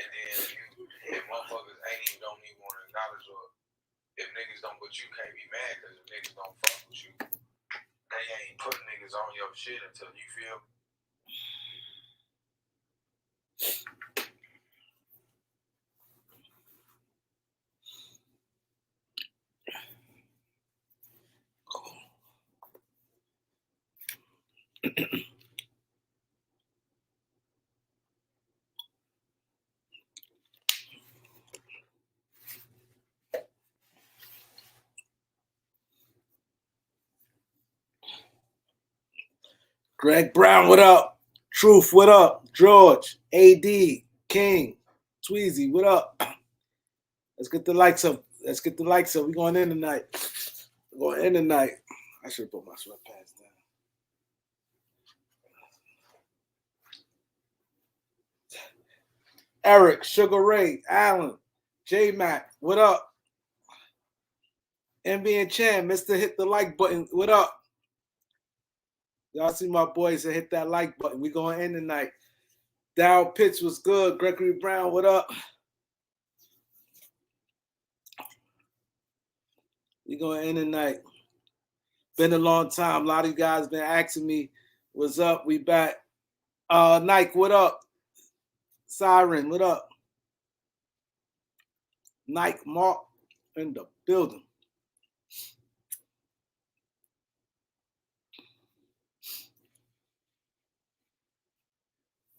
And then if motherfuckers don't even want to acknowledge, or if niggas don't, but you can't be mad because if niggas don't fuck with you, they ain't putting niggas on your shit until you feel. Greg Brown, what up? Truth, what up? George, AD, King, Tweezy, what up? Let's get the likes up. Let's get the likes up. We're going in tonight. We're going in tonight. I should put my sweatpants down. Eric, Sugar Ray, Allen, J-Mac, what up? MB and Chan, Mr. Hit the like button, what up? Y'all see my boys that hit that like button. We going in tonight. Dow Pitts was good. Gregory Brown, what up? We going in tonight. Been a long time. A lot of you guys been asking me, what's up? We back. Nike, what up? Siren, what up? Nike, Mark in the building.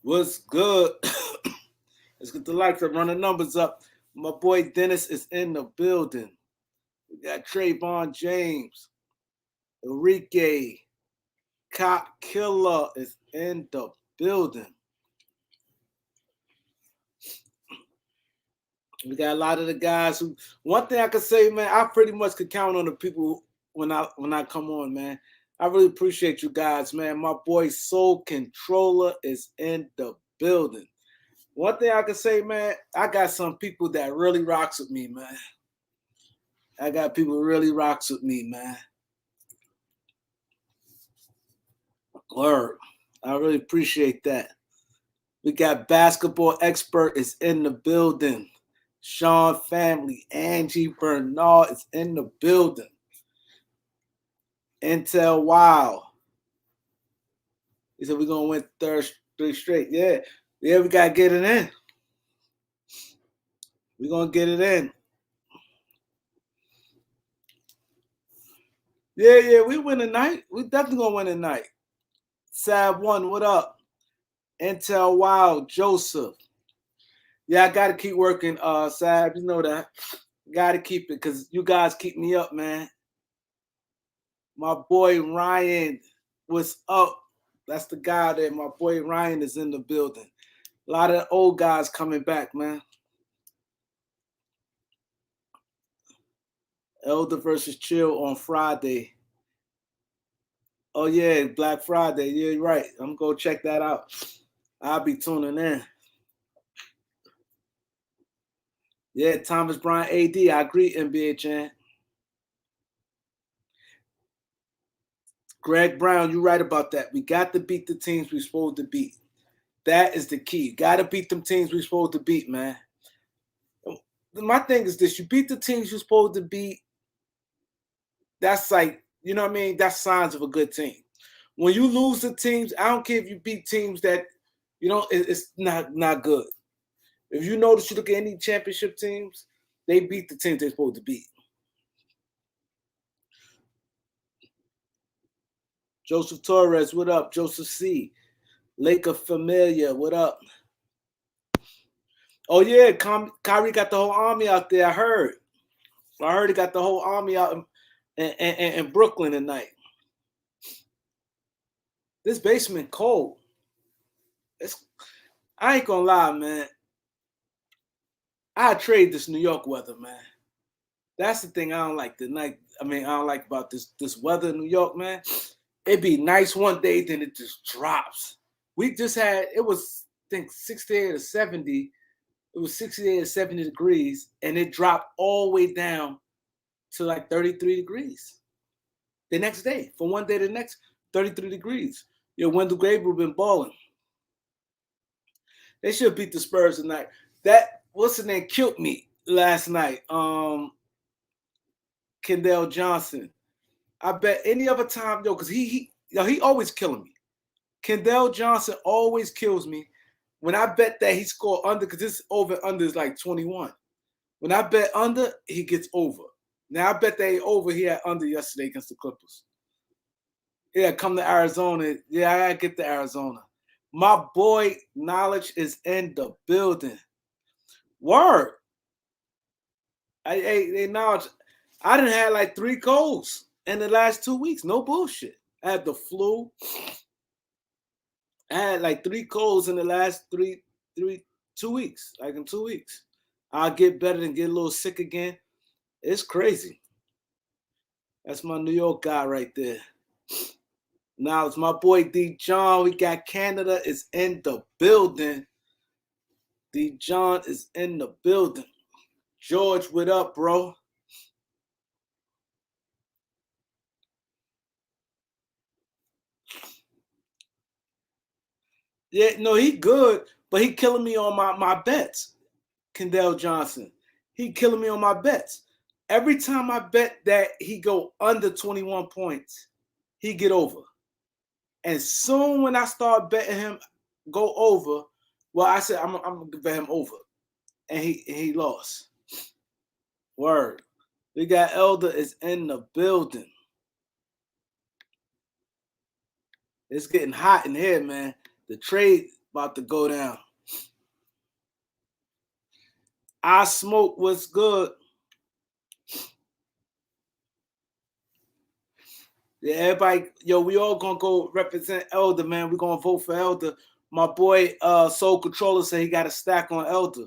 What's good? Let's get the likes up, run the numbers up. My boy Dennis is in the building. We got Trayvon James, Enrique, Cop Killer is in the building. We got a lot of the guys who. One thing I could say, man, I pretty much could count on the people when I come on, man. I really appreciate you guys, man. My boy Soul Controller is in the building. One thing I can say, man, I got some people that really rocks with me, man. I got people who really rocks with me, man. Word. I really appreciate that. We got Basketball Expert is in the building. Sean Family, Angie Bernard is in the building. Intel Wild. He said we're going to win three straight. Yeah, we got to get it in. We're going to get it in. Yeah, we win tonight. We definitely going to win tonight. Sab 1, what up? Intel Wild, Joseph. Yeah, I got to keep working, Sab. You know that. Got to keep it because you guys keep me up, man. My boy Ryan, what's up? That's the guy there. My boy Ryan is in the building. A lot of old guys coming back, man. Elder versus Chill on Friday. Oh, yeah, Black Friday. Yeah, you're right. I'm going to go check that out. I'll be tuning in. Yeah, Thomas Bryant, AD. I agree, NBA Chan. Greg Brown, you're right about that. We got to beat the teams we're supposed to beat. That is the key. Got to beat them teams we're supposed to beat, man. My thing is this. You beat the teams you're supposed to beat. That's like, you know what I mean? That's signs of a good team. When you lose the teams, I don't care if you beat teams that, you know, it's not good. If you notice, you look at any championship teams, they beat the teams they're supposed to beat. Joseph Torres, what up? Joseph C. Laker Familia, what up? Oh, yeah, Kyrie got the whole army out there, I heard. He got the whole army out in Brooklyn tonight. This basement cold. I ain't gonna lie, man. I trade this New York weather, man. That's the thing I don't like. I don't like about this weather in New York, man. It be nice one day, then it just drops. We just had, it was, I think, 68 or 70. It was 68 or 70 degrees, and it dropped all the way down to like 33 degrees. The next day, from one day to the next, 33 degrees. Wendell Gabriel been balling. They should beat the Spurs tonight. that what's his name killed me last night. Kendall Johnson. I bet any other time, yo, because he always killing me. Kendall Johnson always kills me. When I bet that he scored under, because this over under is like 21. When I bet under, he gets over. Now I bet they over. He had under yesterday against the Clippers. Yeah, come to Arizona. Yeah, I gotta get to Arizona. My boy Knowledge is in the building. Word. Hey, Knowledge. I done had like 3 colds in the last 2 weeks. No bullshit. I had the flu. I had like 3 colds in the last 2 weeks. Like in 2 weeks. I'll get better and get a little sick again. It's crazy. That's my New York guy right there. Now it's my boy D. John. We got Canada is in the building. D. John is in the building. George, what up, bro? Yeah, no, he good, but he killing me on my bets. Kendall Johnson. He killing me on my bets. Every time I bet that he go under 21 points, he get over. And soon when I start betting him go over, well, I said I'm gonna bet him over. And he lost. Word. We got Elder is in the building. It's getting hot in here, man. The trade about to go down. I smoke what's good. Yeah, everybody, yo, we all gonna go represent Elder, man. We're gonna vote for Elder. My boy Soul Controller said he got a stack on Elder.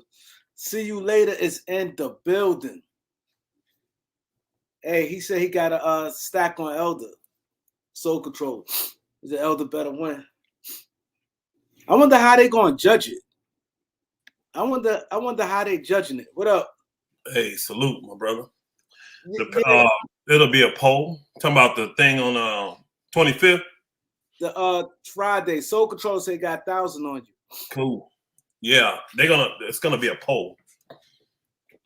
See you later is in the building. Hey, he said he got a stack on Elder. Soul Controller. Is the Elder better win? I wonder how they gonna judge it. I wonder how they judging it. What up? Hey, salute, my brother. It'll be a poll. Talking about the thing on 25th. The Friday. Soul Control say got 1,000 on you. Cool. Yeah, it's gonna be a poll.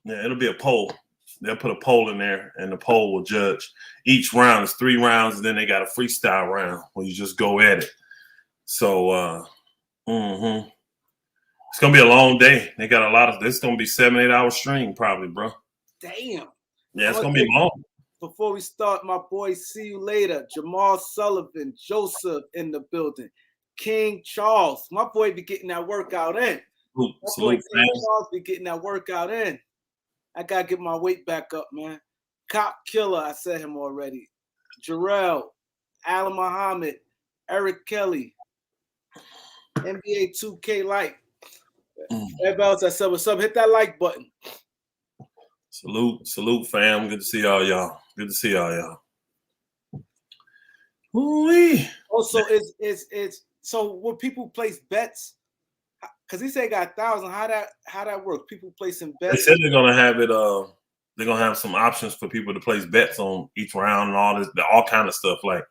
Yeah, it'll be a poll. They'll put a poll in there, and the poll will judge. Each round is 3 rounds, and then they got a freestyle round where you just go at it. So, it's gonna be a long day. They got a lot of. It's gonna be 7-8 hour stream, probably, bro. Damn. Yeah, it's gonna be long. Before we start, my boy, see you later. Jamal Sullivan, Joseph in the building. King Charles, my boy be getting that workout in. Salute, King Charles be getting that workout in. I gotta get my weight back up, man. Cop Killer, I said him already. Jarrell, Alan Muhammad, Eric Kelly, NBA 2K Light. Everybody else, I said what's up. Hit that like button. Salute, fam. Good to see all y'all. Good to see all y'all. Ooh-wee. Also, it's so when people place bets, because he said got 1,000. How that works? People placing bets. They said they're gonna have it. They're gonna have some options for people to place bets on each round and all kind of stuff. Like,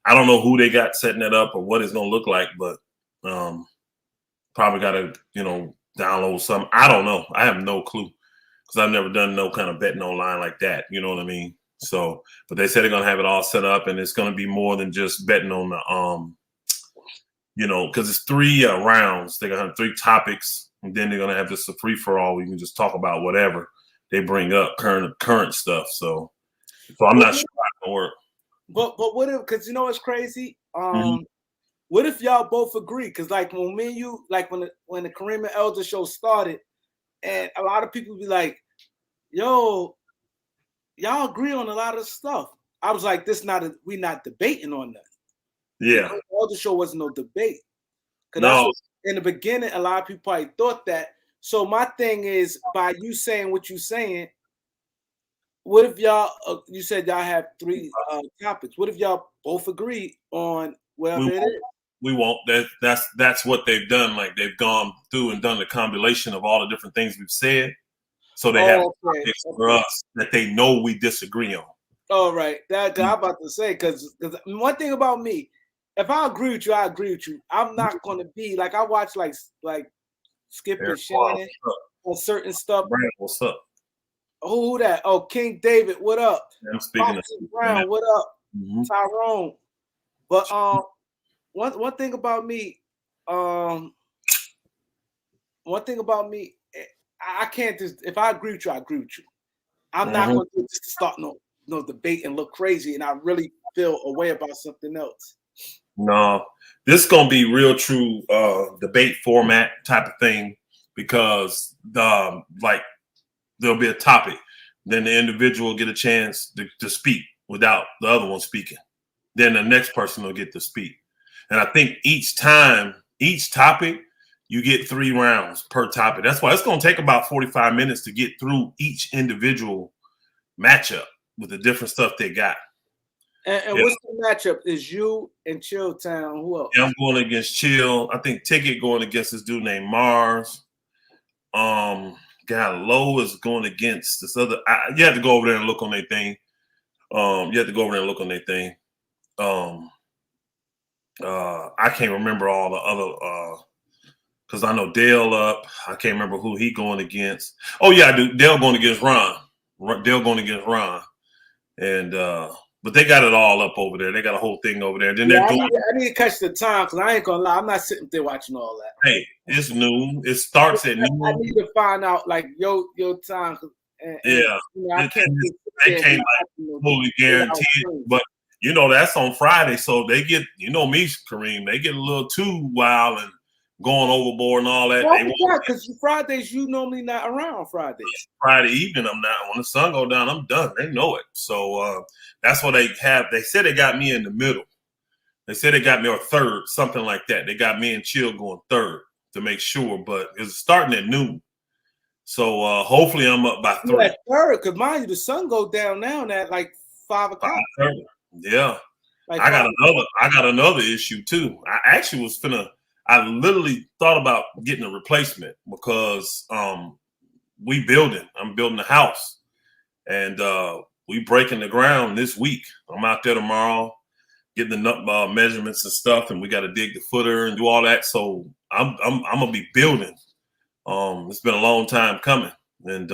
I don't know who they got setting it up or what it's gonna look like, but probably gotta download something. I don't know. I have no clue. Because I've never done no kind of betting online like that. You know what I mean? So, but they said they're going to have it all set up, and it's going to be more than just betting on the, because it's 3 rounds. They're going to have 3 topics, and then they're going to have just a free-for-all where you can just talk about whatever they bring up, current stuff. So I'm not sure how it's going to work. But what if, because it's crazy? What if y'all both agree? Because like when me and you, like when the Kareem and Elder show started, and a lot of people be like, yo, y'all agree on a lot of stuff. I was like, we not debating on that. Yeah. The other show wasn't no debate. No. In the beginning, a lot of people probably thought that. So my thing is, by you saying what you're saying, what if y'all, you said y'all have 3 topics. What if y'all both agree on whatever it is? We won't. That's what they've done. Like, they've gone through and done the compilation of all the different things we've said. So they have topics for us that they know we disagree on. All right. I'm about to say, because one thing about me, if I agree with you, I agree with you. I'm not going to be like, I watch like Skip and Shannon. on certain stuff. Brand, what's up? Who that? Oh, King David, what up? I'm speaking of Brown, what up? Tyrone. But one thing about me, I can't just, if I agree with you, I agree with you. I'm not going to just start no debate and look crazy, and I really feel a way about something else. No, this is gonna be real true debate format type of thing, because like there'll be a topic, then the individual will get a chance to speak without the other one speaking. Then the next person will get to speak. And I think each topic, you get 3 rounds per topic. That's why it's going to take about 45 minutes to get through each individual matchup with the different stuff they got. And what's the matchup? Is you and Chill Town? Who else? Yeah, I'm going against Chill. I think Ticket going against this dude named Mars. Low is going against this other. You have to go over there and look on their thing. I can't remember all the other because I know Dale up. I can't remember who he going against. Oh yeah, I do. Dale going against Ron. And but they got it all up over there. They got a whole thing over there. Then I need to catch the time, because I ain't gonna lie, I'm not sitting there watching all that. Hey, it's noon. It starts at noon. I need to find out like your time. I can't. They can't like fully guarantee it, but that's on Friday, so they get, me, Kareem, they get a little too wild and going overboard and all that. Because Fridays, you normally not around Fridays. Friday evening, I'm not. When the sun go down, I'm done. They know it. So that's what they have. They said they got me in the middle. They said they got me or third, something like that. They got me and Chill going third to make sure, but it's starting at noon. So hopefully I'm up by 3. Yeah, third, because mind you, the sun go down now at like 5 o'clock. Yeah. Like I got another issue too. I literally thought about getting a replacement, because I'm building a house, and we breaking the ground this week. I'm out there tomorrow getting the measurements and stuff, and we got to dig the footer and do all that. So I'm gonna be building. It's been a long time coming, and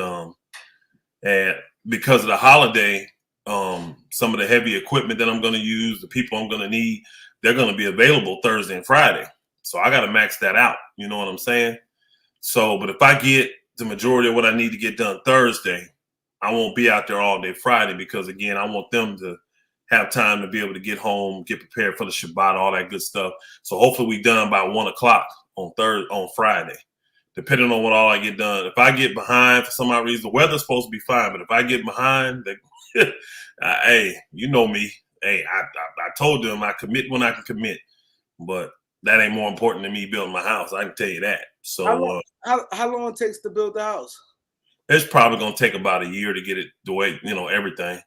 because of the holiday, some of the heavy equipment that I'm going to use, the people I'm going to need, they're going to be available Thursday and Friday. So I got to max that out. You know what I'm saying? So, but if I get the majority of what I need to get done Thursday, I won't be out there all day Friday, because again, I want them to have time to be able to get home, get prepared for the Shabbat, all that good stuff. So hopefully we done by 1 o'clock on Friday, depending on what all I get done. If I get behind for some odd reason, the weather's supposed to be fine, but if I get behind, hey, you know me. Hey, I told them I commit when I can commit, but that ain't more important than me building my house. I can tell you that. So how long it takes to build the house? It's probably gonna take about a year to get it the way, everything.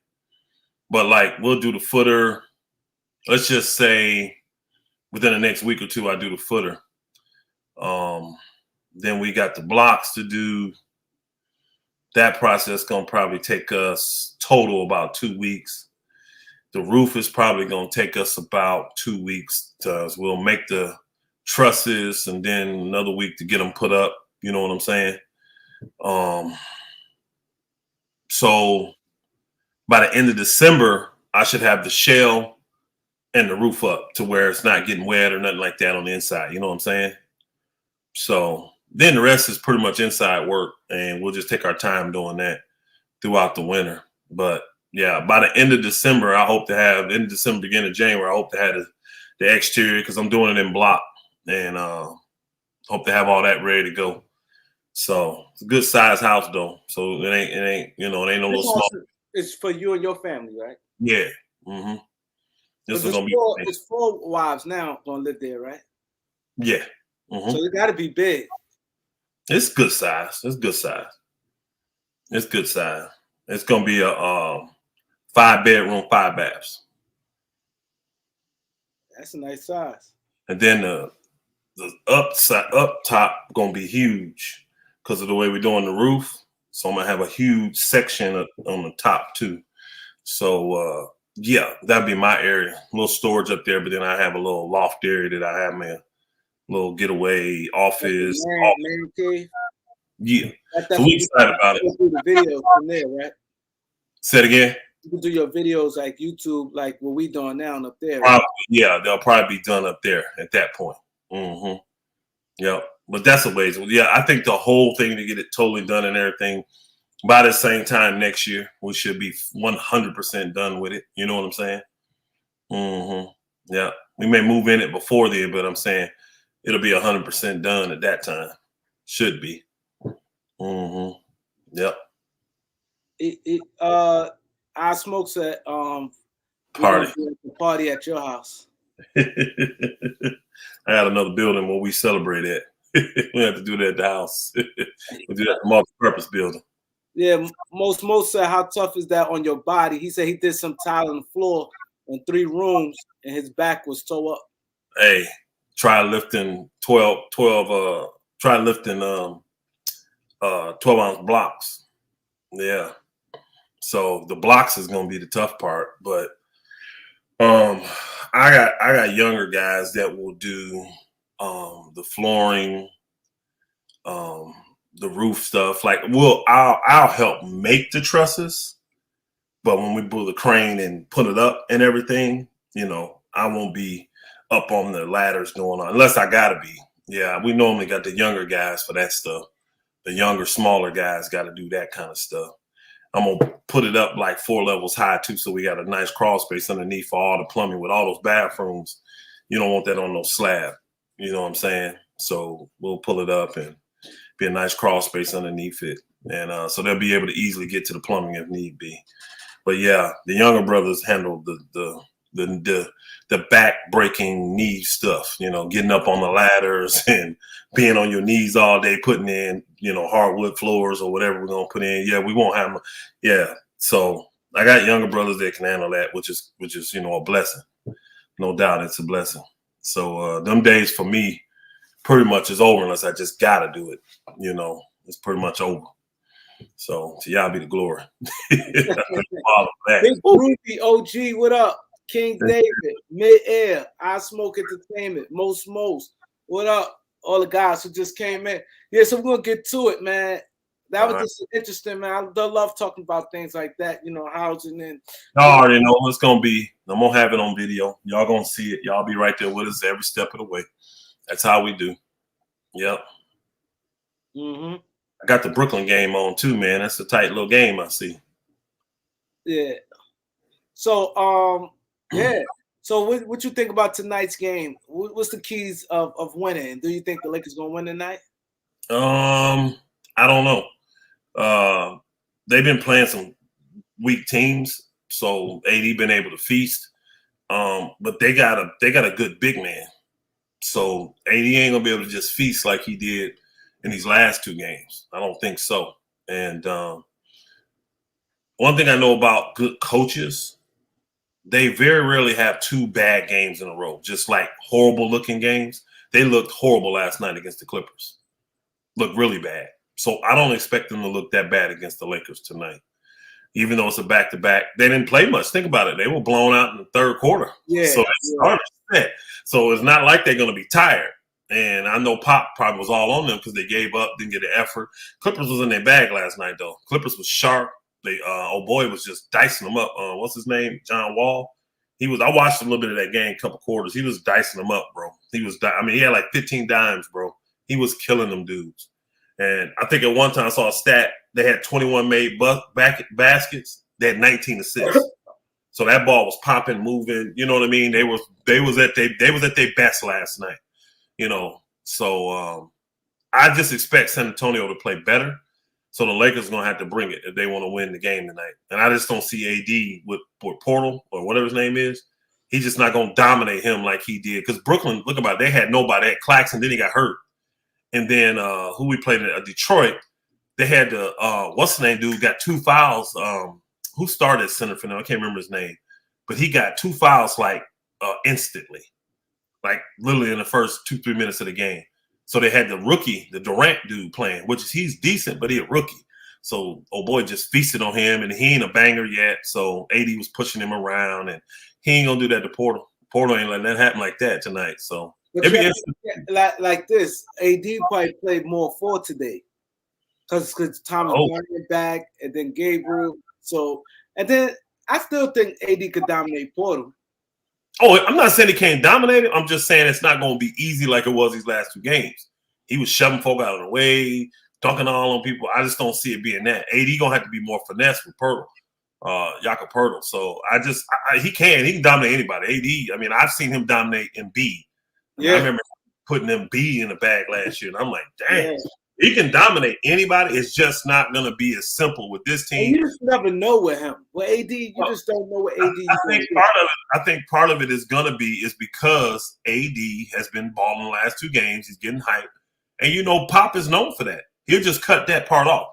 But like, we'll do the footer. Let's just say within the next week or two, I do the footer. Then we got the blocks to do. That process gonna probably take us total about 2 weeks. The roof is probably gonna take us about 2 weeks. We'll make the trusses, and then another week to get them put up. You know what I'm saying? So by the end of December, I should have the shell and the roof up to where it's not getting wet or nothing like that on the inside. You know what I'm saying? So then the rest is pretty much inside work, and we'll just take our time doing that throughout the winter. But yeah, by the end of December, beginning of January, I hope to have the exterior, because I'm doing it in block, and hope to have all that ready to go. So it's a good size house though. So it ain't no little small. It's for you and your family, right? Yeah. Mm-hmm. It's 4 wives now gonna live there, right? Yeah. Mm-hmm. So it got to be big. It's good size. It's good size. It's gonna be a 5-bedroom, 5 baths. That's a nice size. And then the up top gonna be huge because of the way we're doing the roof. So I'm gonna have a huge section on the top too. So yeah, that'd be my area. A little storage up there, but then I have a little loft area that I have my little getaway office. Man cave. Yeah. That's So we excited about it. You can do the videos from there, right? Say it again. You can do your videos like YouTube, like what we doing now up there. Probably, yeah, they'll probably be done up there at that point. Yeah, but that's a ways. Yeah, I think the whole thing to get it totally done and everything by the same time next year, we should be 100% done with it. You know what I'm saying? Yeah, we may move in it before then, but I'm saying it'll be 100% done at that time. Should be. Yep. I smokes at Party. The party at your house. I got another building where we celebrate at. We have to do that at the house. We do that at the multi-purpose building. Yeah, most said, how tough is that on your body? He said he did some tile on the floor in 3 rooms and his back was toe up. Hey, try lifting 12 ounce blocks. Yeah. So the blocks is gonna be the tough part, but I got younger guys that will do the flooring, the roof stuff. Like I'll help make the trusses, but when we pull the crane and put it up and everything, I won't be up on the ladders going on unless I gotta be. Yeah, we normally got the younger guys for that stuff. The younger, smaller guys got to do that kind of stuff. I'm gonna put it up like 4 levels high too, so we got a nice crawl space underneath for all the plumbing with all those bathrooms. You don't want that on no slab. You know what I'm saying? So we'll pull it up and be a nice crawl space underneath it, and so they'll be able to easily get to the plumbing if need be. But yeah, the younger brothers handle the back breaking knee stuff. Getting up on the ladders and being on your knees all day, putting in, hardwood floors or whatever we're going to put in. Yeah, we won't have them. Yeah. So I got younger brothers that can handle that, which is, a blessing. No doubt it's a blessing. So them days for me pretty much is over unless I just got to do it. It's pretty much over. So to y'all be the glory. Big Ruby OG, what up? King David, Mid-Air, I Smoke Entertainment, Most, what up? All the guys who just came in. Yeah, so we're going to get to it, man. That was just interesting, man. I love talking about things like that, housing and. Y'all already know it's going to be. I'm going to have it on video. Y'all going to see it. Y'all be right there with us every step of the way. That's how we do. Yep. I got the Brooklyn game on too, man. That's a tight little game I see. Yeah. So, yeah. So what you think about tonight's game? What's the keys of winning? Do you think the Lakers gonna win tonight? I don't know. They've been playing some weak teams, so AD been able to feast. But they got a good big man. So AD ain't gonna be able to just feast like he did in these last 2 games. I don't think so. And one thing I know about good coaches, they very rarely have 2 bad games in a row, just like horrible looking games. They looked horrible last night against the Clippers. Looked really bad. So I don't expect them to look that bad against the Lakers tonight. Even though it's a back-to-back, they didn't play much. Think about it. They were blown out in the 3rd quarter. Yeah. So they started set. So it's not like they're going to be tired. And I know Pop probably was all on them because they gave up, didn't get the effort. Clippers was in their bag last night, though. Clippers was sharp. They boy was just dicing them up. What's his name? John Wall. I watched a little bit of that game, couple quarters. He was dicing them up, bro. He had like 15 dimes, bro. He was killing them dudes. And I think at one time I saw a stat. They had 21 made baskets. They had 19 assists. So that ball was popping, moving. You know what I mean? They was at their best last night. So I just expect San Antonio to play better. So the Lakers are going to have to bring it if they want to win the game tonight. And I just don't see AD with Portal or whatever his name is. He's just not going to dominate him like he did. Because Brooklyn, look about it, they had nobody. They had Claxton, then he got hurt. And then who we played in Detroit, they had the what's the name dude got 2 fouls. Who started center for them? I can't remember his name. But he got 2 fouls like instantly. Like literally in the first 2-3 minutes of the game. So they had the rookie, the Durant dude playing, he's decent, but he a rookie. So boy just feasted on him, and he ain't a banger yet. So AD was pushing him around, and he ain't gonna do that to Portal. Portal ain't letting that happen like that tonight. So like this, AD probably played more 4 today. because Thomas Oh. Bryant back, and then Gabriel. So, and then I still think AD could dominate Portal. Oh, I'm not saying he can't dominate it. I'm just saying it's not going to be easy like it was these last 2 games. He was shoving folk out of the way, dunking all on people. I just don't see it being that. AD going to have to be more finesse with Pirtle, Jakob Pirtle. So he can dominate anybody. AD, I mean, I've seen him dominate Embiid. Yeah. I remember putting Embiid in the bag last year, and I'm like, damn. Yeah. He can dominate anybody. It's just not going to be as simple with this team. And you just never know with him. With AD, you just don't know what AD. I think part of it is going to be because AD has been balling the last 2 games. He's getting hyped, and you know Pop is known for that. He'll just cut that part off.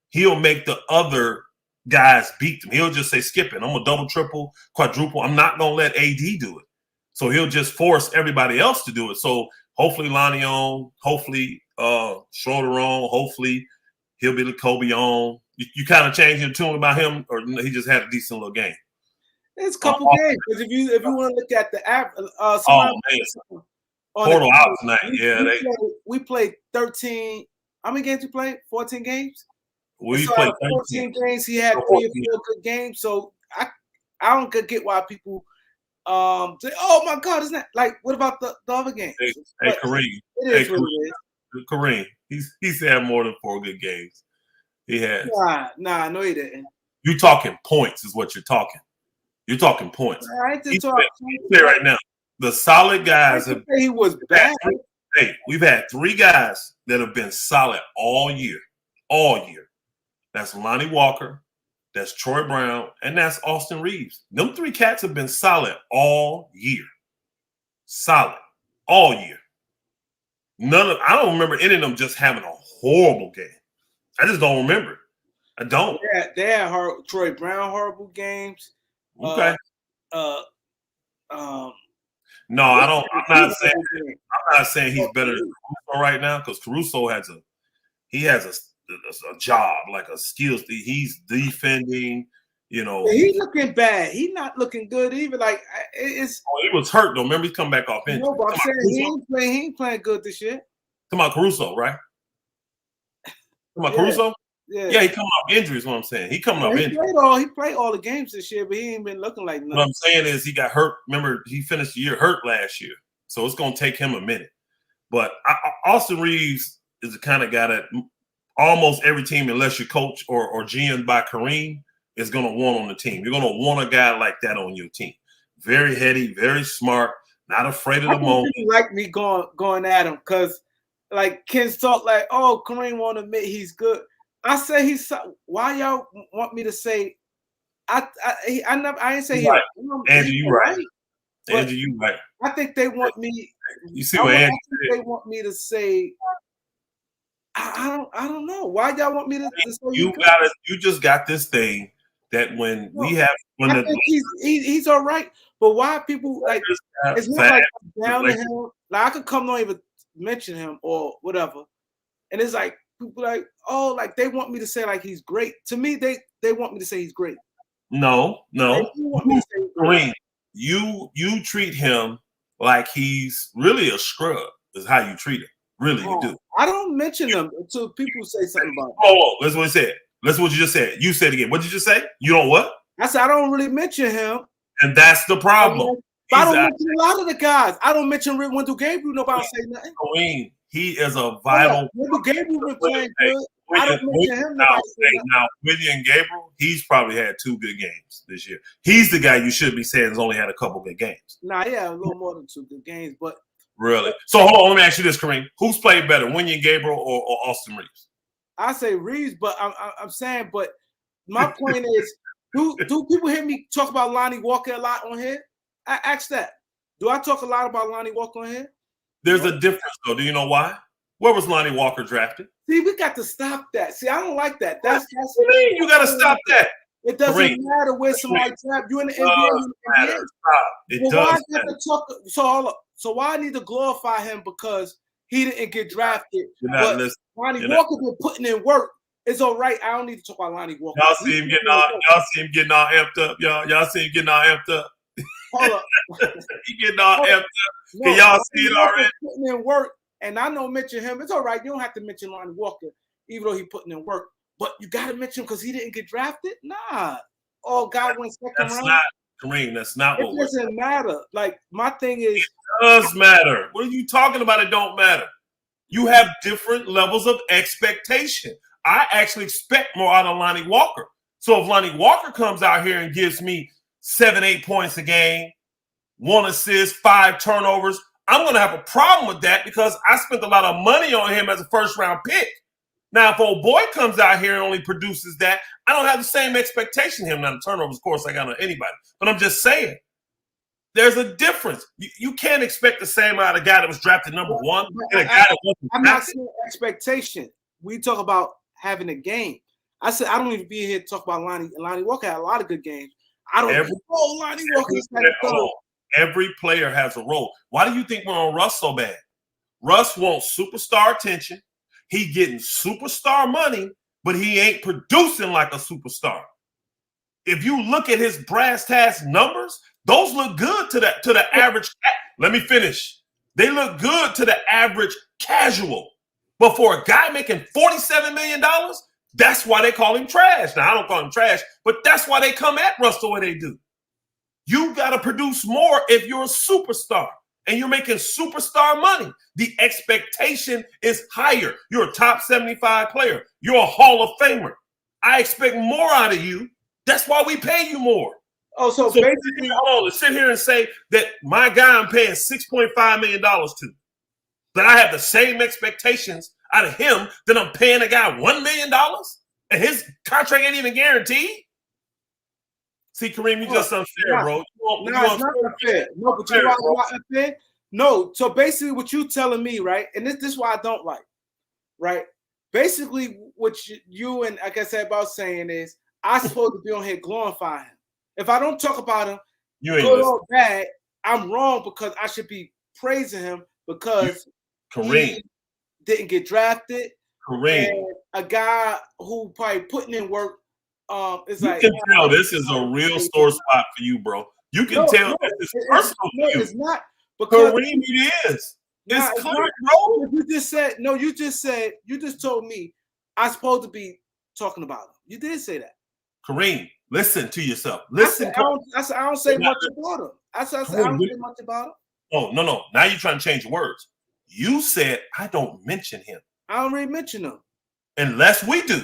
He'll make the other guys beat them. He'll just say, "Skip it. I'm gonna double, triple, quadruple. I'm not gonna let AD do it." So he'll just force everybody else to do it. So hopefully Lonnie on, hopefully Schroeder on, hopefully he'll be the Kobe on. You kind of changing the tune about him, or he just had a decent little game? It's a couple games. Because if you want to look at the app, Portal out tonight. We played 13. How many games we played? 14 games. We played 14 games. He had 3 or 4 good games. So I don't get why people say, "Oh my God, isn't that like?" What about the other games? Hey, Kareem. Kareem. He's had more than 4 good games. He has. Nah, no, he didn't. You talking points is what you're talking. You're talking points. I ain't just talking right now. The solid guys have. He was bad. Hey, we've had 3 guys that have been solid all year. All year. That's Lonnie Walker, that's Troy Brown, and that's Austin Reeves. Them 3 cats have been solid all year. Solid all year. I don't remember any of them just having a horrible game. I just don't remember. I don't. They had Troy Brown horrible games. Okay. No, I don't. I'm not saying he's better than Caruso right now, because Caruso has a job, like a skills. He's defending. You know, he's looking bad. He's not looking good even. Like it's. Oh, he was hurt though. Remember, he's come back off injury. No, but I'm saying he ain't playing good this year. Come on, Caruso, right? Come on, Caruso. Yeah, he coming off injury is what I'm saying. He coming off injury. He played all the games this year, but he ain't been looking like nothing. What I'm saying is he got hurt. Remember, he finished the year hurt last year, so it's gonna take him a minute. But Austin Reeves is the kind of guy that almost every team, unless you're coach or GM by Kareem, is going to want on the team. You're going to want a guy like that on your team. Very heady, very smart, not afraid of the moment. People like me going at him because, like, kids talk like, "Oh, Kareem won't admit he's good." I say he's. Why y'all want me to say? I ain't say right. he. Andrew, you right. Andrew, you right. I think they want me. You see what Andrew said? They want me to say. I don't know. Why y'all want me to say you just got this thing that when I think he's all right, but why people like it's not like down to him. Like I could come not even mention him or whatever, and it's like people like, oh, like they want me to say like he's great. To me, they want me to say he's great. No. Kareem, you treat him like he's really a scrub. Is how you treat him. Really, you do. I don't mention them until people say something about him. Oh, that's what he said. That's what you just said. You said it again. What did you just say? You don't what? I said I don't really mention him. And that's the problem. I don't mention a lot of the guys. I don't mention Wendell Gabriel. Nobody say nothing. Kareem, he is a vital. Wendell Gabriel been playing good. I don't mention him. Now, William Gabriel, he's probably had 2 good games this year. He's the guy you should be saying has only had a couple good games. Nah, yeah, a little more than 2 good games, but. Really? So hold on, let me ask you this, Kareem. Who's played better, William Gabriel or Austin Reeves? I say Reeves, but I'm saying, but my point is, do people hear me talk about Lonnie Walker a lot on here? I ask that. Do I talk a lot about Lonnie Walker on here? There's a difference, though. Do you know why? Where was Lonnie Walker drafted? See, we got to stop that. See, I don't like that. That's what you mean? You got to stop that. It doesn't matter where somebody drafted. You in the NBA. It does. So why I need to glorify him because he didn't get drafted? But Lonnie Walker been putting in work. It's all right. I don't need to talk about Lonnie Walker. Y'all see him getting all amped up. Y'all see him getting all amped up. Hold up. He getting all amped up. Can y'all see it already? Putting in work, and I don't mention him. It's all right. You don't have to mention Lonnie Walker. even though he putting in work. But you got to mention him because he didn't get drafted. Nah, all guy went second That's round. not Kareem. That's not It what we're. doesn't matter. Like my thing is, It does matter. What are you talking about? It don't matter. You have different levels of expectation. I actually expect more out of Lonnie Walker. So if Lonnie Walker comes out here and gives me 7-8 points a game, 1 assist, 5 turnovers, I'm going to have a problem with that because I spent a lot of money on him as a first-round pick. Now, if old boy comes out here and only produces that, I don't have the same expectation of him. Now, the turnovers, of course, I got on anybody. But I'm just saying, there's a difference. You can't expect the same out of a guy that was drafted number 1 and a guy that wasn't I'm not drafted. saying expectation. We talk about having a game. I said I don't even be here to talk about Lonnie. Lonnie Walker had a lot of good games. I don't know Lonnie Walker is like every player has a role. Why do you think we're on Russ so bad? Russ wants superstar attention. He getting superstar money, but he ain't producing like a superstar. If you look at his brass tass numbers, those look good to the average. Let me finish. They look good to the average casual. But for a guy making $47 million, that's why they call him trash. Now, I don't call him trash, but that's why they come at Russ the way they do. You got to produce more if you're a superstar and you're making superstar money. The expectation is higher. You're a top 75 player. You're a Hall of Famer. I expect more out of you. That's why we pay you more. Oh, so basically, hold on, to sit here and say that my guy I'm paying $6.5 million to, that I have the same expectations out of him that I'm paying a guy $1 million and his contract ain't even guaranteed? See, Kareem, you just unfair, bro. No, it's not unfair. No, but you know why it's unfair? No, so basically what you telling me, right? And this is why I don't like, right? Basically, what you and like I said about saying is I'm supposed to be on here glorifying him. If I don't talk about him, you ain't good or bad, I'm wrong because I should be praising him because Kareem he didn't get drafted. Kareem, and a guy who probably putting in work. It's you like can tell this is a real sore spot for you, bro. You can tell this is personal for you. It's not because Kareem, it is. It's clear, bro. You just told me I'm supposed to be talking about him. You did say that. Kareem, listen to yourself. Listen. I don't say much about him. I don't say much about him. Oh, no. Now you're trying to change your words. You said I don't mention him. I don't really mention him. Unless we do.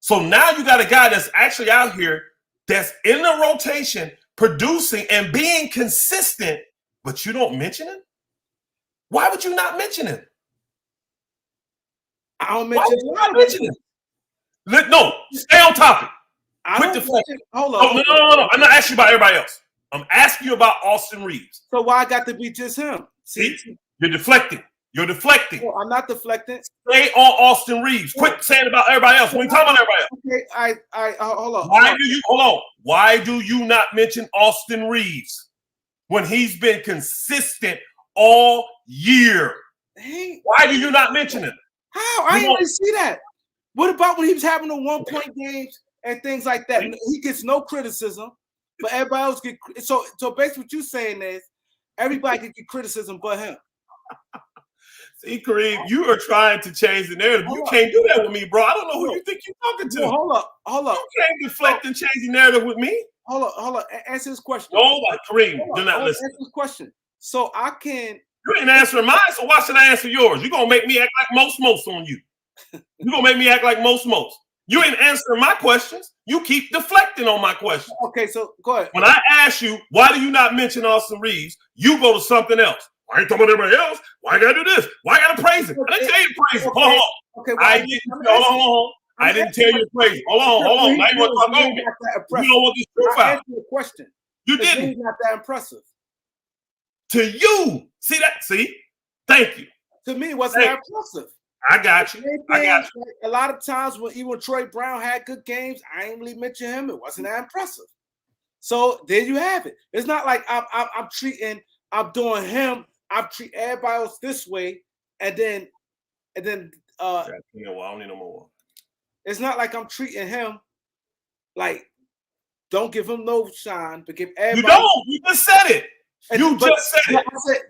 So now you got a guy that's actually out here that's in the rotation, producing and being consistent, but you don't mention him? Why would you not mention him? I don't mention him. No, stay on topic. Hold on. No. I'm not asking you about everybody else. I'm asking you about Austin Reeves. So why I got to be just him? See? You're deflecting. No, I'm not deflecting. Stay on Austin Reeves. Quit saying about everybody else. When you talking about everybody else. Okay, hold on. Why do you not mention Austin Reeves when he's been consistent all year? Hey, why do you not mention him? How? I didn't really see that. What about when he was having the 1-point games and things like that? He gets no criticism, but everybody else get. So basically, what you're saying is everybody can get criticism but him. See, Kareem, you are trying to change the narrative. You can't do that with me, bro. I don't know who you think you're talking to. Hold up. You can't deflect and change the narrative with me. Hold up. Answer this question. No, Kareem, you're not listening. Answer this question. So I can. You ain't answering mine, so why should I answer yours? You're going to make me act like most on you. You're going to make me act like most. You ain't answering my questions. You keep deflecting on my questions. Okay, so go ahead. When I ask you, why do you not mention Austin Reeves, you go to something else. I ain't talking about everybody else. Why I gotta do this? Why I gotta praise him? I didn't tell you to praise him. Hold on. Okay, well, I didn't tell you to praise him. Hold on. Now you want to talk over me. You don't want this proof out. Answer the question. You didn't. He's not that impressive. To you. See that? See? Thank you. To me, it wasn't that impressive. I got you. A lot of times when even Troy Brown had good games, I ain't really mention him. It wasn't that impressive. So there you have it. It's not like I'm doing him. I treat everybody else this way, and then I don't need no more. It's not like I'm treating him like don't give him no shine, but give everybody. You don't. You just said it. Just said it. I said,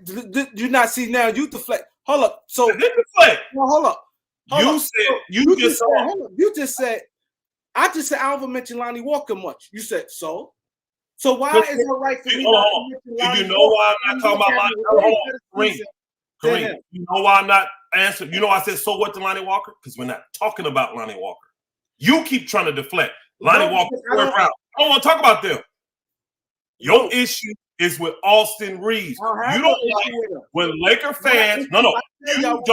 do you not see now? You deflect. Hold up. So deflect. No, hold up. You said you just said. Hold on. You just said. I just said I don't mention Lonnie Walker much. You said so. So why is it right for me not to mention Lonnie Do you know Walker? why I'm not talking about Lonnie? Kareem, you know why I'm not answering? You know I said so what to Lonnie Walker? Because we're not talking about Lonnie Walker. You keep trying to deflect. Lonnie Walker, I don't want to talk about them. Your issue is with Austin Reeves. You don't like when Laker fans. No, you don't.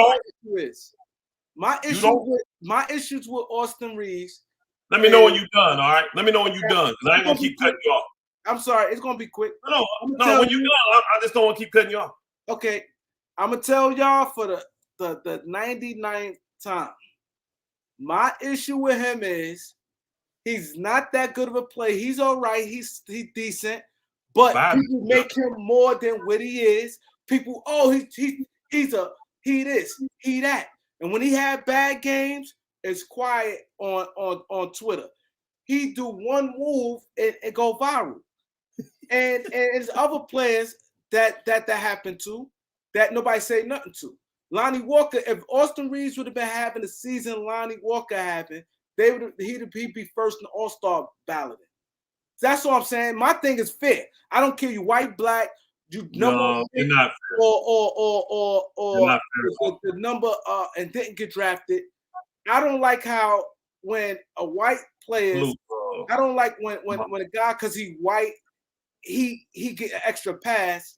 My issues with Austin Reeves. Let me know when you're done. All right. Let me know when you're done. Because I ain't gonna keep cutting you off. I'm sorry. It's gonna be quick. No. When you're done, I just don't want to keep cutting you off. Okay. I'm gonna tell y'all for the 99th time. My issue with him is he's not that good of a player. He's all right. He's decent, but people make him more than what he is. People, he's this, he that. And when he had bad games, it's quiet on Twitter. He do one move and go viral. And there's other players that happened to that nobody say nothing to. Lonnie Walker, if Austin Reeves would have been having the season Lonnie Walker having, he'd be first in the All-Star ballot. That's all I'm saying. My thing is fair. I don't care you white, black, you number you're not fair. or the number and didn't get drafted. I don't like how when a white player, I don't like when a guy, because he white, he get an extra pass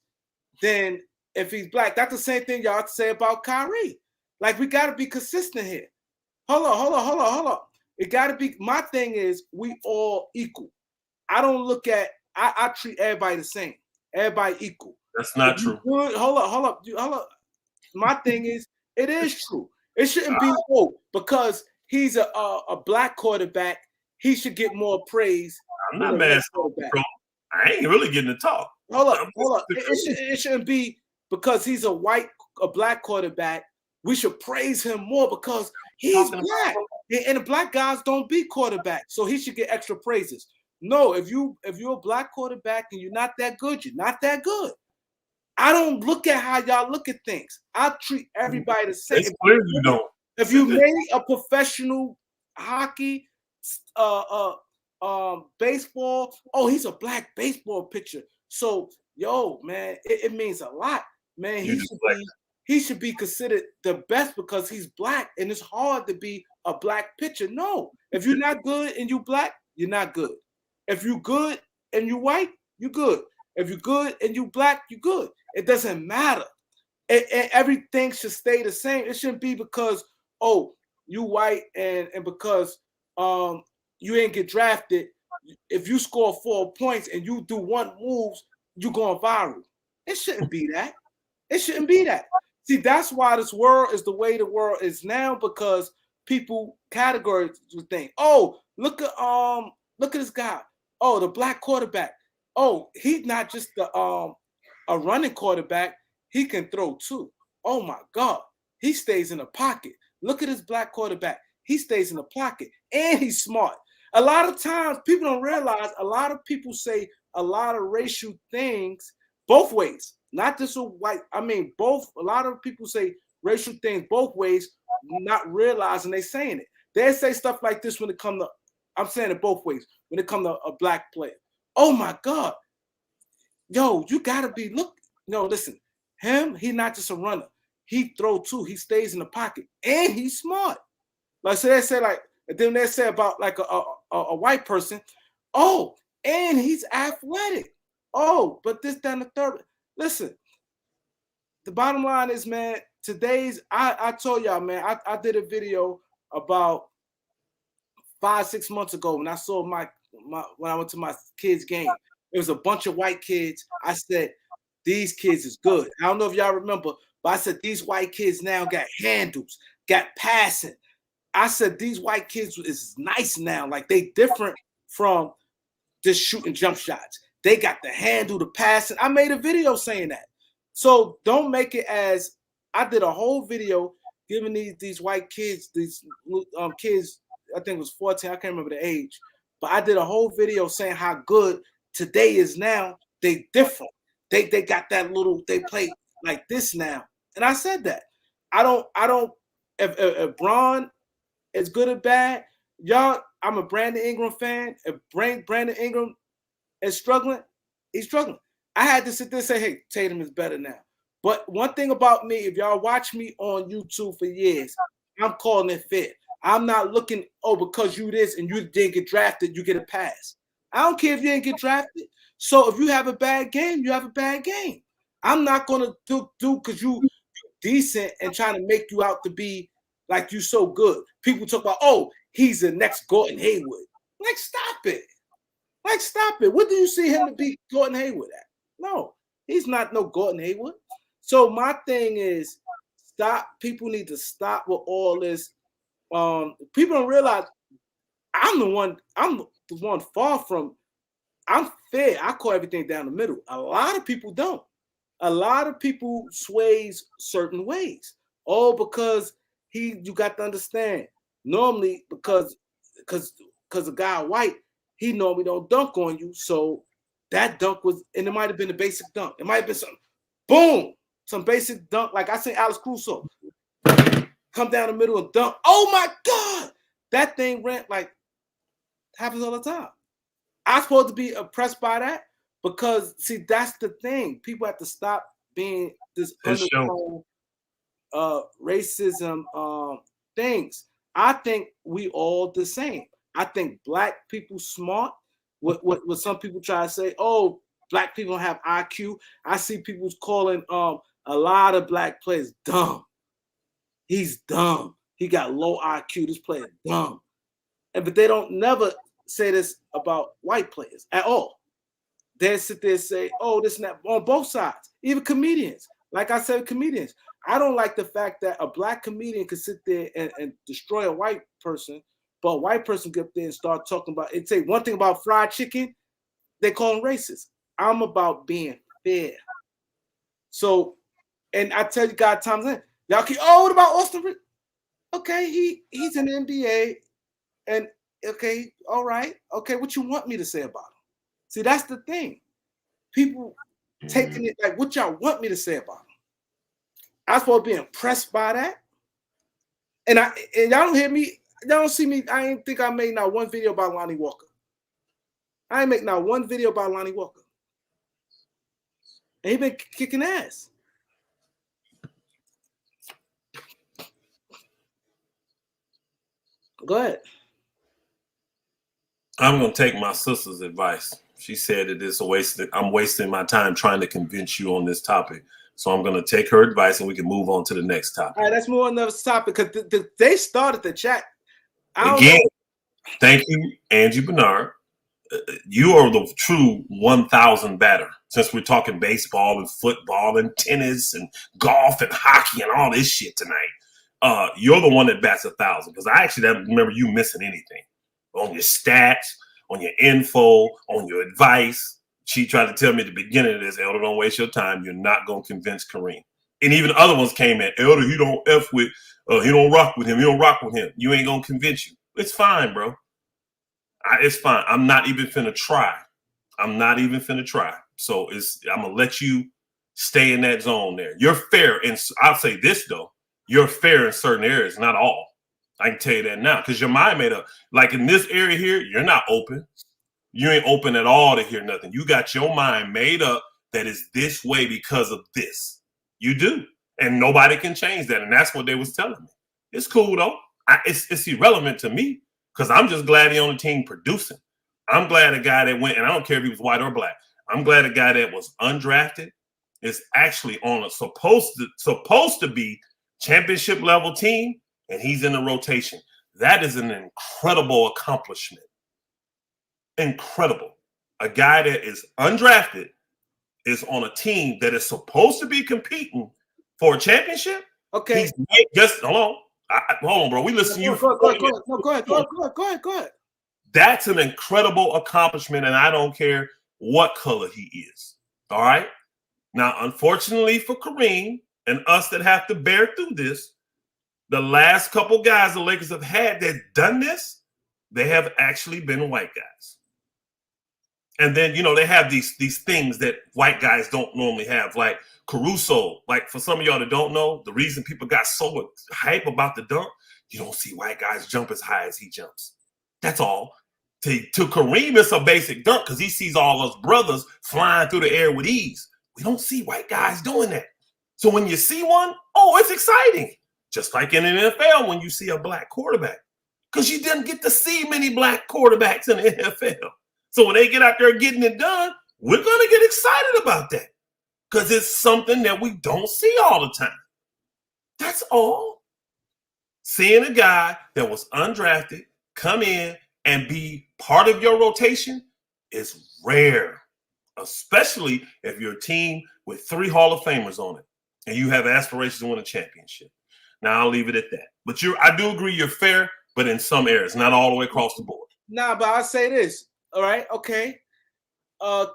than if he's black. That's the same thing y'all say about Kyrie. Like, we got to be consistent here. Hold on. It got to be. My thing is we all equal. I don't look at. I treat everybody the same. Everybody equal. That's not true. Hold up. My thing is it is true. It shouldn't be because he's a black quarterback. He should get more praise. I'm not mad. I ain't really getting to talk. Hold up. It shouldn't be because he's a black quarterback. We should praise him more because he's black. And the black guys don't be quarterbacks, so he should get extra praises. No, if you're a black quarterback and you're not that good, you're not that good. I don't look at how y'all look at things. I treat everybody the same. It's clear you don't. If you made a professional hockey, baseball, he's a black baseball pitcher. So, man, it means a lot, man. He should be considered the best because he's black, and it's hard to be a black pitcher. No, if you're not good and you black, you're not good. If you're good and you white, you're good. If you're good and you black, you're good. It doesn't matter. And everything should stay the same. It shouldn't be because, you white and because you ain't get drafted. If you score 4 points and you do one move, you going viral. It shouldn't be that. It shouldn't be that. See, that's why this world is the way the world is now, because people categorize things. Look at this guy. The black quarterback. He's not just a running quarterback. He can throw too. Oh my God. He stays in the pocket. Look at this black quarterback. He stays in the pocket and he's smart. A lot of times people don't realize a lot of people say a lot of racial things both ways, not just a white. I mean, both. A lot of people say racial things both ways, not realizing they saying it. They say stuff like this when it comes to, I'm saying it both ways, when it comes to a black player. Oh my God. You gotta be listen, him, he's not just a runner. He throw too. He stays in the pocket and he's smart. Like, so they say, like, then they say about like a white person, and he's athletic. But this, that, and the third. Listen, the bottom line is, man, I told y'all, man, I did a video about 5-6 months ago when I saw when I went to my kids' game. It was a bunch of white kids. I said, these kids is good. I don't know if y'all remember, but I said, these white kids now got handles, got passing. I said, these white kids is nice now. Like, they different from just shooting jump shots. They got the handle, the passing. I made a video saying that. So don't make it as, I did a whole video giving these white kids, these kids, I think it was 14, I can't remember the age, but I did a whole video saying how good today is now. They different. They got that little, they play like this now. And I said that. I don't if Braun is good or bad, y'all, I'm a Brandon Ingram fan. If Brandon Ingram is struggling, he's struggling. I had to sit there and say, hey, Tatum is better now. But one thing about me, if y'all watch me on YouTube for years, I'm calling it fair. I'm not looking, oh, because you this and you didn't get drafted, you get a pass. I don't care if you didn't get drafted. So if you have a bad game, you have a bad game. I'm not gonna do because you decent and trying to make you out to be like you so good. People talk about, oh, he's the next Gordon Hayward. Like, stop it. Like, stop it. What do you see him to be Gordon Hayward at? No, he's not no Gordon Hayward. So my thing is, stop. People need to stop with all this. People don't realize I'm the one far from. I'm fair. I call everything down the middle. A lot of people don't. A lot of people sways certain ways. All because you got to understand. Normally, because a guy white, he normally don't dunk on you. So that dunk was, and it might have been a basic dunk. It might have been some boom, some basic dunk. Like I say, Alex Crusoe, come down the middle and dunk. Oh my God, that thing ran like happens all the time. I'm supposed to be impressed by that because see, that's the thing. People have to stop being this undertone racism things. I think we all the same. I think black people smart. What some people try to say, oh, black people don't have IQ. I see people calling a lot of black players dumb. He's dumb. He got low IQ. This player dumb. But they don't never say this about white players at all. They sit there and say, oh, this and that on both sides. Even comedians. Like I said, comedians. I don't like the fact that a black comedian could sit there and destroy a white person, but a white person get up there and start talking about it. Say one thing about fried chicken, they call them racist. I'm about being fair. So, and I tell you guys times in, y'all keep, oh, what about Austin? Okay, he's in the NBA, and okay, all right, okay, what you want me to say about him? See, that's the thing. People taking it like, what y'all want me to say about him? I was supposed to be impressed by that. And y'all don't hear me, y'all don't see me. I ain't think I made not one video about Lonnie Walker. I ain't make not one video about Lonnie Walker. And he been kicking ass. Go ahead. I'm gonna take my sister's advice. She said that it's a waste. I'm wasting my time trying to convince you on this topic. So I'm gonna take her advice, and we can move on to the next topic. All right, that's more on another topic because they started the chat. Again, thank you, Angie Bernard. You are the true 1,000 batter. Since we're talking baseball and football and tennis and golf and hockey and all this shit tonight, you're the one that bats 1,000 because I actually don't remember you missing anything on your stats, on your info, on your advice. She tried to tell me at the beginning of this, Elder, don't waste your time. You're not going to convince Kareem. And even other ones came in, Elder, he don't F with, he don't rock with him. He don't rock with him. You ain't going to convince you. It's fine, bro. It's fine. I'm not even finna try. I'm not even finna try. So I'm going to let you stay in that zone there. You're fair. And I'll say this, though. You're fair in certain areas, not all. I can tell you that now because your mind made up. Like in this area here, you're not open. You ain't open at all to hear nothing. You got your mind made up that is this way because of this. You do. And nobody can change that. And that's what they was telling me. It's cool, though. It's irrelevant to me because I'm just glad he on the team producing. I'm glad a guy that went, and I don't care if he was white or black. I'm glad a guy that was undrafted is actually on a supposed to be championship level team, and he's in the rotation. That is an incredible accomplishment. Incredible. A guy that is undrafted is on a team that is supposed to be competing for a championship. Okay. Hold on, bro. We listen to you. Go ahead. That's an incredible accomplishment, and I don't care what color he is. All right. Now, unfortunately for Kareem and us that have to bear through this, the last couple guys the Lakers have had that done this, they have actually been white guys. And then, they have these things that white guys don't normally have, like Caruso. Like, for some of y'all that don't know, the reason people got so hype about the dunk, you don't see white guys jump as high as he jumps. That's all. To Kareem, it's a basic dunk because he sees all us brothers flying through the air with ease. We don't see white guys doing that. So when you see one, it's exciting. Just like in the NFL when you see a black quarterback. Because you didn't get to see many black quarterbacks in the NFL. So when they get out there getting it done, we're going to get excited about that. Because it's something that we don't see all the time. That's all. Seeing a guy that was undrafted come in and be part of your rotation is rare. Especially if you're a team with 3 Hall of Famers on it and you have aspirations to win a championship. Now, I'll leave it at that. But I do agree you're fair, but in some areas, not all the way across the board. Nah, but I'll say this. All right, okay.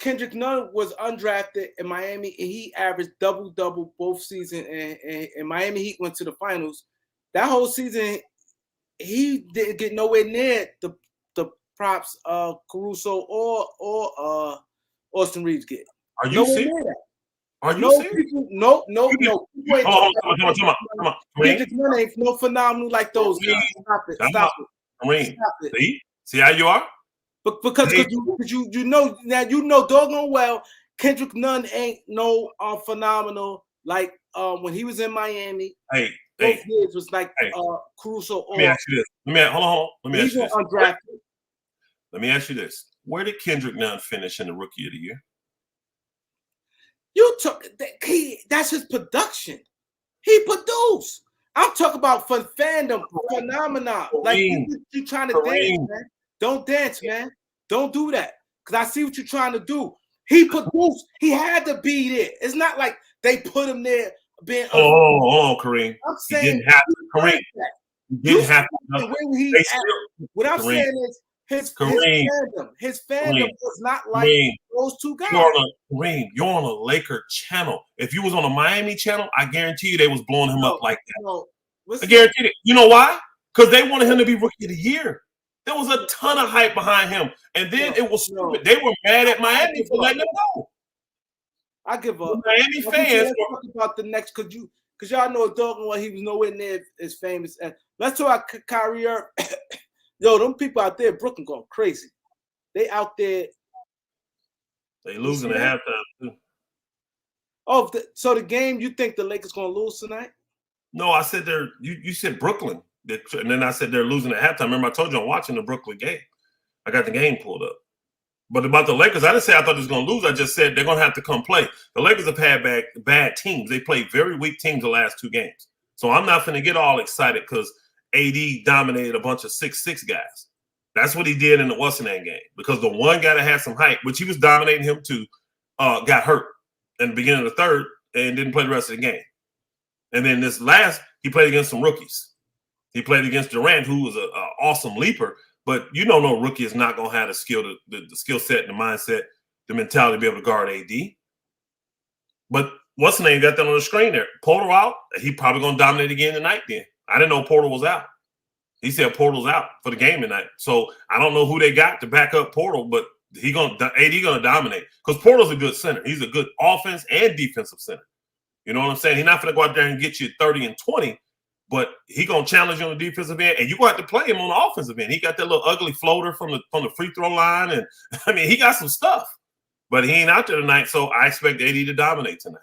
Kendrick Nunn was undrafted in Miami, and he averaged double-double both seasons, and Miami Heat went to the finals. That whole season, he didn't get nowhere near the props Caruso or Austin Reeves get. Are you serious? Are you serious? People, no. Come on. Kendrick Nunn ain't no phenomenal like those guys. Stop it. Kareem, see how you are? Because you know doggone well Kendrick Nunn ain't no Hey, phenomenal like when he was in Miami. Hey, both years was like Caruso. Let me ask you this. Hold on. Let me ask you this. Undrafted. Let me ask you this. Where did Kendrick Nunn finish in the Rookie of the Year? You took that's his production. He produced. I'm talking about for fandom phenomenon. Kareem, like you trying to dance, man. Don't dance, man. Don't do that. Because I see what you're trying to do. He produced. He had to be there. It's not like they put him there being. Hold on, Kareem. I'm saying he didn't have to. Kareem. He didn't have to. What I'm saying is his fandom was not like those two guys. You're on a Laker channel. If you was on a Miami channel, I guarantee you they was blowing him up like that. No. I guarantee it. You know why? Because they wanted him to be Rookie of the Year. There was a ton of hype behind him. And then it was stupid. They were mad at Miami for letting him go. I give up. Miami fans talk about the next because y'all know doggone well he was nowhere near as famous. And let's talk about Kyrie Irving. Yo, them people out there in Brooklyn going crazy. They out there. They losing at halftime too. Oh, so the game, you think the Lakers gonna lose tonight? No, I said they're. You said Brooklyn. And then I said they're losing at halftime. Remember, I told you I'm watching the Brooklyn game. I got the game pulled up. But about the Lakers, I didn't say I thought they was going to lose. I just said they're going to have to come play. The Lakers have had bad teams. They played very weak teams the last 2 games. So I'm not going to get all excited because AD dominated a bunch of 6'6" guys. That's what he did in the Washington game because the one guy that had some hype, which he was dominating him too, got hurt in the beginning of the third and didn't play the rest of the game. And then this last, he played against some rookies. He played against Durant, who was an awesome leaper, but no rookie is not going to have the skill set, the mindset, the mentality to be able to guard AD. But what's the name? Got that on the screen there. Porter out. He probably going to dominate again tonight then. I didn't know Porter was out. He said Porter's out for the game tonight. So I don't know who they got to back up Porter, but AD going to dominate because Porter's a good center. He's a good offense and defensive center. You know what I'm saying? He's not going to go out there and get you 30 and 20. But he gonna challenge you on the defensive end, and you gonna have to play him on the offensive end. He got that little ugly floater from the free throw line, and I mean he got some stuff. But he ain't out there tonight, so I expect AD to dominate tonight.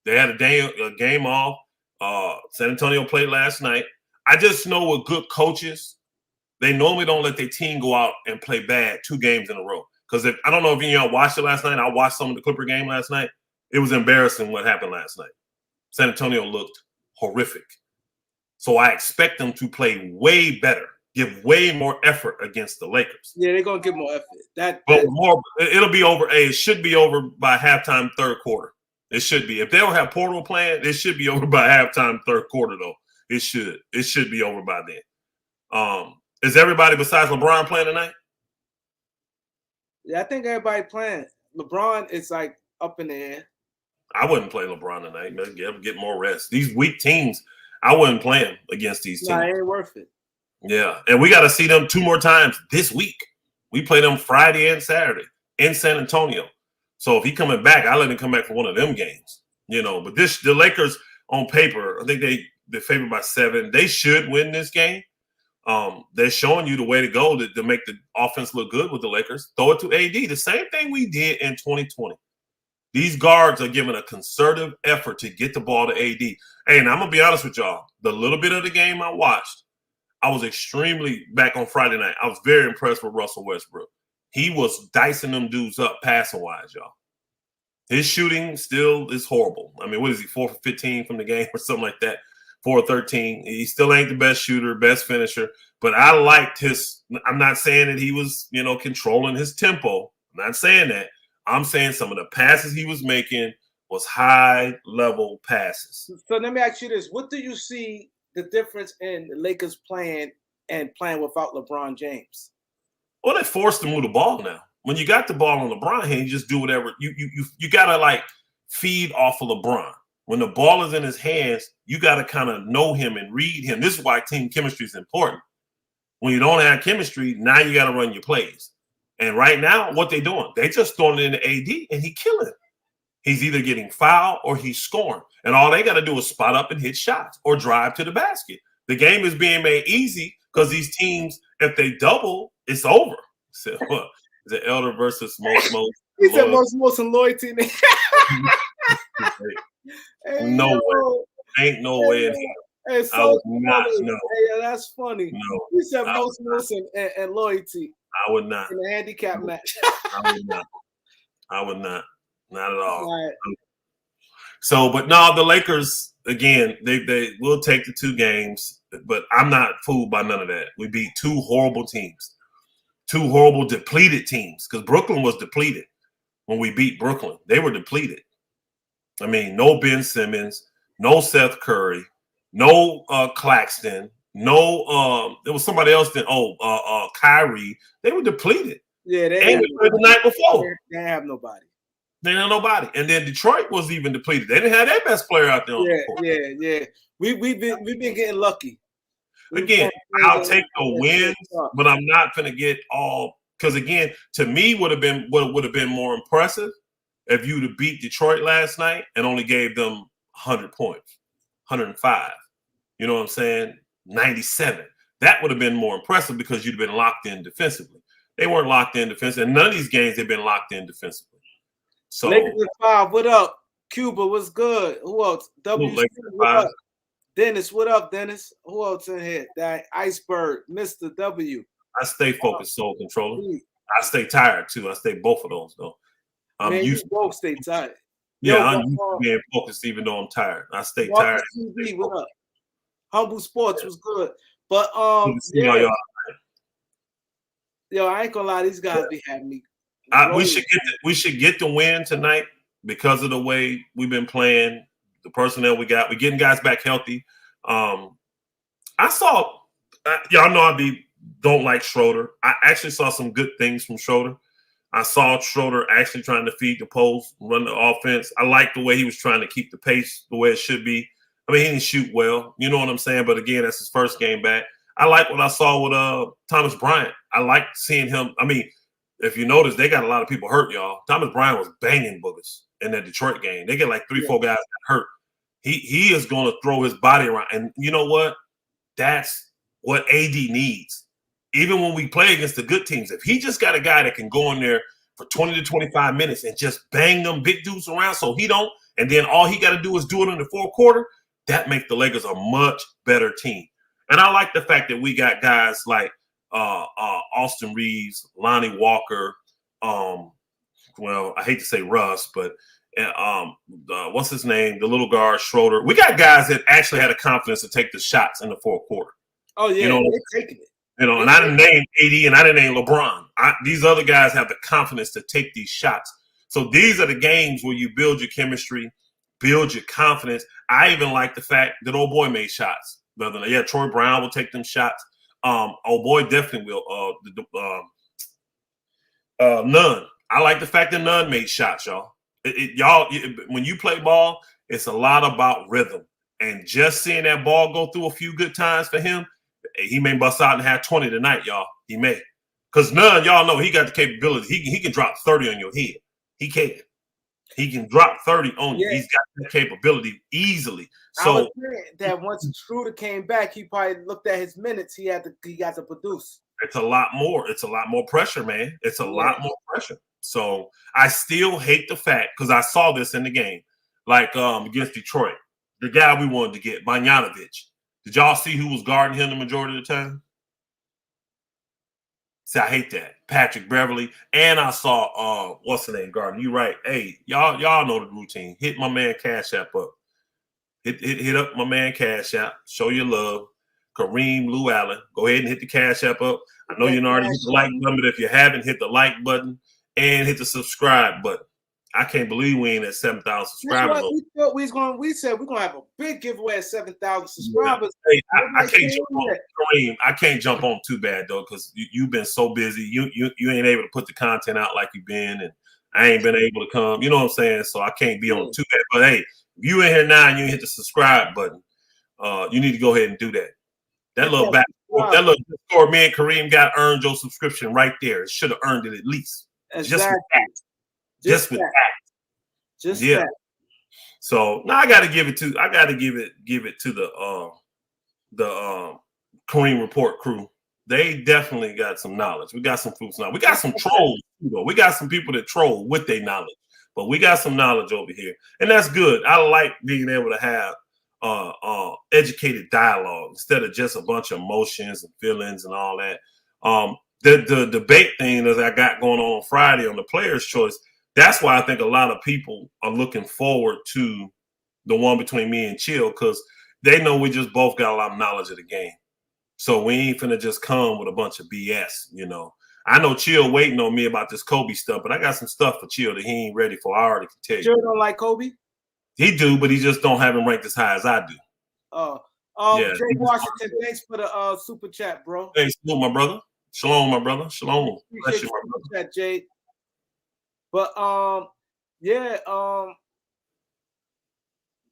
They had a game off. San Antonio played last night. I just know with good coaches, they normally don't let their team go out and play bad 2 games in a row. Because I don't know if y'all watched it last night. I watched some of the Clipper game last night. It was embarrassing what happened last night. San Antonio looked horrific. So I expect them to play way better, give way more effort against the Lakers. Yeah, they're gonna give more effort. It'll be over. It should be over by halftime, third quarter. It should be. If they don't have Porter playing, it should be over by halftime, third quarter. Though it should be over by then. Is everybody besides LeBron playing tonight? Yeah, I think everybody playing. LeBron is like up in the air. I wouldn't play LeBron tonight. Man. Get more rest. These weak teams. I wouldn't play them against these teams. Nah, it ain't worth it. Yeah, and we got to see them 2 more times this week. We play them Friday and Saturday. in San Antonio. So if he coming back, I let him come back for one of them games. But the Lakers on paper, I think they're favored by 7. They should win this game. They're showing you the way to go to make the offense look good with the Lakers. Throw it to AD. The same thing we did in 2020. These guards are giving a concerted effort to get the ball to AD. Hey, and I'm going to be honest with y'all. The little bit of the game I watched, I was extremely, back on Friday night, I was very impressed with Russell Westbrook. He was dicing them dudes up passing-wise, y'all. His shooting still is horrible. I mean, what is he, 4 for 15 from the game or something like that? 4 or 13. He still ain't the best shooter, best finisher. But I liked I'm not saying that he was, controlling his tempo. I'm not saying that. I'm saying some of the passes he was making was high-level passes. So let me ask you this. What do you see the difference in the Lakers playing without LeBron James? Well, they forced to move the ball now. When you got the ball on LeBron hand, you just do whatever. You gotta feed off of LeBron. When the ball is in his hands, you gotta kind of know him and read him. This is why team chemistry is important. When you don't have chemistry, now you gotta run your plays. And right now, what they doing? They just throwing it into AD and he killing it. He's either getting fouled or he's scoring. And all they got to do is spot up and hit shots or drive to the basket. The game is being made easy because these teams, if they double, it's over. So, what? Is it Elder versus most? He said most and loyalty. No way. Ain't no way in here. So I would not know. Hey, that's funny. No. He said most and loyalty. I would not. In a handicap match. I would not. Not at all. Right. So, but no, the Lakers, again, they will take the 2 games, but I'm not fooled by none of that. We beat 2 horrible teams, 2 horrible depleted teams, because Brooklyn was depleted when we beat Brooklyn. They were depleted. I mean, no Ben Simmons, no Seth Curry, no Claxton, no there was somebody else that Kyrie. They were depleted. Yeah, they played the night before. They didn't have nobody. They didn't have nobody. And then Detroit was even depleted. They didn't have their best player out there. Yeah. We've been getting lucky. Again, I'll take the wins, but I'm not gonna get all, because again, to me would have been more impressive if you'd have beat Detroit last night and only gave them 100 points, 105. You know what I'm saying? 97. That would have been more impressive because you'd have been locked in defensively. They weren't locked in defensively. And none of these games they've been locked in defensively. So Lakers 5, what up? Cuba, what's good? Who else? WC, what up? Dennis, what up, Dennis? Who else in here? That Iceberg, Mr. W. I stay focused, Soul Controller. I stay tired too. I stay both of those though. Man, you both stay tired. Yeah, I'm used to being focused even though I'm tired. I stay tired. TV, what up? Humble Sports was good. But yo, I ain't gonna lie, these guys be having me. We should get the win tonight because of the way we've been playing, the personnel we got. We're getting guys back healthy. I saw, y'all know don't like Schroeder. I actually saw some good things from Schroeder. I saw Schroeder actually trying to feed the post, run the offense. I like the way he was trying to keep the pace the way it should be. I mean, he didn't shoot well, you know what I'm saying? But again, that's his first game back. I like what I saw with Thomas Bryant. I like seeing him. I mean, if you notice, they got a lot of people hurt, y'all. Thomas Bryant was banging boogers in that Detroit game. They get like 3-4 guys that hurt. He is going to throw his body around. And you know what? That's what AD needs. Even when we play against the good teams, if he just got a guy that can go in there for 20 to 25 minutes and just bang them big dudes around so he don't, and then all he got to do is do it in the fourth quarter, that makes the Lakers a much better team. And I like the fact that we got guys like Austin Reeves, Lonnie Walker, well, I hate to say Russ, but what's his name? The little guard, Schroeder. We got guys that actually had the confidence to take the shots in the fourth quarter. Oh, yeah, they're taking it. You know, and I didn't name AD and I didn't name LeBron. These other guys have the confidence to take these shots. So these are the games where you build your chemistry, build your confidence. I even like the fact that old boy made shots. Troy Brown will take them shots. Old boy definitely will. Nunn. I like the fact that Nunn made shots, y'all. When you play ball, it's a lot about rhythm. And just seeing that ball go through a few good times for him, he may bust out and have 20 tonight, y'all. He may. Because none y'all know he got the capability. He can drop 30 on your head. He can. He can drop 30 on you. He's got that capability easily. So I was saying that once Schroeder came back, he probably looked at his minutes. He got to produce. it's a lot more. It's a lot more pressure, man. It's a lot more pressure. So I still hate the fact, because I saw this in the game, like against Detroit, the guy we wanted to get, Bogdanovic. Did y'all see who was guarding him the majority of the time? See, I hate that. Patrick Beverly. And I saw what's the name guarding. You right. Hey, y'all know the routine. Hit my man CASHAPP up. Hit up my man CASHAPP. Show your love. KAREEMLOUALLEN. Go ahead and hit the CASHAPP up. I know you already hit the like button, but if you haven't, hit the like button and hit the subscribe button. I can't believe we ain't at 7,000 subscribers. We said we're gonna have a big giveaway at 7,000 subscribers. Hey, I can't jump on Kareem. I can't jump on too bad though, because you've been so busy. You ain't able to put the content out like you've been, and I ain't been able to come. You know what I'm saying? So I can't be on too bad. But hey, if you in here now and you hit the subscribe button, you need to go ahead and do that. That little score me and Kareem got earned your subscription right there. It should have earned it at least. Exactly. Just with that. So now I got to give it to the Kareem Report crew. They definitely got some knowledge. We got some fruits now. We got some trolls. We got some people that troll with their knowledge, but we got some knowledge over here, and that's good. I like being able to have educated dialogue instead of just a bunch of emotions and feelings and all that. The debate thing that I got going on Friday on the Players' Choice. That's why I think a lot of people are looking forward to the one between me and Chill, because they know we just both got a lot of knowledge of the game. So we ain't finna just come with a bunch of BS, you know. I know Chill waiting on me about this Kobe stuff, but I got some stuff for Chill that he ain't ready for. I already can tell you. Chill don't like Kobe? He do, but he just don't have him ranked as high as I do. Yeah. Jay Washington, thanks for the super chat, bro. Hey, salute, my brother. Shalom, my brother. Shalom. Appreciate you, my brother. Chat, Jay. But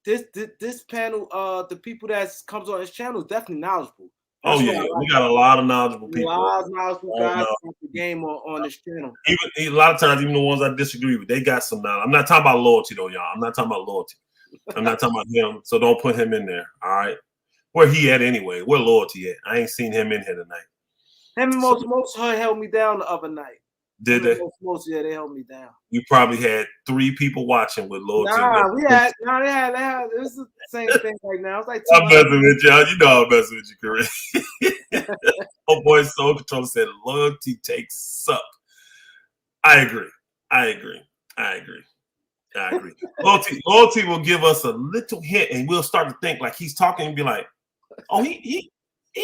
this panel, the people that comes on this channel is definitely knowledgeable. That's we got a lot of knowledgeable people. A lot of knowledgeable guys about the game on this channel. Even a lot of times, even the ones I disagree with, they got some knowledge. I'm not talking about loyalty though, y'all. I'm not talking about loyalty. I'm not talking about him. So don't put him in there. All right. Where he at anyway? Where loyalty at? I ain't seen him in here tonight. Him and most held me down the other night. Did they? Most, yeah, they held me down. You probably had 3 people watching with loyalty. They had. It was the same thing right now. It's like I'm messing with y'all. You know I'm messing with you, Kareem. Oh boy, Soul Control said loyalty takes up. I agree. Loyalty will give us a little hint, and we'll start to think like he's talking and be like, "Oh, he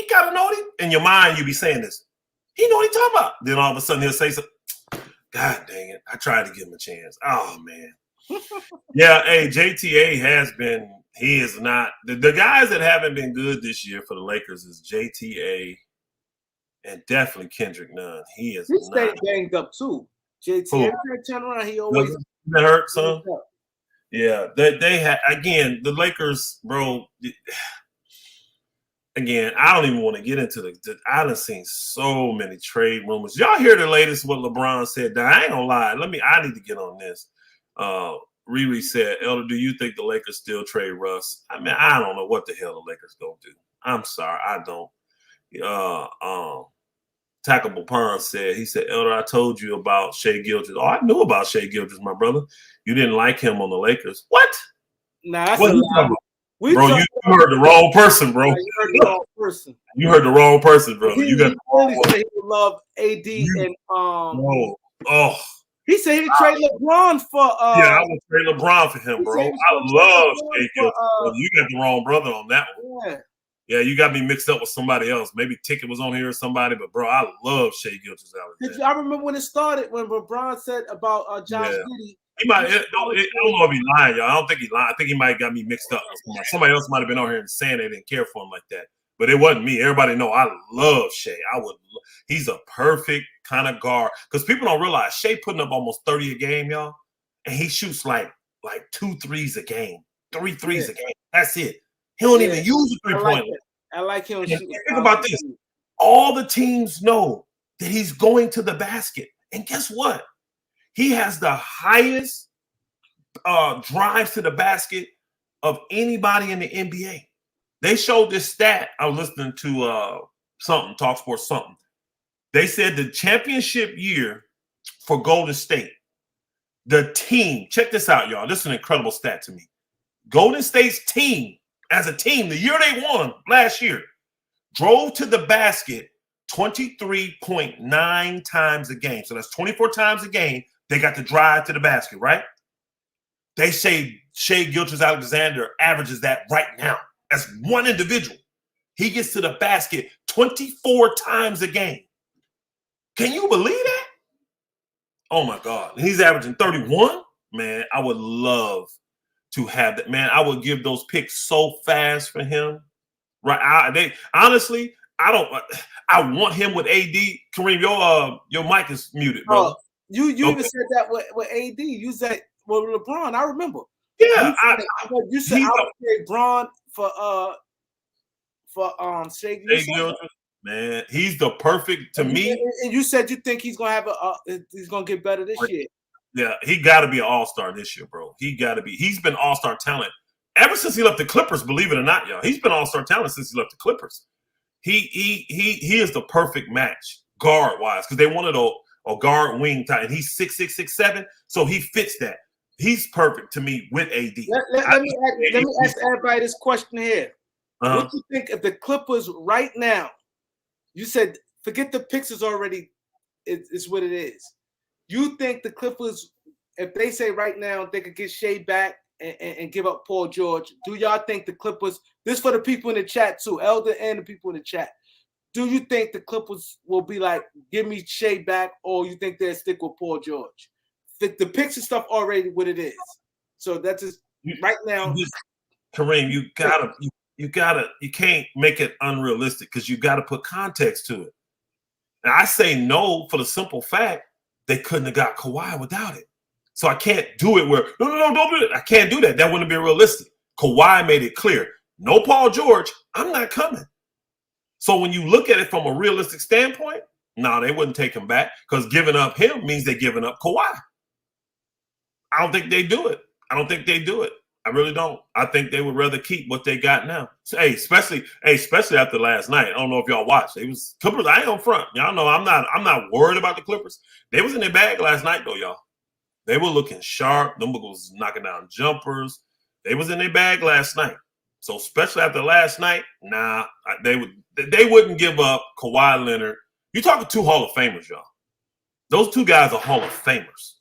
gotta know it." In your mind, you be saying this. He know what he talking about. Then all of a sudden he'll say something. God dang it. I tried to give him a chance. Oh, man. Yeah, hey, JTA has been, he is not. The guys that haven't been good this year for the Lakers is JTA and definitely Kendrick Nunn. He is He stayed banged up, too. JTA, turn around, he always. That hurt, son? Yeah, they had, again, the Lakers, bro. Again, I don't even want to get into I done seen so many trade rumors. Y'all hear the latest what LeBron said? I ain't gonna lie. I need to get on this. Riri said, Elder, do you think the Lakers still trade Russ? I mean, I don't know what the hell the Lakers gonna do. I'm sorry, I don't. Tackable Pond said, he said, Elder, I told you about Shai Gilgeous. Oh, I knew about Shai Gilgeous, my brother. You didn't like him on the Lakers. What? Nah, that's what a lie. Bro, you heard the wrong person, bro. You heard the wrong person. You heard the wrong person, bro. You got only said he would love AD and He said he'd trade LeBron for I would trade LeBron for him, bro. I love Shai Gilgeous. You got the wrong brother on that one. Yeah, you got me mixed up with somebody else. Maybe Ticket was on here or somebody, but bro, I love Shai Gilgeous. I remember when it started when LeBron said about Josh Giddey. He might. I don't know if he's lying, y'all. I don't think he's lying. I think he might have got me mixed up with somebody. Somebody else might have been on here and saying they didn't care for him like that. But it wasn't me. Everybody know I love Shai. He's a perfect kind of guard. Because people don't realize Shai putting up almost 30 a game, y'all. And he shoots like 2 threes a game, 3 threes a game. That's it. He don't even use a 3-point line. I like him. Think about this. All the teams know that he's going to the basket. And guess what? He has the highest drives to the basket of anybody in the NBA. They showed this stat. I was listening to Talk Sports something. They said the championship year for Golden State, the team, check this out, y'all. This is an incredible stat to me. Golden State's team, as a team, the year they won last year, drove to the basket 23.9 times a game. So that's 24 times a game they got to drive to the basket, right? They say Shai Gilgeous-Alexander averages that right now as one individual. He gets to the basket 24 times a game. Can you believe that? Oh, my God. And he's averaging 31? Man, I would love to have that. Man, I would give those picks so fast for him. Right? Honestly, I want him with AD. Kareem, your mic is muted, brother. You even said that with AD. You said with LeBron. I remember. Yeah, you said I would trade Bron for Shai Gilgeous. Man, he's the perfect to me. And you said you think he's gonna have he's gonna get better this year. Yeah, he got to be an all-star this year, bro. He got to be. He's been all-star talent ever since he left the Clippers. Believe it or not, y'all, he's been all-star talent since he left the Clippers. He is the perfect match guard-wise because they wanted a guard wing type, and he's 6'6", 6'7", so he fits that. He's perfect to me with AD. Let me ask everybody this question here. What do you think if the Clippers right now? You said forget the Pixels already. It's what it is. You think the Clippers, if they say right now they could get Shai back and give up Paul George, do y'all think the Clippers? This for the people in the chat too, Elder and the people in the chat. Do you think the Clippers will be like, give me Shai back, or you think they'll stick with Paul George? The Pixel stuff already what it is. So that's just right now. Kareem, you can't make it unrealistic because you got to put context to it. And I say no for the simple fact they couldn't have got Kawhi without it. So I can't do it where, no, don't do it. I can't do that. That wouldn't be realistic. Kawhi made it clear. No Paul George, I'm not coming. So when you look at it from a realistic standpoint, no, they wouldn't take him back because giving up him means they're giving up Kawhi. I don't think they do it. I really don't. I think they would rather keep what they got now. So, especially after last night. I don't know if y'all watched. It was Clippers. I ain't on front. Y'all know I'm not worried about the Clippers. They was in their bag last night though, y'all. They were looking sharp. Them was knocking down jumpers. They was in their bag last night. So especially after last night, they wouldn't give up Kawhi Leonard. You're talking two Hall of Famers, y'all. Those two guys are Hall of Famers.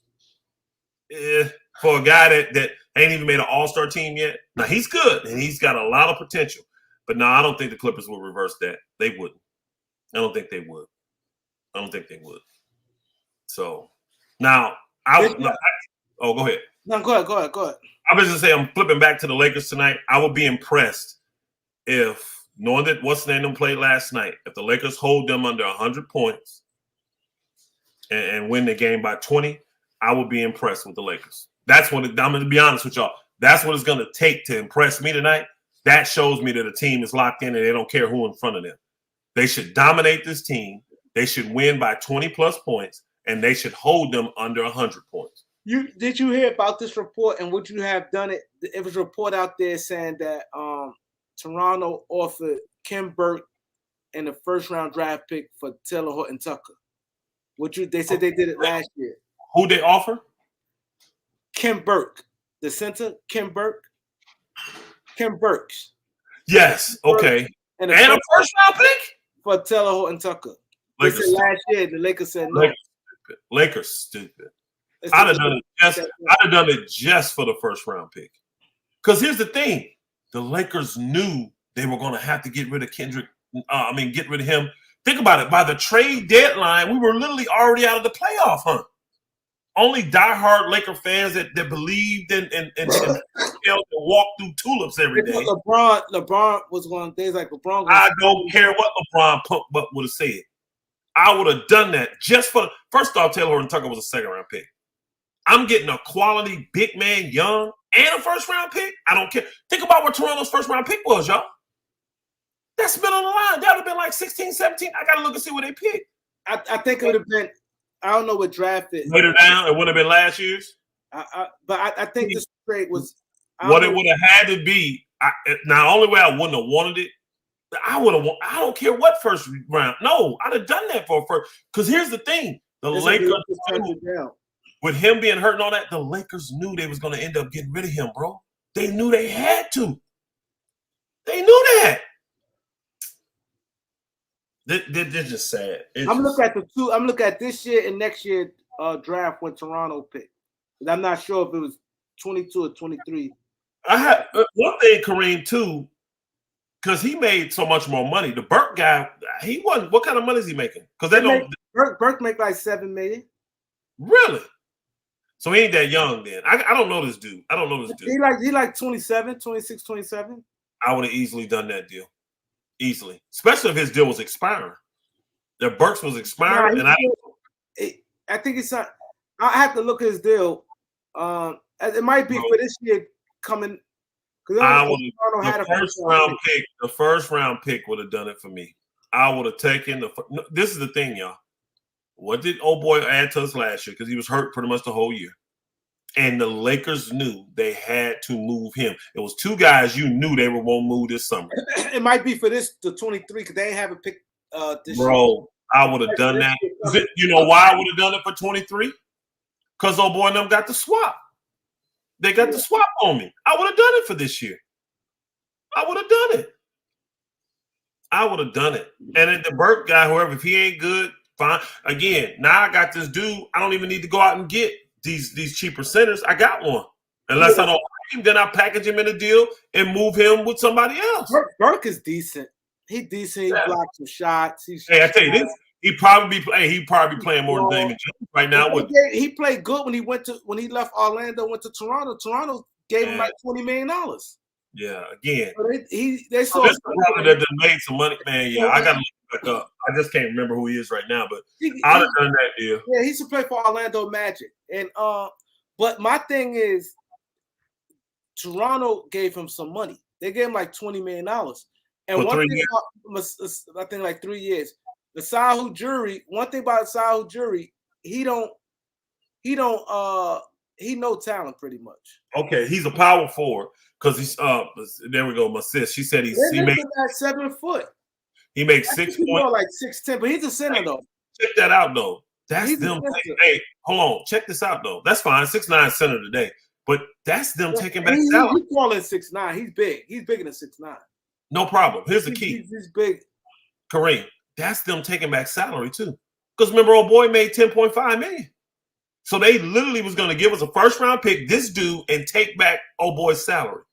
For a guy that ain't even made an all-star team yet. Now, he's good, and he's got a lot of potential. But no, I don't think the Clippers will reverse that. They wouldn't. I don't think they would. So, now, go ahead. No, go ahead. I was just say I'm flipping back to the Lakers tonight. I would be impressed if, knowing that what's the name them played last night, if the Lakers hold them under 100 points and win the game by 20, I would be impressed with the Lakers. That's what I'm going to be honest with y'all. That's what it's going to take to impress me tonight. That shows me that a team is locked in and they don't care who in front of them. They should dominate this team. They should win by 20-plus points, and they should hold them under 100 points. Did you hear about this report, and would you have done it? It was a report out there saying that Toronto offered Kim Burke and a first-round draft pick for Taylor Horton Tucker. They said they did it last year. Who they offer? Kim Burke, the center. Kim Burks. Yes. Okay. And a first-round pick for Taylor Horton Tucker. They said last year the Lakers said no. Lakers stupid. I'd have done it just for the first-round pick. Because here's the thing: the Lakers knew they were going to have to get rid of get rid of him. Think about it. By the trade deadline, we were literally already out of the playoff hunt. Only diehard Laker fans that believed and walk through tulips every day. LeBron was going. Days like LeBron. I don't care what LeBron would have said. I would have done that just for. First off, Taylor Horton Tucker was a second-round pick. I'm getting a quality big man, young, and a first-round pick. I don't care. Think about what Toronto's first-round pick was, y'all. That's middle of the line. That would have been like 16, 17. I got to look and see what they picked. I think it would have been. I don't know what drafted later down. It would have been last year's. But I think this trade was what it would have had to be. Now, only way I wouldn't have wanted it, I would have. I don't care what first round. No, I'd have done that for a first. Because here's the thing: the Lakers, with him being hurt and all that, the Lakers knew they was going to end up getting rid of him, bro. They knew they had to. They knew that. They're just sad. I'm looking at this year and next year draft when Toronto picked. I'm not sure if it was 22 or 23. I have one thing, Kareem, too, because he made so much more money. The Burke guy, he wasn't. What kind of money is he making? Because they don't. Burke make like $7 million. Really? So he ain't that young then. I don't know this dude. He like 27, 26, 27. I would have easily done that deal. Easily. Especially if his deal was expiring. If Burks was expiring, I think it's not. I have to look at his deal. It might be for this year coming. The first round pick would have done it for me. I would have taken this is the thing, y'all. What did old boy add to us last year? Because he was hurt pretty much the whole year. And the Lakers knew they had to move him. It was two guys you knew they were going to move this summer. It might be for the 23 because they ain't have a pick this year. Bro, I would have done that. You know why I would have done it for 23? Because old boy and them got the swap. They got the swap on me. I would have done it for this year. I would have done it. And then the Burke guy, whoever, if he ain't good, fine. Again, now I got this dude. I don't even need to go out and get these cheaper centers. I got one. Unless I don't like him, then I package him in a deal and move him with somebody else. Burke is decent. He decent. He blocks some shots. Hey, I tell you this. He probably be playing more than Damon Jones right now. He played good when he left Orlando, went to Toronto. Toronto gave him like $20 million. Yeah, again. So they saw this brother that made some money, man. Yeah, I gotta look back up. I just can't remember who he is right now, but I'd have done that deal. Yeah, he used to play for Orlando Magic. And but my thing is Toronto gave him some money. They gave him like $20 million. And one thing about, I think like 3 years. The Sahu Jury, one thing about Sahu Jury, he no talent pretty much. Okay, he's a power forward because he's there we go. My sis, she said he makes 7 foot. He makes 6 points, like 6'10", but he's a center though. Check that out though. That's them. Hey, hold on. Check this out though. That's fine. 6'9" center today, but that's them taking back salary. He's calling 6'9". He's big. He's bigger than 6'9". No problem. Here's the key. He's big. Kareem. That's them taking back salary too. Because remember, old boy made $10.5 million. So they literally was going to give us a first round pick, this dude, and take back old boy's salary.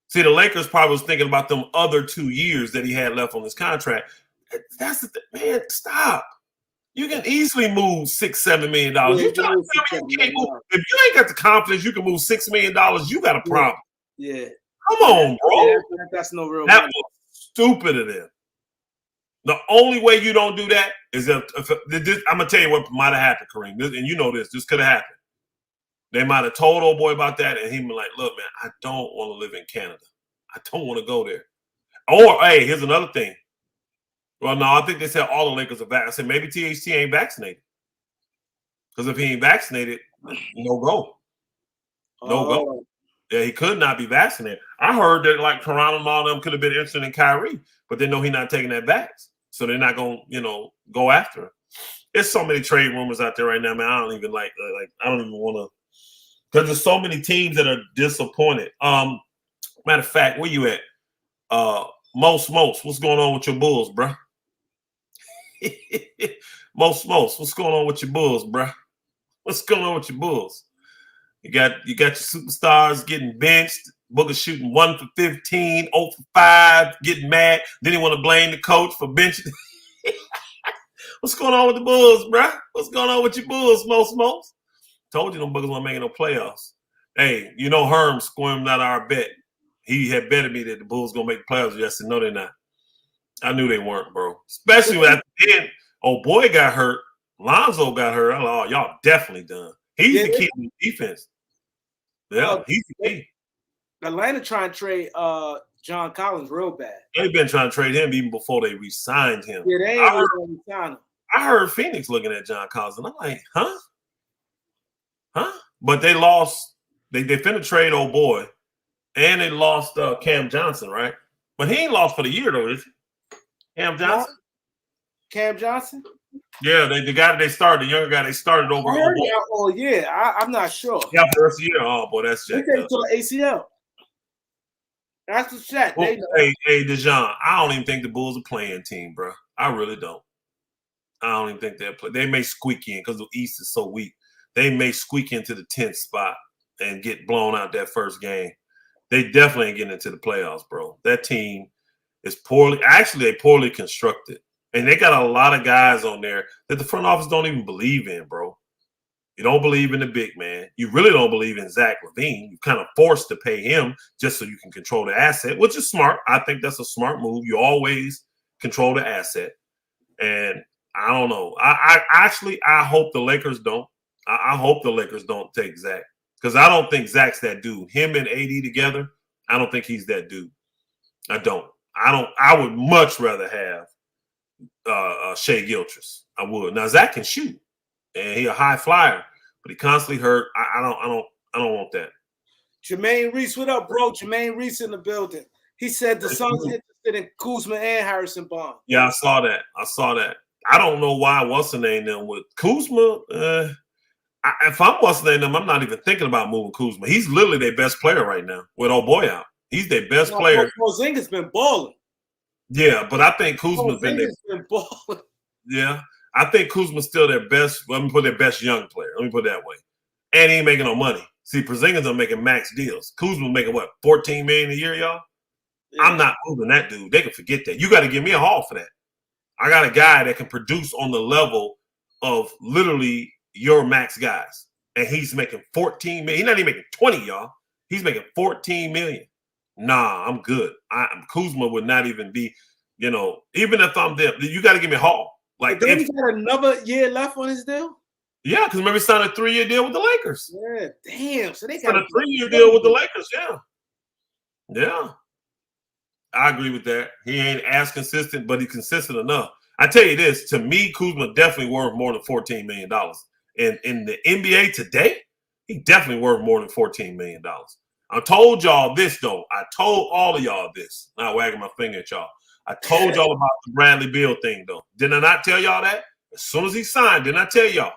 See, the Lakers probably was thinking about them other 2 years that he had left on his contract. That's the thing, man. Stop. You can easily move $6-7 million. You trying to tell me you can't move? If you ain't got the confidence, you can move $6 million. You got a problem. Yeah. Come on, bro. Yeah, that's no real. That was stupid of them. The only way you don't do that is if I'm gonna tell you what might have happened, Kareem. And you know this could have happened. They might have told old boy about that, and he was like, "Look, man, I don't want to live in Canada. I don't want to go there." Or, hey, here's another thing. Well, no, I think they said all the Lakers are vaccinated. I said maybe THT ain't vaccinated. Because if he ain't vaccinated, no go. No go. Yeah, he could not be vaccinated. I heard that like Toronto and all of them could have been interested in Kyrie, but they know he's not taking that back. So they're not going to, go after him. There's so many trade rumors out there right now, man. I don't even I don't even want to, because there's so many teams that are disappointed. Matter of fact, where you at? Most, what's going on with your Bulls, bro? Most, what's going on with your Bulls, bro? What's going on with your Bulls? You got your superstars getting benched. Booker shooting 1 for 15, 0 for 5, getting mad. Then he want to blame the coach for benching. What's going on with the Bulls, bro? What's going on with your Bulls, most? Told you them Bookers weren't making no playoffs. Hey, Herm squirmed out our bet. He had betted me that the Bulls gonna make the playoffs. I said, no, they're not. I knew they weren't, bro. Especially when at the end, old boy got hurt. Lonzo got hurt. I'm like, oh, y'all definitely done. He's the key to the defense. Yeah, he's the key. Atlanta trying to trade John Collins real bad. They've been trying to trade him even before they re-signed him. Yeah, they ain't going to sign him. I heard Phoenix looking at John Collins, and I'm like, huh? But they lost. They finna trade old boy, and they lost Cam Johnson, right? But he ain't lost for the year though, is he? Cam Johnson. Cam Johnson. Yeah, the guy they started, the younger guy they started over. Oh yeah, I'm not sure. Yeah, for the year. Oh boy, that's jacked up. To the ACL. That's the shot. Well, hey, Dejan, I don't even think the Bulls are playing team, bro. I really don't. I don't even think they'll play. They may squeak in because the East is so weak. They may squeak into the 10th spot and get blown out that first game. They definitely ain't getting into the playoffs, bro. That team is poorly constructed. And they got a lot of guys on there that the front office don't even believe in, bro. You don't believe in the big man. You really don't believe in Zach LaVine. You're kind of forced to pay him just so you can control the asset, which is smart. I think that's a smart move. You always control the asset. And I don't know. I hope the Lakers don't. I hope the Lakers don't take Zach because I don't think Zach's that dude. Him and AD together, I don't think he's that dude. I don't. I would much rather have Shea Gilgeous. I would. Now Zach can shoot, and he a high flyer, but he constantly hurt. I don't want that. Jermaine Reese, what up, bro? Jermaine Reese in the building. He said the Suns interested in Kuzma and Harrison Barnes. Yeah, I saw that. I don't know why what's the name them with Kuzma. If I'm what's the name them, I'm not even thinking about moving Kuzma. He's literally their best player right now with old boy out. He's their best player. Porzingis been balling. Yeah, but I think Kuzma's been balling. Yeah, I think Kuzma's still their best. Let me put their best young player. Let me put it that way. And he ain't making no money. See, Porzingis are making max deals. Kuzma making what, $14 million a year, y'all? Yeah. I'm not moving that dude. They can forget that. You got to give me a haul for that. I got a guy that can produce on the level of literally your max guys. And he's making $14 million. He's not even making 20, y'all. He's making $14 million. Nah, I'm good. Kuzma would not even be, even if I'm there, you got to give me a haul. Like, he got another year left on his deal? Yeah, because remember he signed a 3-year deal with the Lakers. Yeah, damn. So they got a 3-year deal with the Lakers, Yeah. I agree with that. He ain't as consistent, but he's consistent enough. I tell you this, to me, Kuzma definitely worth more than $14 million. And in the NBA today, he definitely worth more than $14 million. I told y'all this, though. I told all of y'all this. Not wagging my finger at y'all. I told y'all about the Bradley Beal thing, though. Did I not tell y'all that? As soon as he signed, didn't I tell y'all?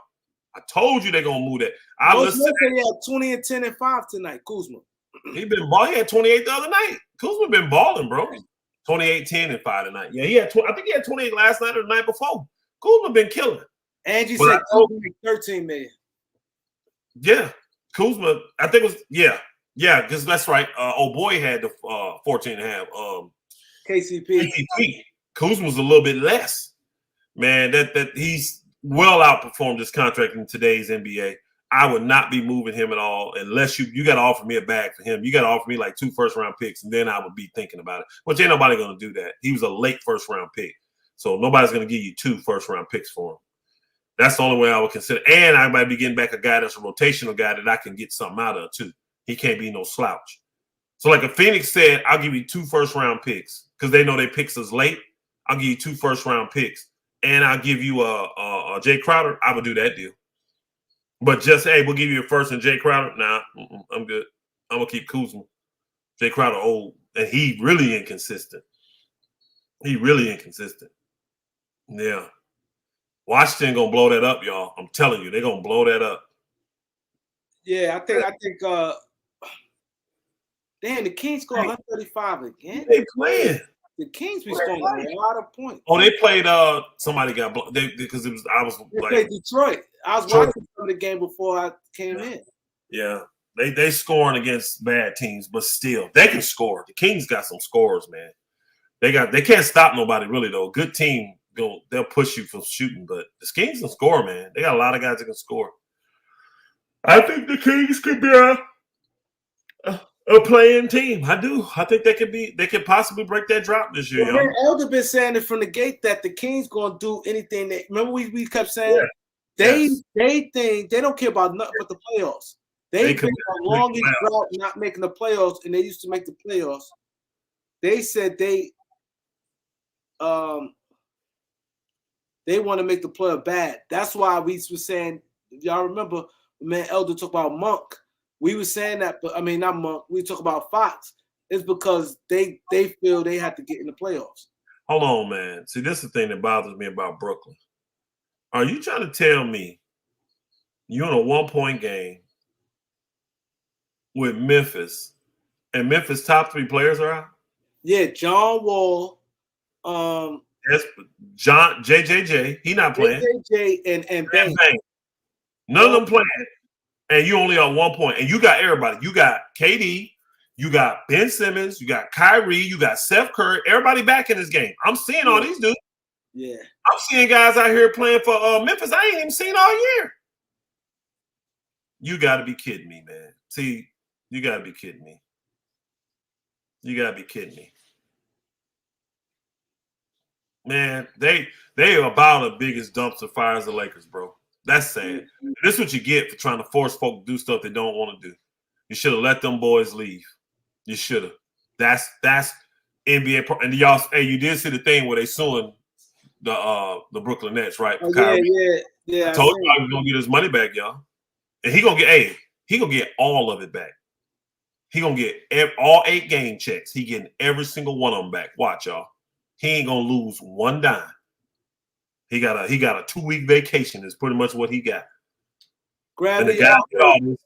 I told you they're going to move that. He had 20 and 10 and 5 tonight, Kuzma. He been balling. He had 28 the other night. Kuzma been balling, bro. 28, 10, and 5 tonight. Yeah, he had. I think he had 28 last night or the night before. Kuzma been killing. Angie said Kuzma $13 million. Yeah, Kuzma. I think it was yeah, because that's right. Old boy had the 14 and a half. KCP. Kuzma's a little bit less. Man, that he's well outperformed his contract in today's NBA. I would not be moving him at all unless you got to offer me a bag for him. You got to offer me like 2 first-round picks, and then I would be thinking about it. Which ain't nobody going to do that. He was a late first-round pick. So nobody's going to give you 2 first-round picks for him. That's the only way I would consider. And I might be getting back a guy that's a rotational guy that I can get something out of, too. He can't be no slouch. So like if Phoenix said, I'll give you 2 first-round picks because they know they picks us late, I'll give you 2 first-round picks, and I'll give you a Jay Crowder, I would do that deal. But just, hey, we'll give you a first and Jay Crowder. Nah, I'm good. I'm going to keep Kuzma. Jay Crowder old, and he really inconsistent. Yeah. Washington going to blow that up, y'all. I'm telling you, they're going to blow that up. Yeah, I think damn, the Kings scored 135 again. They playing. The Kings be scoring a lot of points. Oh, they played somebody got blocked because they played Detroit. I was watching some of the game before I came in. Yeah. They scoring against bad teams, but still they can score. The Kings got some scores, man. They can't stop nobody really though. Good team, they'll push you from shooting, but the Kings can score, man. They got a lot of guys that can score. I think the Kings could be a playing team. I do. I think they could possibly break that drop this year. Well, Elder been saying it from the gate that the Kings gonna do anything that. Remember we kept saying they think they don't care about nothing but the playoffs. They've been the longest drought not making the playoffs, and they used to make the playoffs. They said they They want to make the player bad. That's why we were saying, if y'all remember, man, Elder talked about Monk. We were saying that, but I mean, not Monk. We talk about Fox. It's because they feel they have to get in the playoffs. Hold on, man. See, this is the thing that bothers me about Brooklyn. Are you trying to tell me you're in a 1-point game with Memphis, and Memphis' top 3 players are out? Yeah, John Wall, yes, John JJJ, he not playing. JJJ and Bang. None of them playing, and you only on 1 point, and you got everybody. You got KD, you got Ben Simmons, you got Kyrie, you got Steph Curry. Everybody back in this game. I'm seeing all these dudes. Yeah, I'm seeing guys out here playing for Memphis. I ain't even seen all year. You got to be kidding me, man. See, you got to be kidding me. You got to be kidding me. Man, they are about the biggest dumpster fire as the Lakers, bro. That's sad. This is what you get for trying to force folk to do stuff they don't want to do. You should have let them boys leave. You should have. That's NBA. And y'all, hey, you did see the thing where they suing the Brooklyn Nets, right? Oh, yeah. I told you I was gonna get his money back, y'all. And he gonna get all of it back. He gonna get all 8 game checks. He getting every single one of them back. Watch, y'all. He ain't gonna lose one dime. He got a 2-week vacation. Is pretty much what he got. And the guy did all this.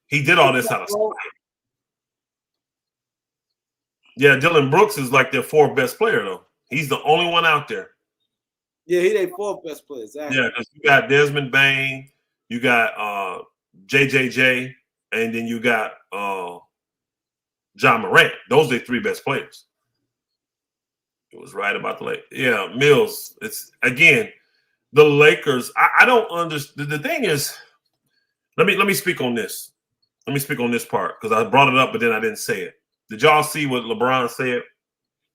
He did all this out of spite. Yeah, Dylan Brooks is like their 4th best player though. He's the only one out there. Yeah, he their 4th best player. Exactly. Yeah, because you got Desmond Bain, you got JJJ, and then you got John Morant. Those are the 3 best players. It was right about the Lakers. Yeah, Mills. It's again the Lakers. I don't understand. The thing is, let me speak on this. Let me speak on this part because I brought it up, but then I didn't say it. Did y'all see what LeBron said?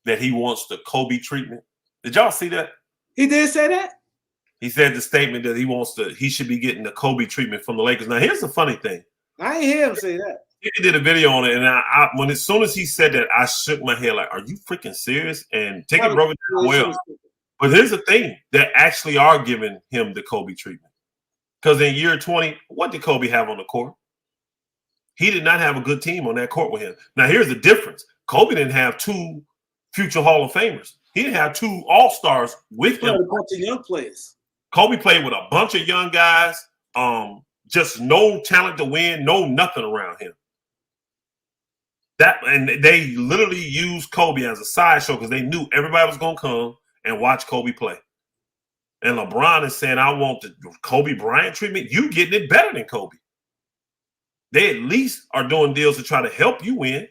That he wants the Kobe treatment. Did y'all see that? He did say that? He said the statement that he should be getting the Kobe treatment from the Lakers. Now, here's the funny thing. I ain't hear him say that. He did a video on it, and as soon as he said that, I shook my head like, "Are you freaking serious?" And Ticket broke it down well. But here's the thing: they actually are giving him the Kobe treatment because in year 20, what did Kobe have on the court? He did not have a good team on that court with him. Now, here's the difference: Kobe didn't have 2 future Hall of Famers. He didn't have 2 All-Stars with him. A bunch of young players. Kobe played with a bunch of young guys. Just no talent to win, no nothing around him. And they literally used Kobe as a sideshow because they knew everybody was gonna come and watch Kobe play. And LeBron is saying, "I want the Kobe Bryant treatment." You getting it better than Kobe. They at least are doing deals to try to help you win.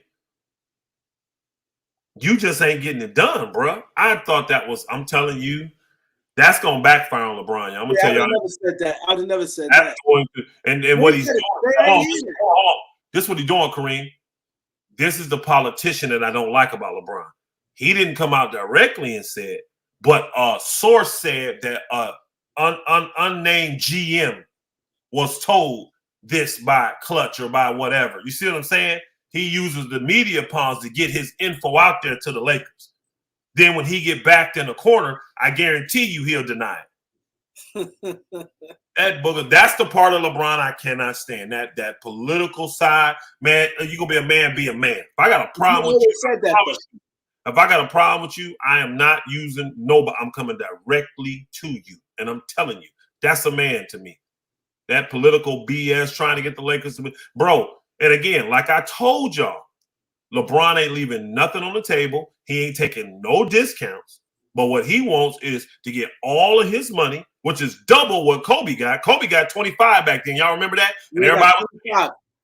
You just ain't getting it done, bro. I thought that was. I'm telling you, that's gonna backfire on LeBron. I'm gonna tell y'all. I never said that. I would never said that. And what he's doing. This is what he's doing, Kareem. This is the politician that I don't like about LeBron. He didn't come out directly and said, but a source said that unnamed GM was told this by Clutch or by whatever. You see what I'm saying? He uses the media pawns to get his info out there to the Lakers. Then when he get backed in the corner, I guarantee you he'll deny it. That booger, that's the part of LeBron I cannot stand. That political side, man. You gonna be a man, be a man. If I got a problem with you, if I got a problem with you, I am not using nobody. I'm coming directly to you, and I'm telling you, that's a man to me. That political BS trying to get the Lakers to be, bro. And again, like I told y'all, LeBron ain't leaving nothing on the table. He ain't taking no discounts. But what he wants is to get all of his money, which is double what Kobe got. Kobe got 25 back then. Y'all remember that? And everybody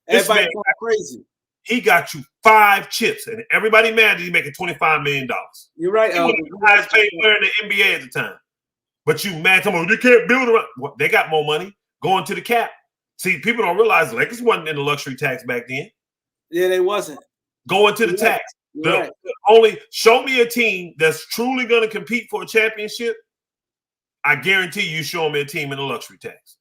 was crazy. He got you 5 chips, and everybody mad that he's making $25 million. You're right. He was the highest paid player in the NBA at the time. But you mad? They can't build around. Well, they got more money going to the cap. See, people don't realize the Lakers wasn't in the luxury tax back then. Yeah, they wasn't. Going to the tax. Right. Only show me a team that's truly going to compete for a championship. I guarantee you show me a team in the luxury tax.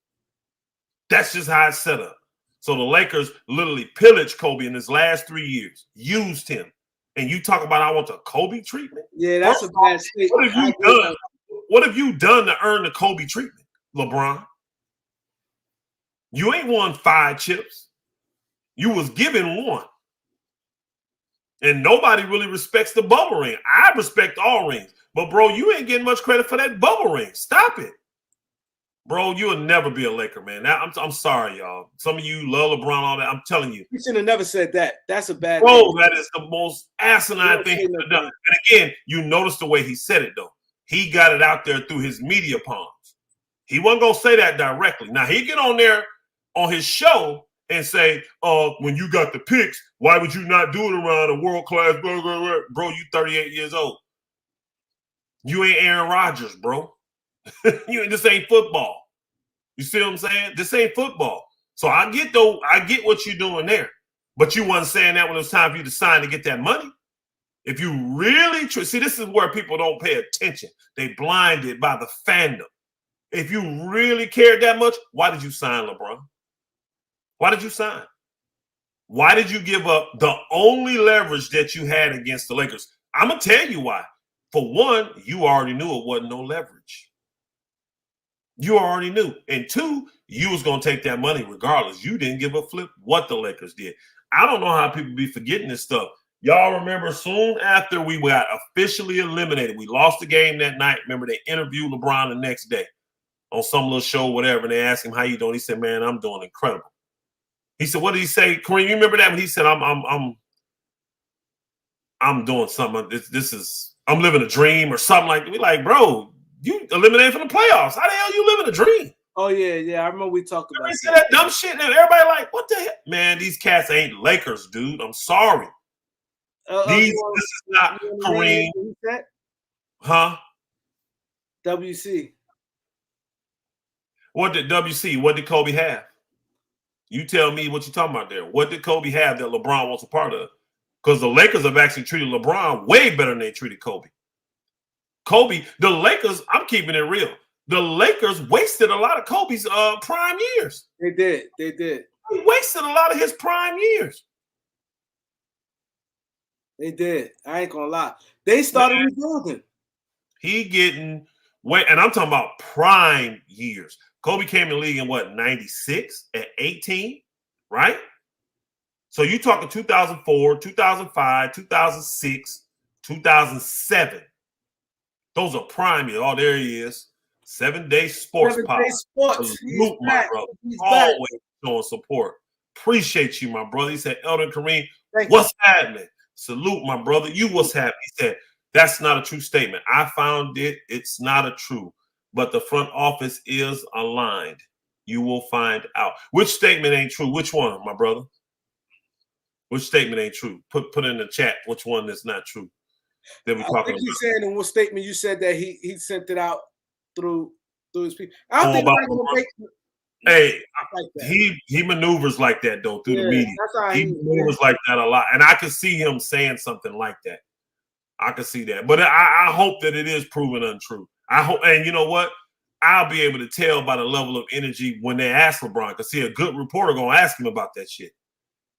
That's just how it's set up. So the Lakers literally pillaged Kobe in his last 3 years, used him. And you talk about I want the Kobe treatment? Yeah, that's a bad statement. What have you done? What have you done to earn the Kobe treatment, LeBron? You ain't won 5 chips. You was given 1. And nobody really respects the bubble ring. I respect all rings. But, bro, you ain't getting much credit for that bubble ring. Stop it. Bro, you'll never be a Laker, man. Now, I'm sorry, y'all. Some of you love LeBron, all that. I'm telling you. You should have never said that. That's a bad Bro, thing. that is the most asinine thing he's done. And again, you notice the way he said it, though. He got it out there through his media palms. He wasn't going to say that directly. Now, he'd get on there on his show and say, when you got the picks, why would you not do it around a world-class blah, blah, blah. Bro, you 38 years old. You ain't Aaron Rodgers, bro. This ain't football. You see what I'm saying? This ain't football. So I get what you're doing there. But you wasn't saying that when it was time for you to sign to get that money. If you really see, this is where people don't pay attention. They blinded by the fandom. If you really cared that much, why did you sign LeBron? Why did you sign? Why did you give up the only leverage that you had against the Lakers? I'm going to tell you why. For one, you already knew it wasn't no leverage. You already knew. And 2, you was going to take that money regardless. You didn't give a flip what the Lakers did. I don't know how people be forgetting this stuff. Y'all remember soon after we got officially eliminated, we lost the game that night. Remember, they interviewed LeBron the next day on some little show, whatever, and they asked him, how you doing? He said, man, I'm doing incredible. He said, what did he say? Kareem, you remember that when he said, I'm doing something. I'm living a dream or something like that. We like, bro, you eliminated from the playoffs. How the hell you living a dream? Oh, yeah. I remember we talked about that. That dumb shit. And everybody like, what the hell? Man, these cats ain't Lakers, dude. I'm sorry. This is not Kareem. Huh? WC. What did WC? What did Kobe have? You tell me what you're talking about there. What did Kobe have that LeBron was a part of? Because the Lakers have actually treated LeBron way better than they treated Kobe. The Lakers, I'm keeping it real. The Lakers wasted a lot of Kobe's prime years. They did. He wasted a lot of his prime years. They did. I ain't gonna lie. They started rebuilding. And I'm talking about prime years. Kobe came in the league in what, 96 at 18, right? So you talking 2004, 2005, 2006, 2007. Those are prime years. Oh, there he is. 7-Day Sports Pop. Salute, my brother. Always showing support. Appreciate you, my brother. He said, Elder Kareem, what's happening? Salute, my brother. You what's happening? He said, that's not a true statement. I found it. It's not a true. But the front office is aligned. You will find out. Which statement ain't true? Which one, my brother? Which statement ain't true? Put in the chat which one is not true. That we talking about. He's saying in what statement you said that he sent it out through his people. I don't think gonna hey, like he maneuvers like that though through the media. He maneuvers like that a lot, and I can see him saying something like that. I can see that, but I hope that it is proven untrue. I hope, and you know what? I'll be able to tell by the level of energy when they ask LeBron. Because see, a good reporter gonna ask him about that shit.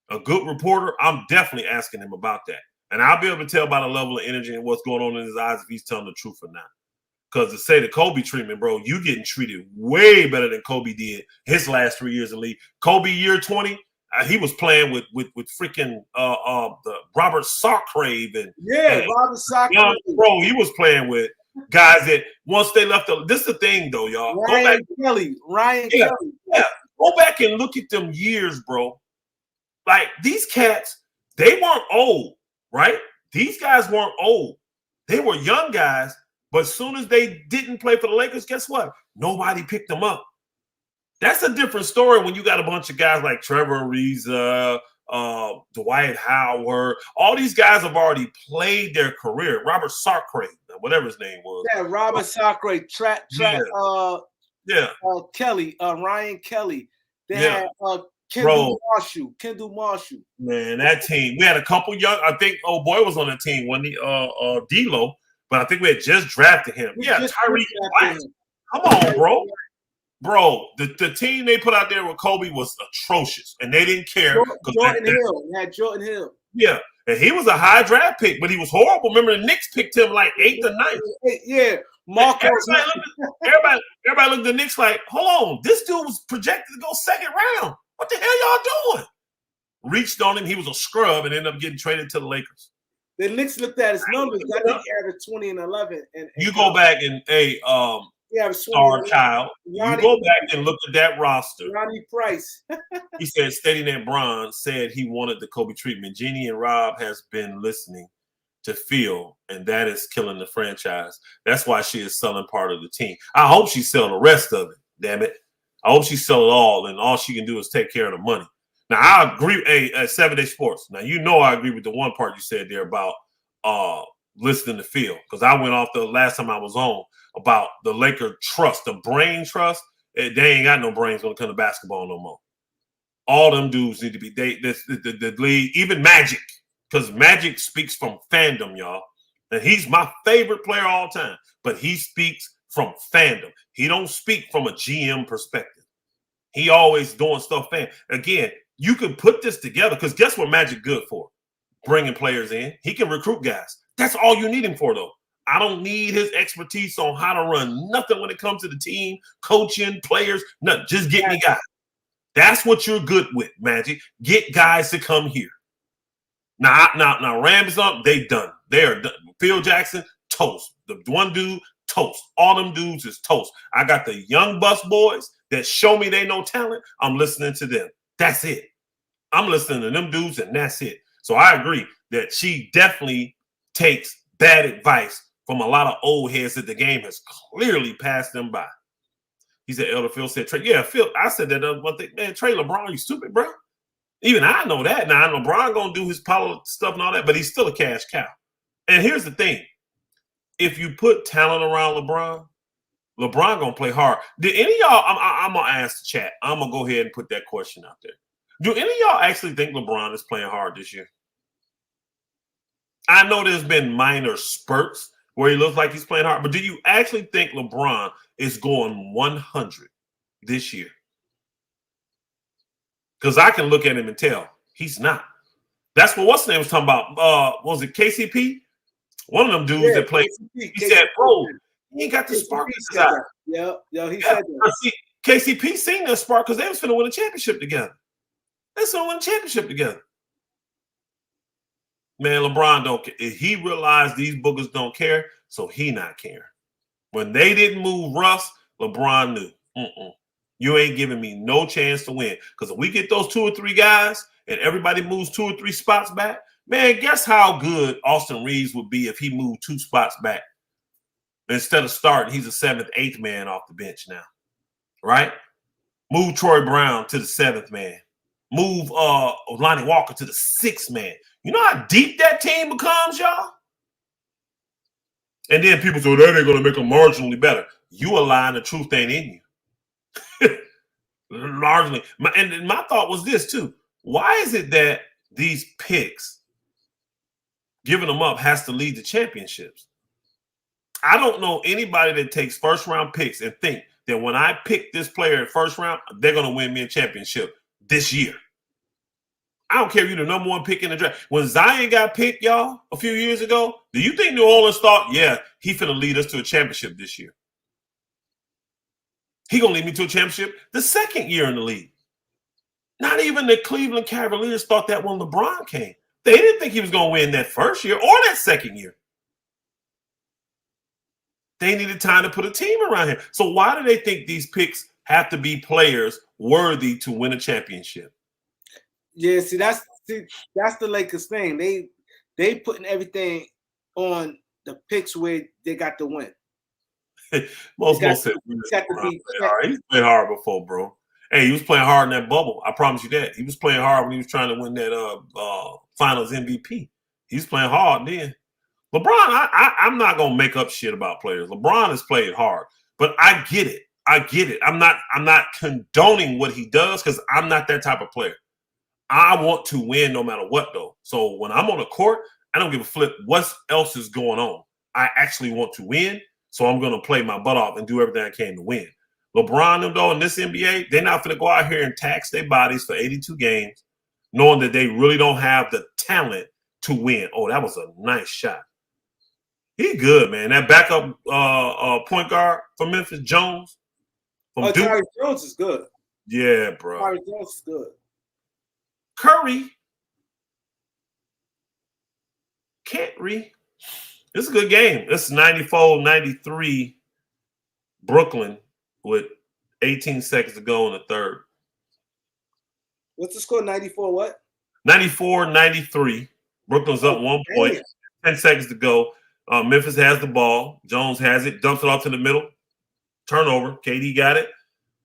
A good reporter, I'm definitely asking him about that, and I'll be able to tell by the level of energy and what's going on in his eyes if he's telling the truth or not. Because to say the Kobe treatment, bro, you getting treated way better than Kobe did his last 3 years in the league. Kobe year 20, he was playing with freaking the Robert Sarkrave and Robert Sarkrave. Bro, he was playing with guys that once they left this is the thing though, y'all. Ryan Kelly. Yeah. Go back and look at them years, bro. Like these cats, they weren't old, right? These guys weren't old. They were young guys. But as soon as they didn't play for the Lakers, guess what? Nobody picked them up. That's a different story when you got a bunch of guys like Trevor Ariza, Dwight Howard. All these guys have already played their career. Robert Sarkrave, whatever his name was. Yeah, Robert Sarkrave, Kelly, Ryan Kelly. They had Kendall Marshall. Man, that team. We had a couple young. I think old boy was on the team. Wasn't he? D'Lo. But I think we had just drafted him. Tyreke White. Come on, bro. Bro, the team they put out there with Kobe was atrocious, and they didn't care. Jordan Hill. You had Jordan Hill. Yeah, And he was a high draft pick, but he was horrible. Remember, the Knicks picked him like 8th or 9th. Yeah, Marcos. Everybody looked at the Knicks like, hold on, this dude was projected to go 2nd round. What the hell y'all doing? Reached on him. He was a scrub and ended up getting traded to the Lakers. The Knicks looked at his numbers. I think he averaged 20 and 11. And you go back and Star Child. You go back and look at that roster. Ronnie Price. He said, stating that Bron said he wanted the Kobe treatment. Jeannie and Rob has been listening to Phil, and that is killing the franchise. That's why she is selling part of the team. I hope she sell the rest of it. Damn it. I hope she sell it all, and all she can do is take care of the money. Now, I agree at 7 Day Sports. Now, you know I agree with the one part you said there about listening to Phil, because I went off the last time I was on about the Laker trust, the brain trust. They ain't got no brains when it comes to basketball no more. All them dudes need to be the league, even Magic, because Magic speaks from fandom, y'all. And he's my favorite player all time, but he speaks from fandom. He don't speak from a GM perspective. He always doing stuff. Again, you can put this together, because guess what Magic good for? Bringing players in. He can recruit guys. That's all you need him for, though. I don't need his expertise on how to run nothing when it comes to the team, coaching, players, nothing. Just get me guys. That's what you're good with, Magic. Get guys to come here. Now, Rams up, they done. They are done. Phil Jackson, toast. The one dude, toast. All them dudes is toast. I got the young bus boys that show me they know talent. I'm listening to them. That's it. I'm listening to them dudes, and that's it. So I agree that she definitely takes bad advice from a lot of old heads that the game has clearly passed them by. He said, Elder Phil said, yeah, Phil, I said that other one thing, man, Trey LeBron, you stupid, bro. Even I know that. Now, LeBron going to do his political stuff and all that, but he's still a cash cow. And here's the thing. If you put talent around LeBron going to play hard. Did any of y'all, I'm going to ask the chat. I'm going to go ahead and put that question out there. Do any of y'all actually think LeBron is playing hard this year? I know there's been minor spurts where he looks like he's playing hard, but do you actually think LeBron is going 100 this year? Because I can look at him and tell he's not. That's what what's his name was talking about. Was it KCP? One of them dudes that played. He said, bro, he ain't got the spark in his eye. Yeah, he said that. See, KCP seen that spark because they was finna win a championship together. They was finna win a championship together. Man, LeBron don't care. He realized these boogers don't care, so he not caring. When they didn't move Russ, LeBron knew. You ain't giving me no chance to win. Because if we get those 2 or 3 guys and everybody moves 2 or 3 spots back, man, guess how good Austin Reeves would be if he moved 2 spots back. Instead of starting, he's a 7th, 8th man off the bench now. Right? Move Troy Brown to the 7th man. Move Lonnie Walker to the 6th man. You know how deep that team becomes, y'all? And then people say, that ain't going to make them marginally better. You a lie and the truth ain't in you. Largely. And my thought was this, too. Why is it that these picks, giving them up, has to lead to championships? I don't know anybody that takes first-round picks and think that when I pick this player in first round, they're going to win me a championship this year. I don't care if you're the number 1 pick in the draft. When Zion got picked, y'all, a few years ago, do you think New Orleans thought, yeah, he finna lead us to a championship this year? He gonna lead me to a championship the 2nd year in the league. Not even the Cleveland Cavaliers thought that when LeBron came. They didn't think he was gonna win that 1st year or that 2nd year. They needed time to put a team around him. So why do they think these picks have to be players worthy to win a championship? Yeah, see, that's the Lakers thing. They putting everything on the picks where they got the win. Most said he's played hard before, bro. Hey, he was playing hard in that bubble. I promise you that. He was playing hard when he was trying to win that Finals MVP. He was playing hard then. LeBron, I'm not gonna make up shit about players. LeBron has played hard, but I get it. I'm not condoning what he does because I'm not that type of player. I want to win no matter what, though. So when I'm on a court, I don't give a flip what else is going on. I actually want to win, so I'm going to play my butt off and do everything I can to win. LeBron, them, though, in this NBA, they're not going to go out here and tax their bodies for 82 games, knowing that they really don't have the talent to win. Oh, that was a nice shot. He good, man. That backup point guard for Memphis, Jones from Duke. Tyus Jones is good. Yeah, bro. Tyus Jones is good. Curry can't re. It's a good game. It's 94-93 Brooklyn with 18 seconds to go in the third. What's the score? 94 what? 94-93. Brooklyn's up 1 point. 10 seconds to go. Memphis has the ball. Jones has it. Dumps it off to the middle. Turnover. KD got it.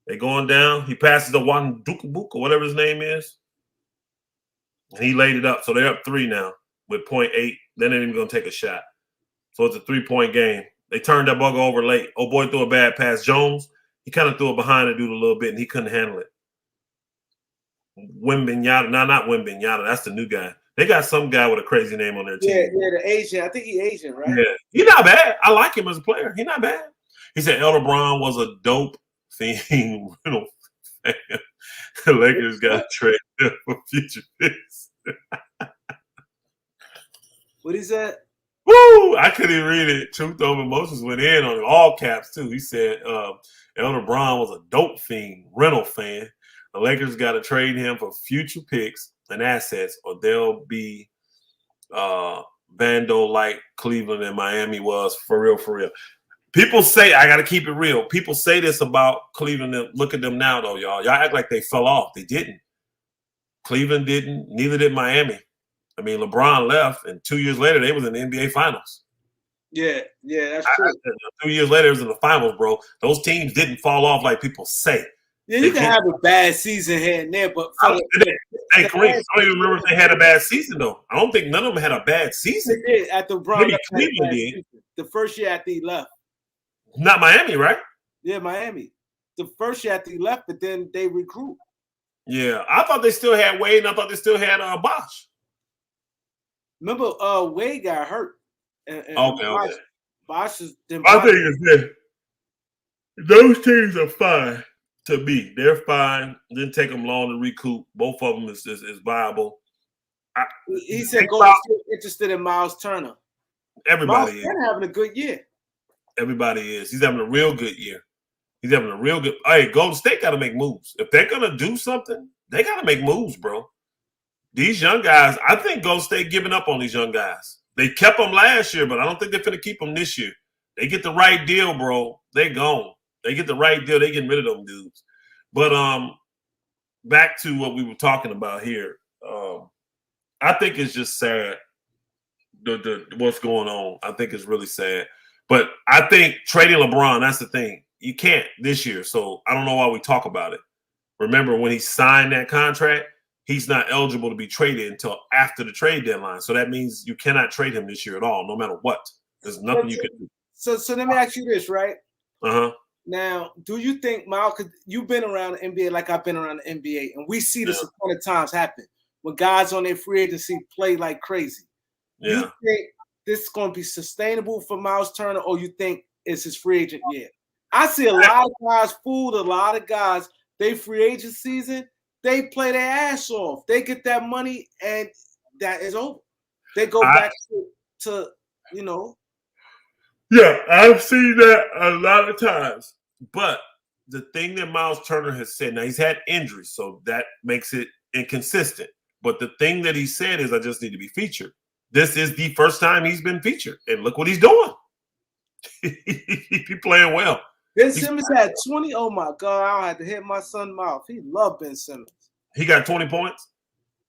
They going down. He passes to Wandukubuka, whatever his name is. He laid it up. So they're up 3 now with 0.8. Then they're even going to take a shot. So it's a 3-point game. They turned that bugger over late. Oh, boy, threw a bad pass. Jones, he kind of threw it behind the dude a little bit, and he couldn't handle it. Wimbenyata. No, not Wimbenyata. That's the new guy. They got some guy with a crazy name on their team. Yeah, the Asian. I think he's Asian, right? Yeah. He's not bad. I like him as a player. He's not bad. He said LeBron was a dope thing. The Lakers got to trade him for future picks. What he said? Woo! I couldn't even read it. Truth Over Emotions went in on it. All caps, too. He said Elder Brown was a dope fiend, rental fan. The Lakers got to trade him for future picks and assets, or they'll be Vando like Cleveland and Miami was. For real, for real. People say, I got to keep it real. People say this about Cleveland. Look at them now, though, y'all. Y'all act like they fell off. They didn't. Cleveland didn't. Neither did Miami. I mean, LeBron left, and 2 years later, they was in the NBA Finals. Yeah, that's true. 2 years later, it was in the Finals, bro. Those teams didn't fall off like people say. Yeah, you can have a bad season here and there, but hey, Kareem, I don't even remember if they had a bad season, though. I don't think none of them had a bad season. They did after LeBron Maybe left. Cleveland did. The first year after he left. Not Miami, right? Yeah, Miami. The first year after he left, but then they recruit. Yeah, I thought they still had Wade, and I thought they still had Bosh. Remember, Wade got hurt. And Okay. Bosh is. I think it's this. Those teams are fine to me. They're fine. Didn't take them long to recoup. Both of them is viable. He said, "Go interested in Miles Turner." Everybody Miles Turner having a good year. Everybody is. He's having a real good year. He's having a real good. Hey, Golden State got to make moves. If they're gonna do something, they got to make moves, bro. These young guys, I think Golden State giving up on these young guys. They kept them last year, but I don't think they're going to keep them this year. They get the right deal, bro. They gone. They get the right deal. They getting rid of them dudes. But back to what we were talking about here. I think it's just sad. What's going on? I think it's really sad. But I think trading LeBron, that's the thing. You can't this year. So I don't know why we talk about it. Remember when he signed that contract, he's not eligible to be traded until after the trade deadline. So that means you cannot trade him this year at all, no matter what. There's nothing you can do. So let me ask you this, right? Uh-huh. Now, do you think, Miles, because you've been around the NBA like I've been around the NBA, and we see this a ton of times happen when guys on their free agency play like crazy. Yeah. You think this is going to be sustainable for Miles Turner, or you think it's his free agent year? I see a lot of guys fooled, a lot of guys, they free agent season, they play their ass off. They get that money, and that is over. They go back to. Yeah, I've seen that a lot of times. But the thing that Miles Turner has said, now he's had injuries, so that makes it inconsistent. But the thing that he said is, I just need to be featured. This is the first time he's been featured, and look what he's doing. He's playing well. Ben Simmons had 20. Oh my God, I had to hit my son mouth. He loved Ben Simmons. He got 20 points.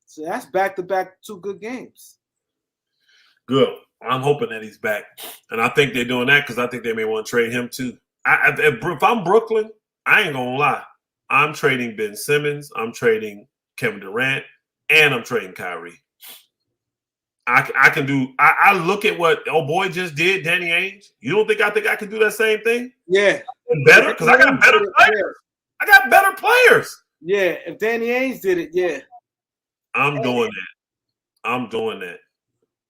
So that's back-to-back 2 good games. Good. I'm hoping that he's back. And I think they're doing that because I think they may want to trade him too. If I'm Brooklyn, I ain't going to lie. I'm trading Ben Simmons. I'm trading Kevin Durant. And I'm trading Kyrie. I can do – I look at what old boy just did, Danny Ainge. You don't think I can do that same thing? Yeah. Better? Because I got better players. I got better players. Yeah, if Danny Ainge did it, yeah. I'm doing that. I'm doing that.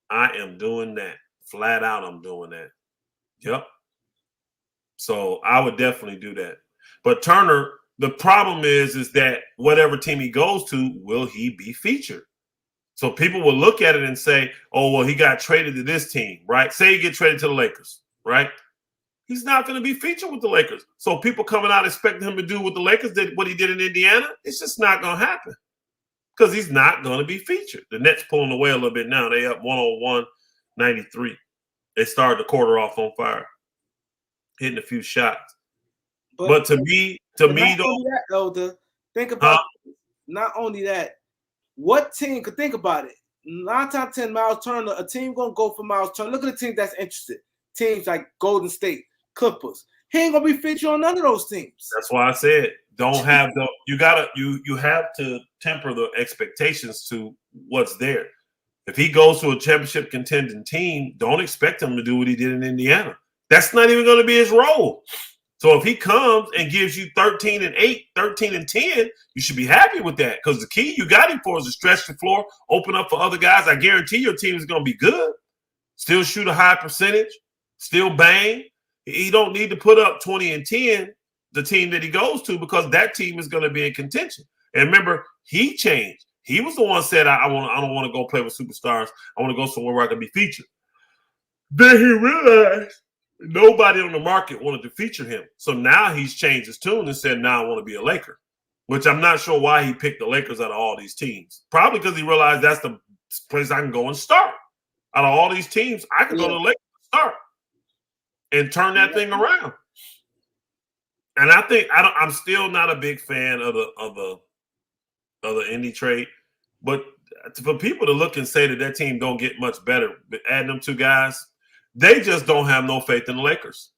I am doing that. Flat out, I'm doing that. Yep. So I would definitely do that. But Turner, the problem is that whatever team he goes to, will he be featured? So people will look at it and say, oh, well, he got traded to this team, right? Say he get traded to the Lakers, right? He's not going to be featured with the Lakers. So people coming out expecting him to do what the Lakers did, what he did in Indiana, it's just not going to happen because he's not going to be featured. The Nets pulling away a little bit now. They up 101-93. They started the quarter off on fire, hitting a few shots. But to me, though, think about not only that, what team could think about it? 9 times 10, Miles Turner, a team gonna go for Miles Turner. Look at the team that's interested. Teams like Golden State, Clippers. He ain't gonna be featured on none of those teams. That's why I said don't have the you have to temper the expectations to what's there. If he goes to a championship contending team, don't expect him to do what he did in Indiana. That's not even going to be his role. So if he comes and gives you 13-8, 13-10, you should be happy with that because the key you got him for is to stretch the floor, open up for other guys. I guarantee your team is going to be good. Still shoot a high percentage, still bang. He don't need to put up 20 and 10, the team that he goes to, because that team is going to be in contention. And remember, he changed. He was the one that said, I don't want to go play with superstars. I want to go somewhere where I can be featured. Then he realized nobody on the market wanted to feature him. So now he's changed his tune and said, now I want to be a Laker, which I'm not sure why he picked the Lakers out of all these teams. Probably because he realized that's the place I can go and start. Out of all these teams, I can go to the Lakers and start and turn that thing around. And I think I'm still not a big fan of the Indy trade, but for people to look and say that team don't get much better, adding them two guys, they just don't have no faith in the Lakers.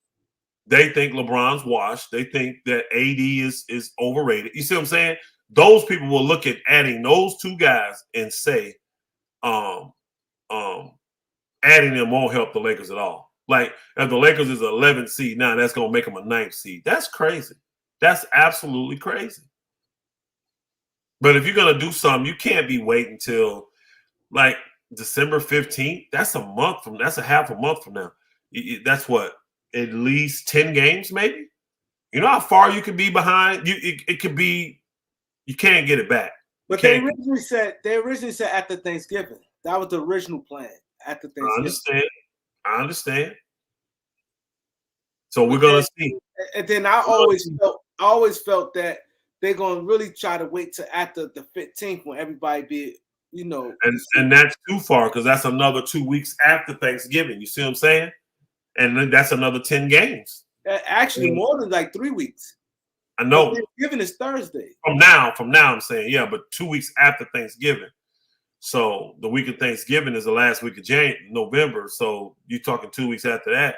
They think LeBron's washed. They think that AD is overrated. You see what I'm saying? Those people will look at adding those two guys and say, adding them won't help the Lakers at all. Like if the Lakers is an 11th seed now, that's going to make them a 9th seed. That's crazy. That's absolutely crazy. But if you're going to do something, you can't be waiting till like December 15th. That's a half a month from now. That's what, at least 10 games maybe? You know how far you can be behind? It could be, you can't get it back. But they originally said after Thanksgiving. That was the original plan after Thanksgiving. I understand. So we're going to see. And then I always felt that they're going to really try to wait till after the 15th when everybody be, And that's too far because that's another 2 weeks after Thanksgiving. You see what I'm saying? And then that's another 10 games. Actually, more than like 3 weeks. I know. Thanksgiving is Thursday. From now, I'm saying, yeah, but 2 weeks after Thanksgiving. So the week of Thanksgiving is the last week of November. So you're talking 2 weeks after that.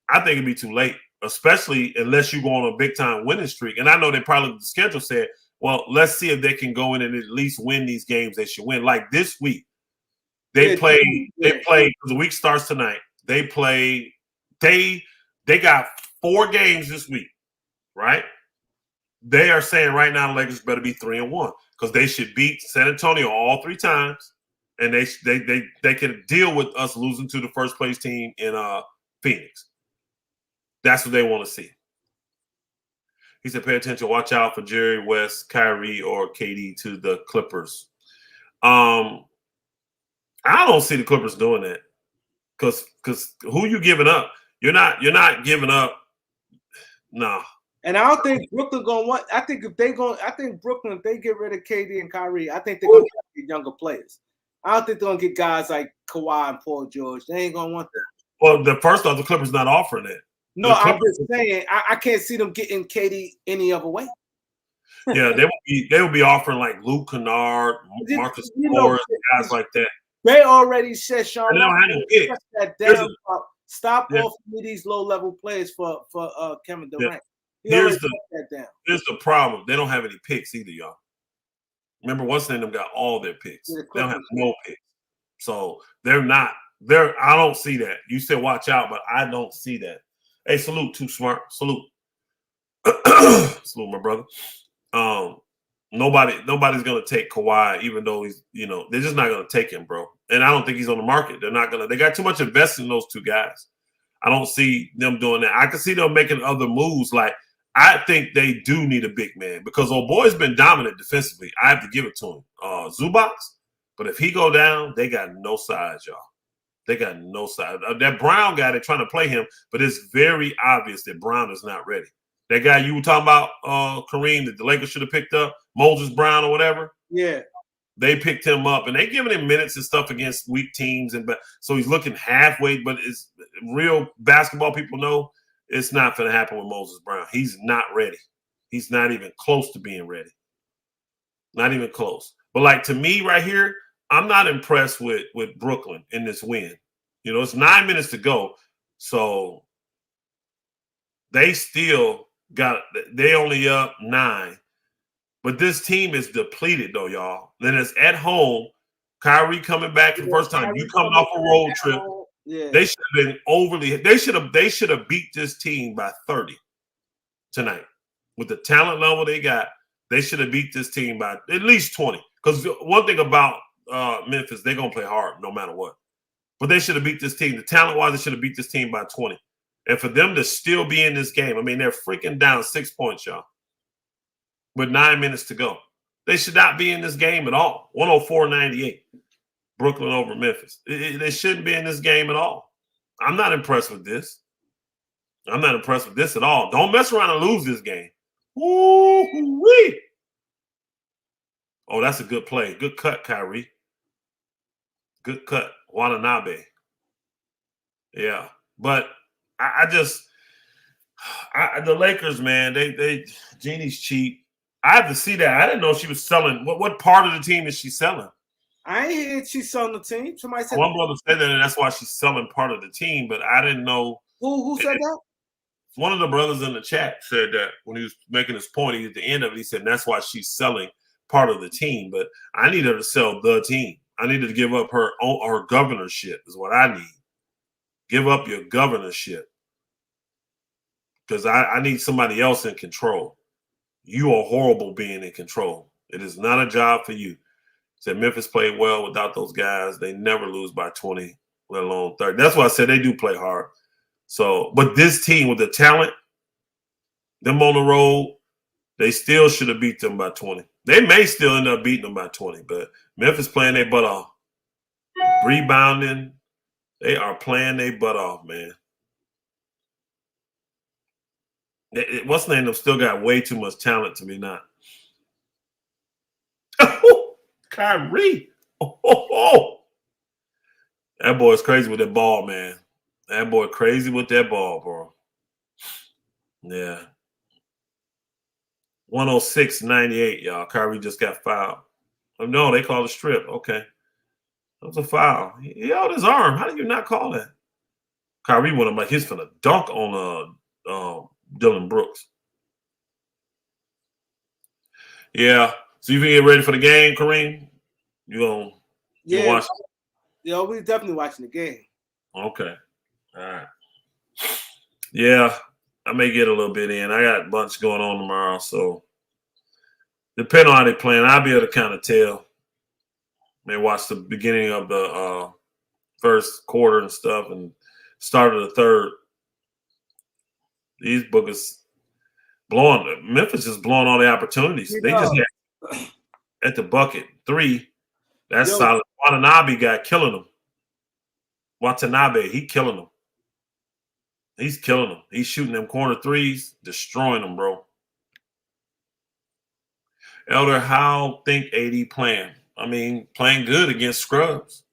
I think it'd be too late, especially unless you go on a big time winning streak. And I know they probably the schedule said, well, let's see if they can go in and at least win these games they should win. Like this week, they play because the week starts tonight. They got 4 games this week, right? They are saying right now the Lakers better be 3-1 because they should beat San Antonio all 3 times, and they can deal with us losing to the first place team in Phoenix. That's what they want to see. He said, pay attention, watch out for Jerry West, Kyrie, or KD to the Clippers. I don't see the Clippers doing that. Because who you giving up? You're not giving up. No. And I don't think Brooklyn gonna want. I think Brooklyn, if they get rid of KD and Kyrie, I think they're gonna get younger players. I don't think they're gonna get guys like Kawhi and Paul George. They ain't gonna want that. Well, the Clippers not offering it. No, I'm just saying I can't see them getting KD any other way. Yeah, they would be offering like Luke Kennard, Marcus Morris, guys like that. They already said, Sean, they don't have no pick. That down, stop offering me these low-level players for Kevin Durant. Here's the problem. They don't have any picks either, y'all. Remember, once they got all their picks. They don't have no picks. So they're not there. I don't see that. You said watch out, but I don't see that. Hey, salute, Too Smart. Salute. Salute, my brother. Nobody's gonna take Kawhi, even though he's, they're just not gonna take him, bro. And I don't think he's on the market. They got too much invested in those 2 guys. I don't see them doing that. I can see them making other moves. Like, I think they do need a big man because old boy's been dominant defensively. I have to give it to him. Zubac, But if he go down, they got no size, y'all. They got no size. That Brown guy, they're trying to play him, but it's very obvious that Brown is not ready. That guy you were talking about, Kareem, that the Lakers should have picked up, Moses Brown or whatever. Yeah. They picked him up, and they giving him minutes and stuff against weak teams, so he's looking halfway. But it's real basketball people know it's not going to happen with Moses Brown. He's not ready. He's not even close to being ready. Not even close. But like to me, right here, I'm not impressed with Brooklyn in this win. You know, it's 9 minutes to go, so they still got. They only up 9. But this team is depleted, though, y'all. Then it's at home. Kyrie coming back for the first time. You coming off a road trip. Yeah. They should have been overly. They should have beat this team by 30 tonight. With the talent level they got, they should have beat this team by at least 20. Because one thing about Memphis, they're gonna play hard no matter what. But they should have beat this team. The talent-wise, they should have beat this team by 20. And for them to still be in this game, I mean, they're freaking down 6 points, y'all. With 9 minutes to go. They should not be in this game at all. 104-98. Brooklyn over Memphis. They shouldn't be in this game at all. I'm not impressed with this. I'm not impressed with this at all. Don't mess around and lose this game. Woo-wee. Oh, that's a good play. Good cut, Kyrie. Good cut. Watanabe. Yeah. But the Lakers, man, Jeannie's cheap. I have to see that. I didn't know she was selling. What part of the team is she selling? I ain't hear she's selling the team. Somebody said one brother said that, and that's why she's selling part of the team. But I didn't know. Who said that? One of the brothers in the chat said that when he was making his point, at the end of it, he said that's why she's selling part of the team. But I need her to sell the team. I need her to give up her governorship is what I need. Give up your governorship. Because I need somebody else in control. You are horrible being in control. It is not a job for you. Said Memphis played well without those guys. They never lose by 20, let alone 30. That's why I said they do play hard. So, but this team with the talent, them on the road, they still should have beat them by 20. They may still end up beating them by 20, but Memphis playing their butt off. Rebounding, they are playing their butt off, man. What's the name? Them still got way too much talent to be not. Kyrie. That boy's crazy with that ball, man. That boy crazy with that ball, bro. Yeah. 106-98, y'all. Kyrie just got fouled. Oh, no, they called a strip. Okay. That was a foul. He held his arm. How did you not call that? Kyrie went up like he's finna dunk on Dylan Brooks. Yeah. So you can get ready for the game, Kareem? You watch? Yeah, we definitely watching the game. Okay. All right. Yeah, I may get a little bit in. I got a bunch going on tomorrow, so depending on how they playing, I'll be able to kind of tell. May watch the beginning of the first quarter and stuff and start of the third. These bookers blowing. Memphis is blowing all the opportunities. They just had at the bucket 3. That's solid. Watanabe got killing them. Watanabe, he killing them. He's killing them. He's shooting them corner threes, destroying them, bro. Elder, how think AD playing? I mean, playing good against scrubs.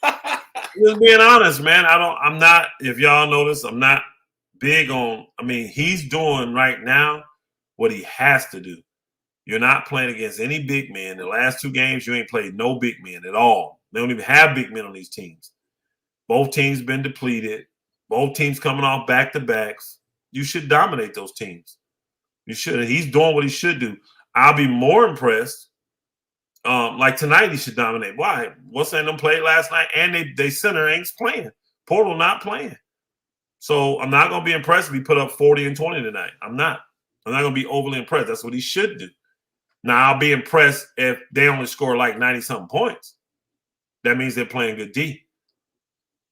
Just being honest, man. I'm not, if y'all notice, I'm not big on, I mean, he's doing right now what he has to do. You're not playing against any big men. The last 2 games, you ain't played no big men at all. They don't even have big men on these teams. Both teams been depleted. Both teams coming off back-to-backs. You should dominate those teams. You should. He's doing what he should do. I'll be more impressed. Like tonight, he should dominate. Why? What's that? Them played last night, and they center ain't playing. Portal not playing. So I'm not going to be impressed if he put up 40 and 20 tonight. I'm not going to be overly impressed. That's what he should do. Now, I'll be impressed if they only score like 90-something points. That means they're playing good D.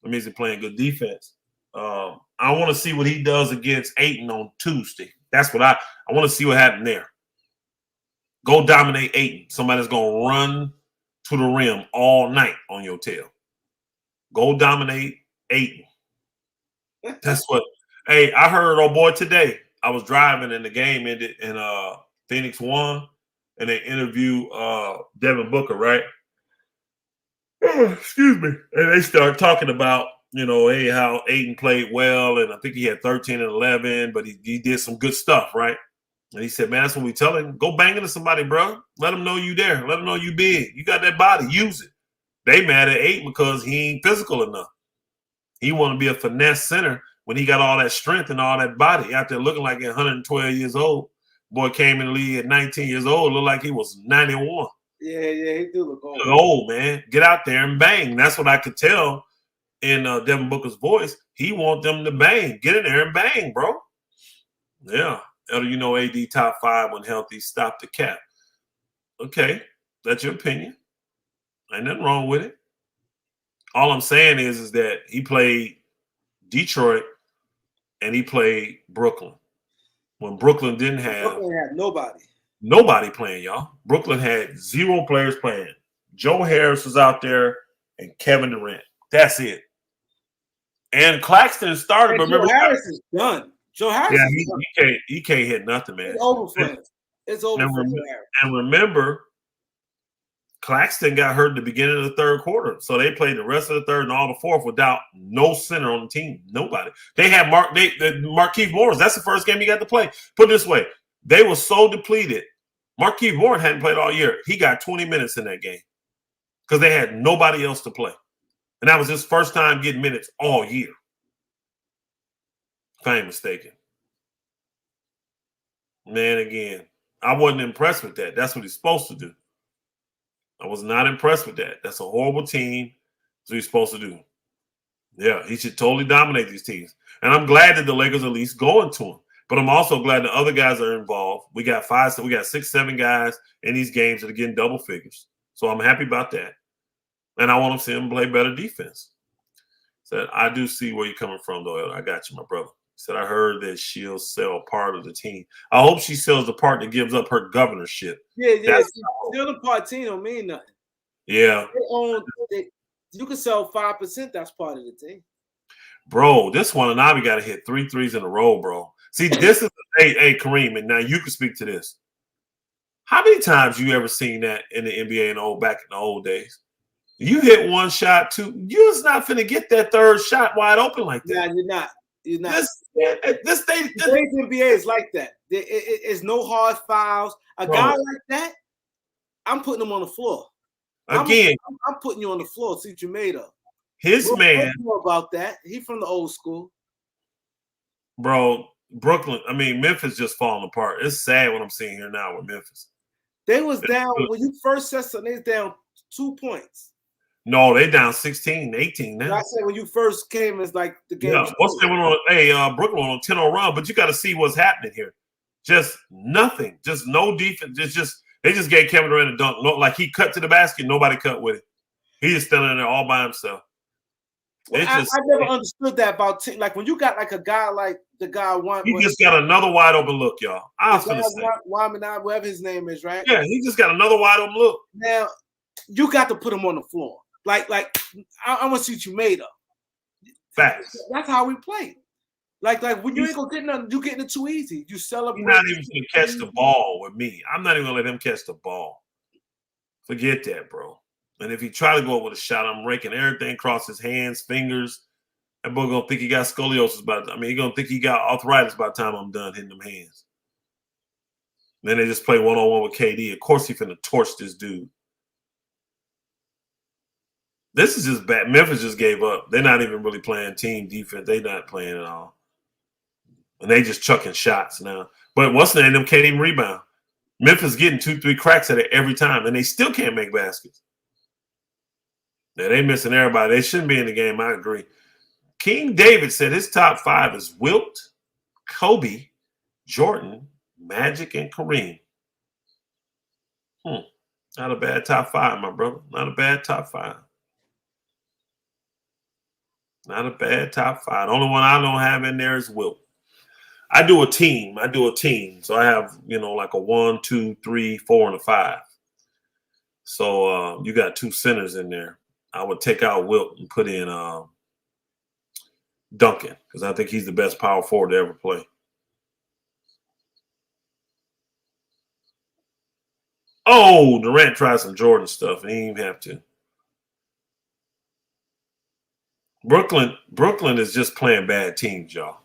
That means they're playing good defense. I want to see what he does against Ayton on Tuesday. That's what I want to see what happened there. Go dominate Ayton. Somebody's going to run to the rim all night on your tail. Go dominate Ayton. That's what. Hey, I heard, oh boy, today I was driving and the game ended and Phoenix won, and they interviewed Devin Booker, right? Excuse me. And they start talking about, hey, how Ayton played well, and I think he had 13 and 11, but he did some good stuff, right? And he said, man, that's what we tell him. Go bang into somebody, bro. Let them know you there. Let them know you big. You got that body. Use it. They mad at Ayton because he ain't physical enough. He want to be a finesse center when he got all that strength and all that body out there looking like 112 years old. Boy came in the league at 19 years old, looked like he was 91. Yeah, he do look old. Old, man. Get out there and bang. That's what I could tell in Devin Booker's voice. He want them to bang. Get in there and bang, bro. Yeah. AD top 5 when healthy. Stop the cap. Okay. That's your opinion. Ain't nothing wrong with it. All I'm saying is that he played Detroit and he played Brooklyn. When Brooklyn didn't have nobody playing, y'all. Brooklyn had 0 players playing. Joe Harris was out there and Kevin Durant. That's it. And Claxton started, but remember, Joe Harris is done. Joe Harris is done. He can't hit nothing, man. It's over for him. It's over for him. And remember, Claxton got hurt at the beginning of the third quarter. So they played the rest of the third and all the fourth without no center on the team. Nobody. They had Markieff Morris. That's the first game he got to play. Put it this way. They were so depleted. Markieff Morris hadn't played all year. He got 20 minutes in that game because they had nobody else to play. And that was his first time getting minutes all year. If I ain't mistaken. Man, again, I wasn't impressed with that. That's what he's supposed to do. I was not impressed with that. That's a horrible team. That's what he's supposed to do. Yeah, he should totally dominate these teams. And I'm glad that the Lakers at least going to him. But I'm also glad the other guys are involved. We got 6, 7 guys in these games that are getting double figures. So I'm happy about that. And I want to see him play better defense. Said, I do see where you're coming from, though. I got you, my brother. Said, I heard that she'll sell part of the team. I hope she sells the part that gives up her governorship. Yeah. Still the part team don't mean nothing. Yeah. You can sell 5%. That's part of the team. Bro, this one and I got to hit 3 threes in a row, bro. See, this is hey, Kareem, and now you can speak to this. How many times you ever seen that in the NBA back in the old days? You hit one shot, two. You're just not finna get that third shot wide open like that. Yeah, you're not. You're not. This NBA is like that. It's no hard fouls. A guy like that, I'm putting him on the floor. Again, I'm putting you on the floor. See what you made of. His man. Know about that. He from the old school. Bro, Memphis just falling apart. It's sad what I'm seeing here now with Memphis. They was down when you first said something. They was down 2 points. No, they down 16, 18 now. I said when you first came, it's like the game. Yeah, what's going on? Brooklyn on a 10-0 run, but you got to see what's happening here. Just nothing. Just no defense. They just gave Kevin Durant a dunk. Like he cut to the basket, nobody cut with it. He just standing there all by himself. Well, I never understood that about team. Like when you got like a guy like the guy one. He just got another wide open look, y'all. I was gonna say whatever his name is, right? Yeah, he just got another wide open look. Now you got to put him on the floor. Like I want to see what you made of. Facts. That's how we play. Like when you ain't gonna get nothing, you getting it too easy. You celebrate. He's not even gonna catch the ball with me. I'm not even gonna let him catch the ball. Forget that, bro. And if he try to go up with a shot, I'm raking everything across his hands, fingers. That boy gonna think he got scoliosis he gonna think he got arthritis by the time I'm done hitting them hands. Then they just play one-on-one with KD. Of course he finna torch this dude. This is just bad. Memphis just gave up. They're not even really playing team defense. They're not playing at all. And they just chucking shots now. But what's the name? Them can't even rebound. Memphis getting 2-3 cracks at it every time, and they still can't make baskets. Now, they missing everybody. They shouldn't be in the game. I agree. King David said his top 5 is Wilt, Kobe, Jordan, Magic, and Kareem. Not a bad top 5, my brother. Not a bad top 5. Not a bad top 5. The only one I don't have in there is Wilt. I do a team. So I have, like a 1, 2, 3, 4, and a 5. So you got two centers in there. I would take out Wilt and put in Duncan because I think he's the best power forward to ever play. Oh, Durant tried some Jordan stuff and he didn't even have to. Brooklyn is just playing bad teams, y'all.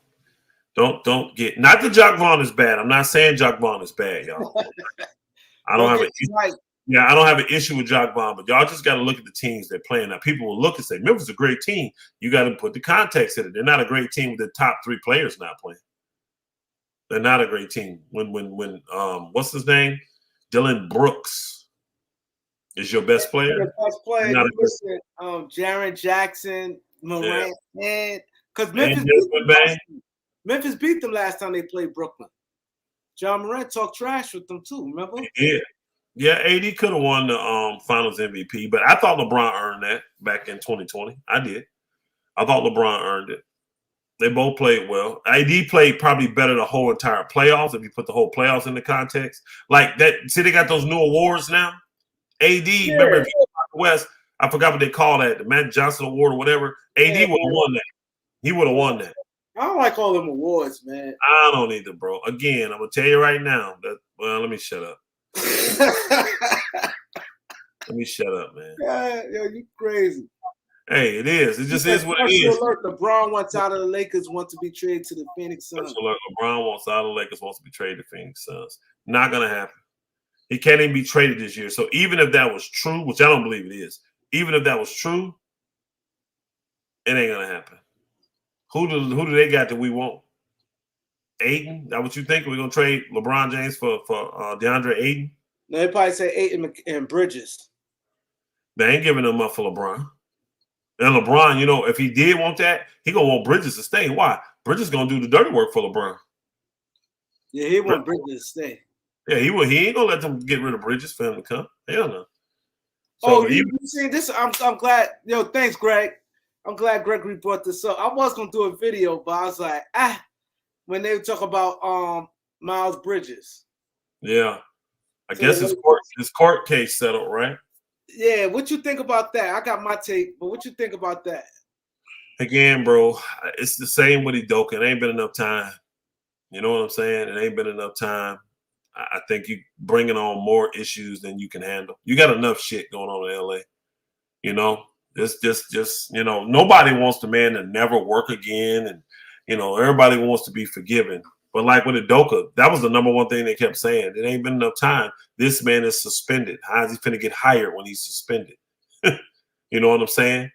Don't get not that Jacque Vaughn is bad. I'm not saying Jacque Vaughn is bad, y'all. I don't have an issue with Jacque Vaughn, but y'all just got to look at the teams they're playing. Now, people will look and say Memphis is a great team. You got to put the context in it. They're not a great team with the top three players not playing. They're not a great team. When what's his name? Brooks is your best player. The best player. You listen, Jaren Jackson, Morant, and because Memphis beat them last time they played Brooklyn. John Morant talked trash with them too. Remember? Yeah, AD could have won the Finals MVP, but I thought LeBron earned that back in 2020. I did. I thought LeBron earned it. They both played well. AD played probably better the whole entire playoffs if you put the whole playoffs into context. Like that. See, they got those new awards now. AD, remember if you were West, I forgot what they call that, the Matt Johnson Award or whatever. AD would have won that. He would have won that. I don't like all them awards, man. I don't either, bro. Again, I'm gonna tell you right now that. Well, let me shut up. Let me shut up, man. Yo, you crazy. Hey, it is. It just is what it is. LeBron wants out of the Lakers, wants to be traded to the Phoenix Suns. LeBron wants out of the Lakers, wants to be traded to Phoenix Suns. Not gonna happen. He can't even be traded this year. So even if that was true, which I don't believe it is, even if that was true, it ain't gonna happen. Who do they got that we want? Ayton? That what you think? We're gonna trade LeBron James for DeAndre Ayton? No, they probably say Ayton and Bridges. They ain't giving them up for LeBron. And LeBron, you know, if he did want that, he gonna want Bridges to stay. Why? Bridges gonna do the dirty work for LeBron. Yeah, he want Bridges to stay. Yeah, he will. He ain't gonna let them get rid of Bridges for him to come. Hell no. So you see this? I'm glad. Yo, thanks, Greg. I'm glad Gregory brought this up. I was gonna do a video, but I was like, when they talk about Miles Bridges. Yeah, I guess his court case settled, right? Yeah, what you think about that? I got my take, but what you think about that? Again, bro, it's the same with Udoka. It ain't been enough time. You know what I'm saying? It ain't been enough time. I think you bringing on more issues than you can handle. You got enough shit going on in LA. You know, just you know, nobody wants the man to never work again, and you know, everybody wants to be forgiven. But like with Udoka, that was the number one thing they kept saying. It ain't been enough time. This man is suspended. How is he finna get hired when he's suspended? You know what I'm saying?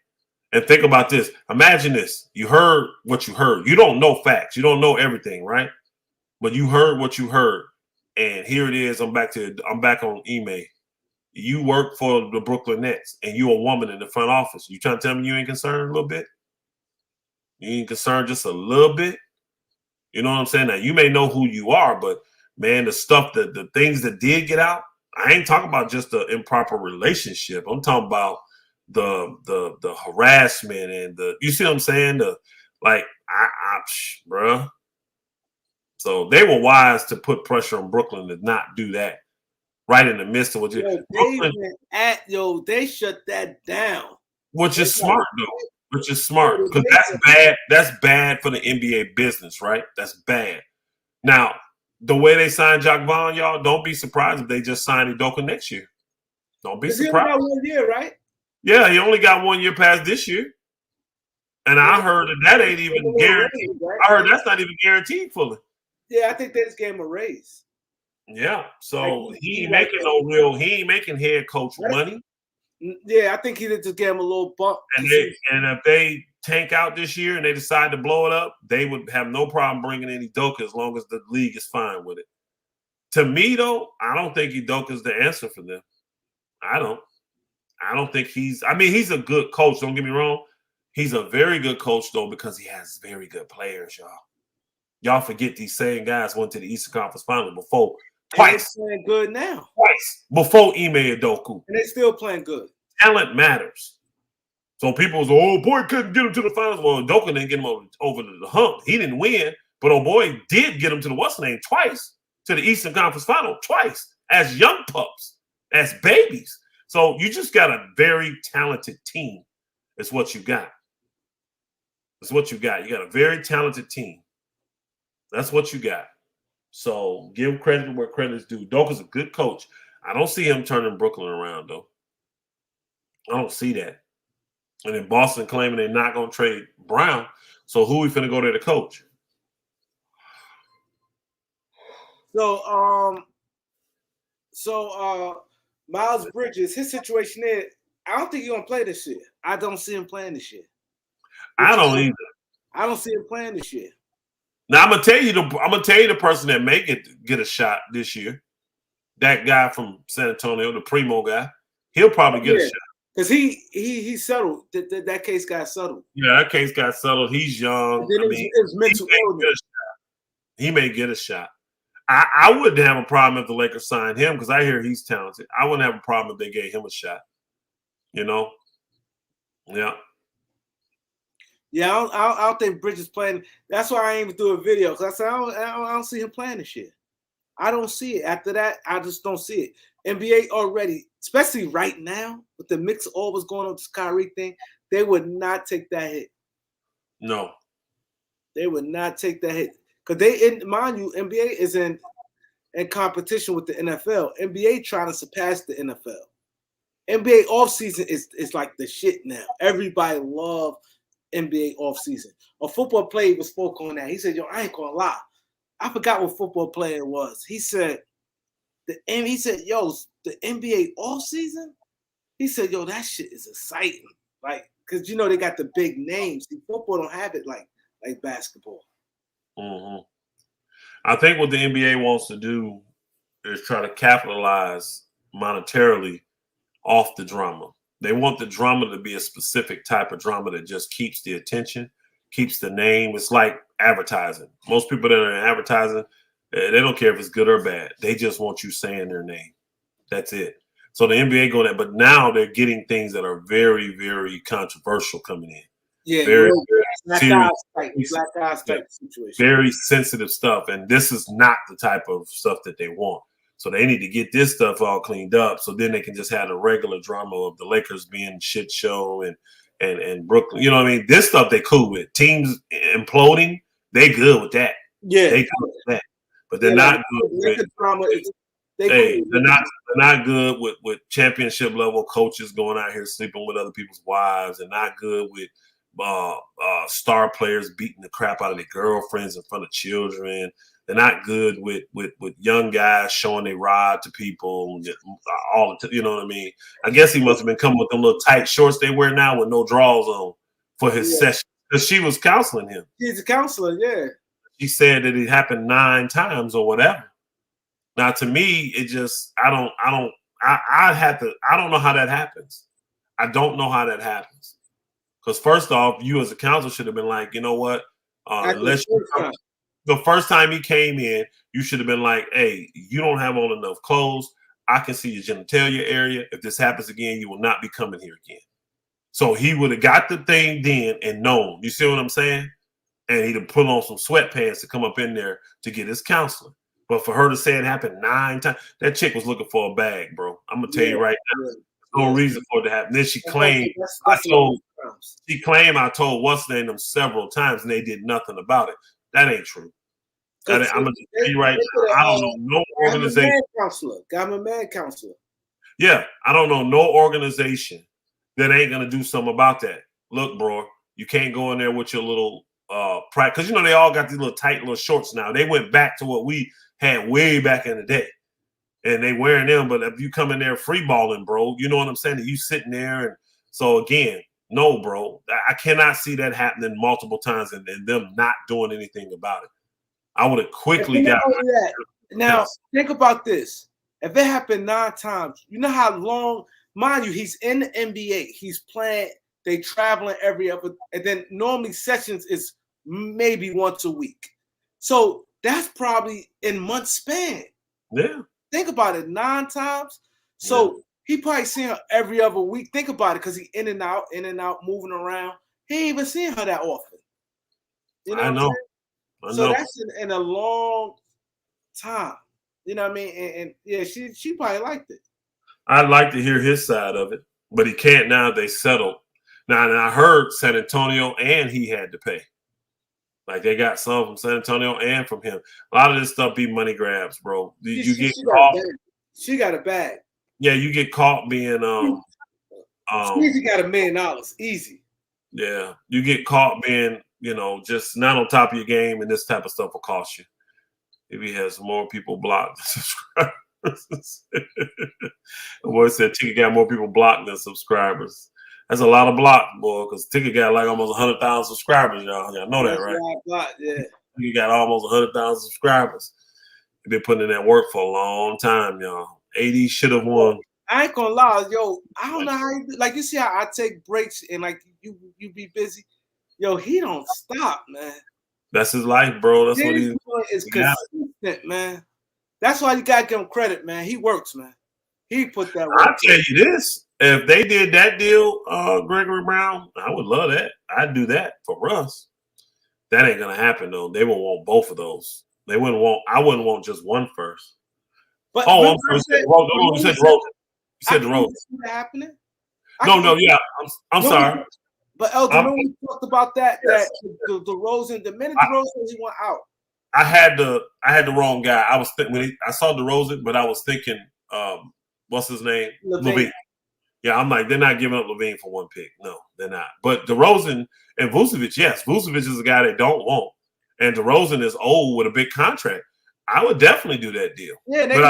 And think about this. Imagine this. You heard what you heard. You don't know facts. You don't know everything, right? But you heard what you heard. And here it is. I'm back on email. You work for the Brooklyn Nets and you a woman in the front office. You trying to tell me you ain't concerned a little bit? You ain't concerned just a little bit? You know what I'm saying? Now you may know who you are, but man, the things that did get out, I ain't talking about just the improper relationship. I'm talking about the harassment and you see what I'm saying? Bruh. So they were wise to put pressure on Brooklyn to not do that. Right in the midst of what they shut that down. Which is smart though. Which is smart because that's bad. That's bad for the NBA business, right? That's bad. Now, the way they signed Jacque Vaughn, y'all, don't be surprised if they just sign Udoka next year. Don't be surprised. He only got 1 year, right? Yeah, he only got 1 year past this year. And I heard that ain't even guaranteed. Right? I heard that's not even guaranteed fully. Yeah, I think they just gave him a raise. Yeah, so he ain't making head coach money. Yeah, I think he just gave him a little bump. And if they tank out this year and they decide to blow it up, they would have no problem bringing in Udoka as long as the league is fine with it. To me, though, I don't think Udoka is the answer for them. I don't think he's a good coach. Don't get me wrong. He's a very good coach, though, because he has very good players, y'all. Y'all forget these same guys went to the Eastern Conference Finals before. Twice. They're playing good now. Twice. Before Ime Udoka. And they're still playing good. Talent matters. So people was, oh, boy, couldn't get him to the finals. Well, Udoka didn't get him over the hump. He didn't win. But oh, boy, did get him to the what's name twice. To the Eastern Conference Final twice. As young pups. As babies. So you just got a very talented team. It's what you got. It's what you got. You got a very talented team. That's what you got. So give credit where credit is due. Doka's a good coach. I don't see him turning Brooklyn around, though. I don't see that. And then Boston claiming they're not going to trade Brown. So who we finna go there to coach? So Miles Bridges, his situation is, I don't think he's gonna play this year. I don't see him playing this year. I don't either. I don't see him playing this year. Now I'm gonna tell you the person that may get a shot this year. That guy from San Antonio, the Primo guy, he'll probably get a shot. Because he settled. That case got settled. Yeah, that case got settled. He's young. It was mental illness. He may get a shot. I wouldn't have a problem if the Lakers signed him because I hear he's talented. I wouldn't have a problem if they gave him a shot. You know? Yeah. Yeah, I don't think Bridges playing. That's why I ain't even do a video because I said I don't see him playing this year. I don't see it. After that, I just don't see it. NBA already, especially right now, with the mix of all what's going on with this Kyrie thing, they would not take that hit. No. They would not take that hit. Because mind you, NBA is in competition with the NFL. NBA trying to surpass the NFL. NBA offseason is like the shit now. Everybody love NBA offseason. A football player spoke on that. He said, yo, I ain't gonna lie. I forgot what football player it was. He said, yo, the NBA offseason? He said, yo, that shit is exciting. Like, because you know they got the big names. See, football don't have it like basketball. Mm-hmm. I think what the NBA wants to do is try to capitalize monetarily off the drama. They want the drama to be a specific type of drama that just keeps the attention, keeps the name. It's like advertising. Most people that are in advertising, they don't care if it's good or bad. They just want you saying their name. That's it. So the NBA going there, but now they're getting things that are very, very controversial coming in. Yeah, very black guys type situation. Very sensitive stuff, and this is not the type of stuff that they want. So they need to get this stuff all cleaned up, so then they can just have the regular drama of the Lakers being shit show and Brooklyn. You know what I mean? This stuff they cool with. Teams imploding, they good with that. Yeah, they good with that. But they're not good with drama. They're not good with championship level coaches going out here sleeping with other people's wives. They're not good with star players beating the crap out of their girlfriends in front of children. They're not good with young guys showing they ride to people. You know what I mean? I guess he must have been coming with them little tight shorts they wear now with no drawers on for his session. Because she was counseling him. She's a counselor, yeah. She said that it happened 9 times or whatever. Now, to me, it just I don't know how that happens. I don't know how that happens. Because first off, you as a counselor should have been like, you know what? The first time he came in, you should have been like, hey, you don't have on enough clothes. I can see your genitalia area. If this happens again, you will not be coming here again. So he would have got the thing then and known. You see what I'm saying? And he'd have put on some sweatpants to come up in there to get his counseling. But for her to say it happened 9 times, that chick was looking for a bag, bro. I'm gonna tell you right now. There's no reason for it to happen. Then she claimed I told what's the name them several times and they did nothing about it. That ain't true. I'm gonna tell you right now. I don't know no organization. Got my man counselor. Yeah, I don't know no organization that ain't gonna do something about that. Look, bro, you can't go in there with your little because you know they all got these little tight little shorts now. They went back to what we had way back in the day. And they wearing them, but if you come in there free balling, bro, you know what I'm saying? You sitting there, and so again, no, bro, I cannot see that happening multiple times and them not doing anything about it. I would have quickly got that. Now think about this: if it happened 9 times, you know how long? Mind you, he's in the NBA. He's playing. They traveling every other, and then normally sessions is maybe once a week. So that's probably in month span. Yeah. Think about it, 9 times. So he probably seeing her every other week. Think about it, because he in and out, moving around. He ain't even seeing her that often. You know I know. So that's in a long time. You know what I mean? And yeah, she probably liked it. I'd like to hear his side of it, but he can't now. They settled. Now, and I heard San Antonio and he had to pay. Like they got some from San Antonio and from him. A lot of this stuff be money grabs, bro. You get caught. She got a bag. Yeah, you get caught being Easy got $1 million. Easy. Yeah, you get caught being, just not on top of your game, and this type of stuff will cost you. If he has more people blocked than subscribers. The boy said Ticket got more people blocked than subscribers. That's a lot of block, boy, because Ticket got like almost 100,000 subscribers, y'all. Y'all know that, right? Block, yeah. You got almost 100,000 subscribers. You've been putting in that work for a long time, y'all. 80 should have won. I ain't gonna lie, yo. I don't know how you like. You see how I take breaks and like you be busy. Yo, he don't stop, man. That's his life, bro. That's what he is consistent, man. That's why you gotta give him credit, man. He works, man. He put that work. I'll tell you this: if they did that deal, Gregory Brown, I would love that. I'd do that for Russ. That ain't gonna happen though. They will want both of those. They wouldn't want. I wouldn't want just one first. But I'm first. You said DeRozan. You said DeRozan. Happening? Yeah. I'm sorry. But Elton, remember we talked about that? Yes. That the DeRozan, the minute DeRozan says he went out. I had the wrong guy. I was thinking I saw DeRozan, but I was thinking, what's his name? LaVine. Yeah, I'm like, they're not giving up LaVine for one pick. No, they're not. But DeRozan and Vucevic, yes, Vucevic is a guy they don't want, and DeRozan is old with a big contract. I would definitely do that deal. Yeah, but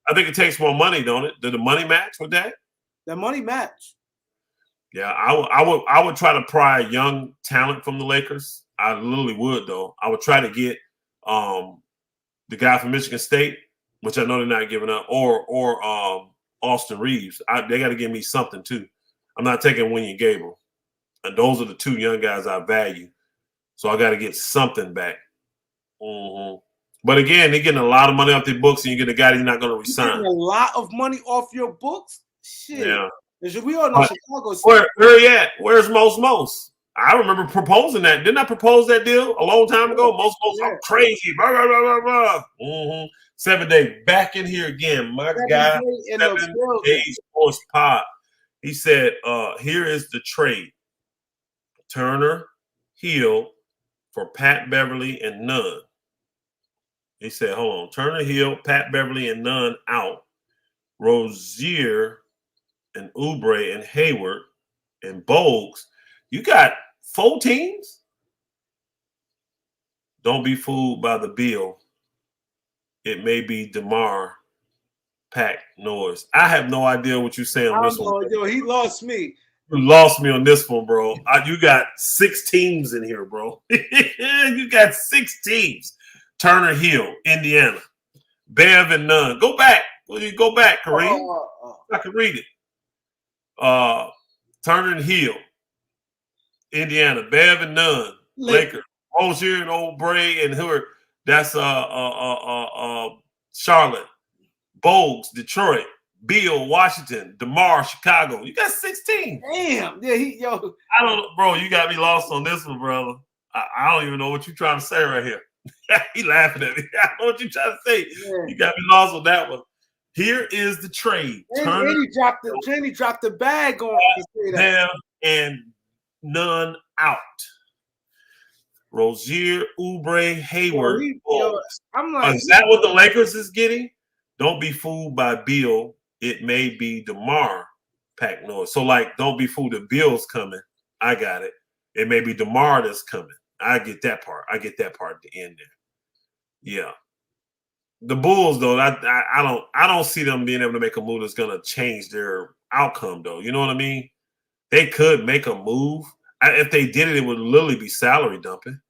I think it takes more money, don't it? Did the money match with that? The money match. Yeah, I would try to pry young talent from the Lakers. I literally would, though. I would try to get the guy from Michigan State, which I know they're not giving up, or Austin Reeves. They got to give me something too. I'm not taking William Gabriel, and those are the two young guys I value. So I got to get something back. Mm-hmm. But again, they're getting a lot of money off their books, and you get a guy that you're not going to resign. A lot of money off your books? Shit. Yeah. We all know Chicago. Where he at? Where's Most? I remember proposing that. Didn't I propose that deal a long time ago? Most, I'm crazy. Blah, blah, blah, blah, blah. Mm-hmm. 7 Day back in here again. My guy, 7 Days Sports Pod. He said, here is the trade. Turner, Hill for Pat Beverly and Nunn. He said, hold on. Turner, Hill, Pat Beverly, and Nunn out. Rozier and Oubre and Hayward and Bogues. You got 4 teams? Don't be fooled by the bill. It may be DeMar Pack noise. I have no idea what you're saying on this one. Yo, he lost me. You lost me on this one, bro. You got 6 teams in here, bro. You got 6 teams. Turner, Hill, Indiana. Bev and Nunn. Go back. Go back, Kareem. I can read it. Turner and Hill, Indiana. Bev and Nunn, Lakers. Rozier and Oubre and Howard. That's Charlotte. Bogues, Detroit. Beal, Washington. DeMar, Chicago. You got 16. Damn. Yeah, I don't, bro. You got me lost on this one, brother. I don't even know what you're trying to say right here. He laughing at me. I don't know what you're trying to say. Yeah. You got me lost on that one. Here is the trade. He dropped the bag on Bev and Nunn out. Rozier, Oubre, Hayward. I'm like, is that what the Lakers is getting? Don't be fooled by Beal. It may be DeMar Pack noise. So, like, don't be fooled that Beal's coming. I got it. It may be DeMar that's coming. I get that part. I get that part at the end there. Yeah. The Bulls, though, I don't see them being able to make a move that's going to change their outcome, though. You know what I mean? They could make a move. If they did it, it would literally be salary dumping.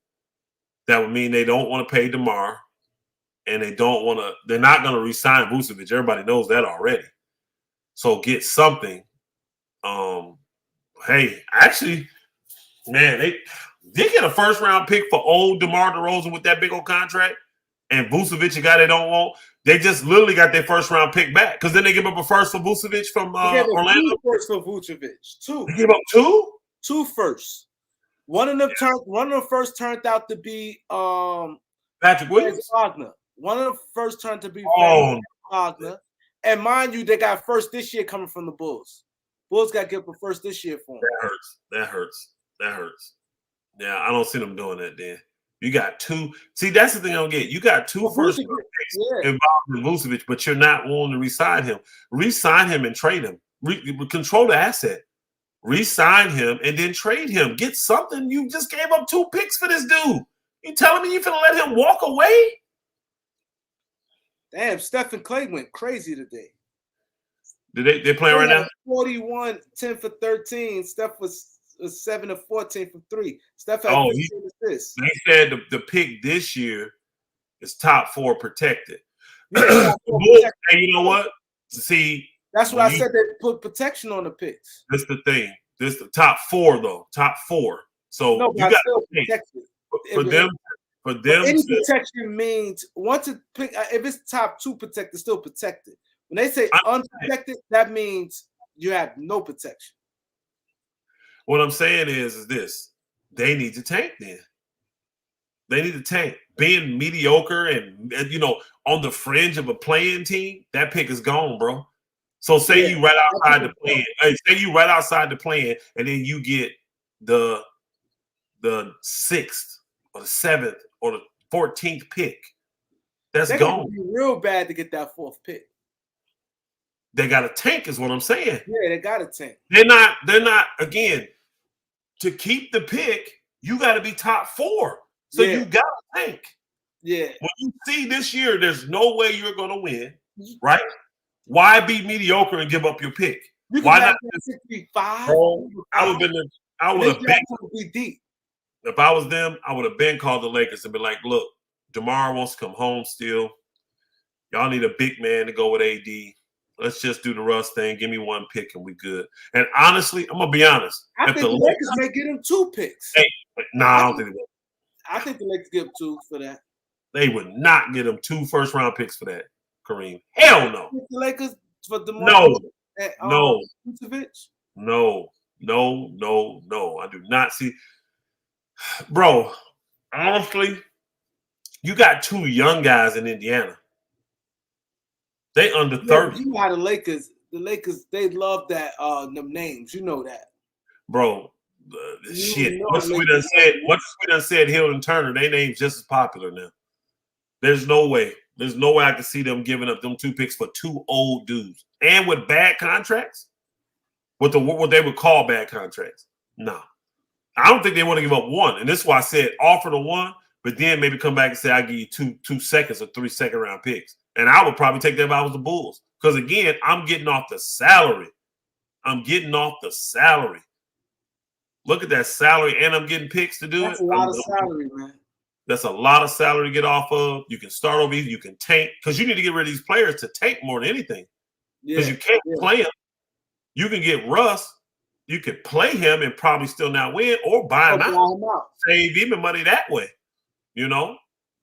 That would mean they don't want to pay DeMar, and they're not going to re-sign Vucevic. Everybody knows that already. So get something. Hey, actually, man, they get a first-round pick for old DeMar DeRozan with that big old contract. And Vucevic, a guy they don't want, they just literally got their first-round pick back because then they give up a first for Vucevic from Orlando. 2 firsts for Vucevic. 2. They give up 2? 2 firsts. One of them first turned out to be Patrick Williams. Wagner. One of the first turned to be Wagner. And mind you, they got first this year coming from the Bulls. Bulls got to give up a first this year for him. That hurts. Yeah, I don't see them doing that then. You got two. See, that's the thing I don't get. You got two first round picks involved in Vucevic, but you're not willing to re-sign him. Re-sign him and trade him. Control the asset. Re-sign him and then trade him. Get something. You just gave up 2 picks for this dude. You telling me you finna let him walk away? Damn, Steph and Clay went crazy today. Did they playing right now? 41, 10 for 13. Steph was 7 of 14 from 3. Steph had 15 assists. They said the pick this year is top 4 protected. Yeah, and you know what? See, that's why I said they put protection on the picks. That's the thing. This the top 4 though. Top 4. So no, you got to protect it. For them. Any protection means once a pick, if it's top 2 protected, still protected. When they say unprotected, that means you have no protection. What I'm saying is this: they need to tank. Then they need to tank. Being mediocre and on the fringe of a playing team, that pick is gone, bro. So say you right outside the plan. Say you right outside the plan, and then you get the 6th or the 7th or the 14th pick. That's gone. Be real bad to get that 4th pick. They got a tank, is what I'm saying. Yeah, they got a tank. They're not. Again, to keep the pick, you got to be top 4. So you got a tank. Yeah. When you see this year, there's no way you're going to win, right? Why be mediocre and give up your pick? Why not? 65. Bro, I would have been. Deep. If I was them, I would have been called the Lakers and been like, "Look, DeMar wants to come home still. Y'all need a big man to go with AD. Let's just do the Russ thing. Give me 1 pick and we good." And honestly, I'm gonna be honest. I think the Lakers may get him 2 picks. Hey, I don't think they will. I think the Lakers give 2 for that. They would not get him 2 first-round picks for that, Kareem. Hell no. The Lakers for DeMar. No. Vucevic? No. I do not see. Bro, honestly, you got 2 young guys in Indiana. They under 30. You know how the Lakers, they love that them names. You know that. Bro, shit. Once we done said Hill and Turner, their name's just as popular now. There's no way. There's no way I can see them giving up them 2 picks for 2 old dudes. And with bad contracts? What they would call bad contracts. No. I don't think they want to give up 1. And this is why I said offer the 1, but then maybe come back and say I'll give you 2 seconds or 3 second-round picks. And I would probably take that if I was the Bulls. Because, again, I'm getting off the salary. Look at that salary, and I'm getting picks to do That's a lot of salary, man. That's a lot of salary to get off of. You can start over. You can tank. Because you need to get rid of these players to tank more than anything. Because you can't play them. You can get Russ. You could play him and probably still not win or buy him out. Save even money that way,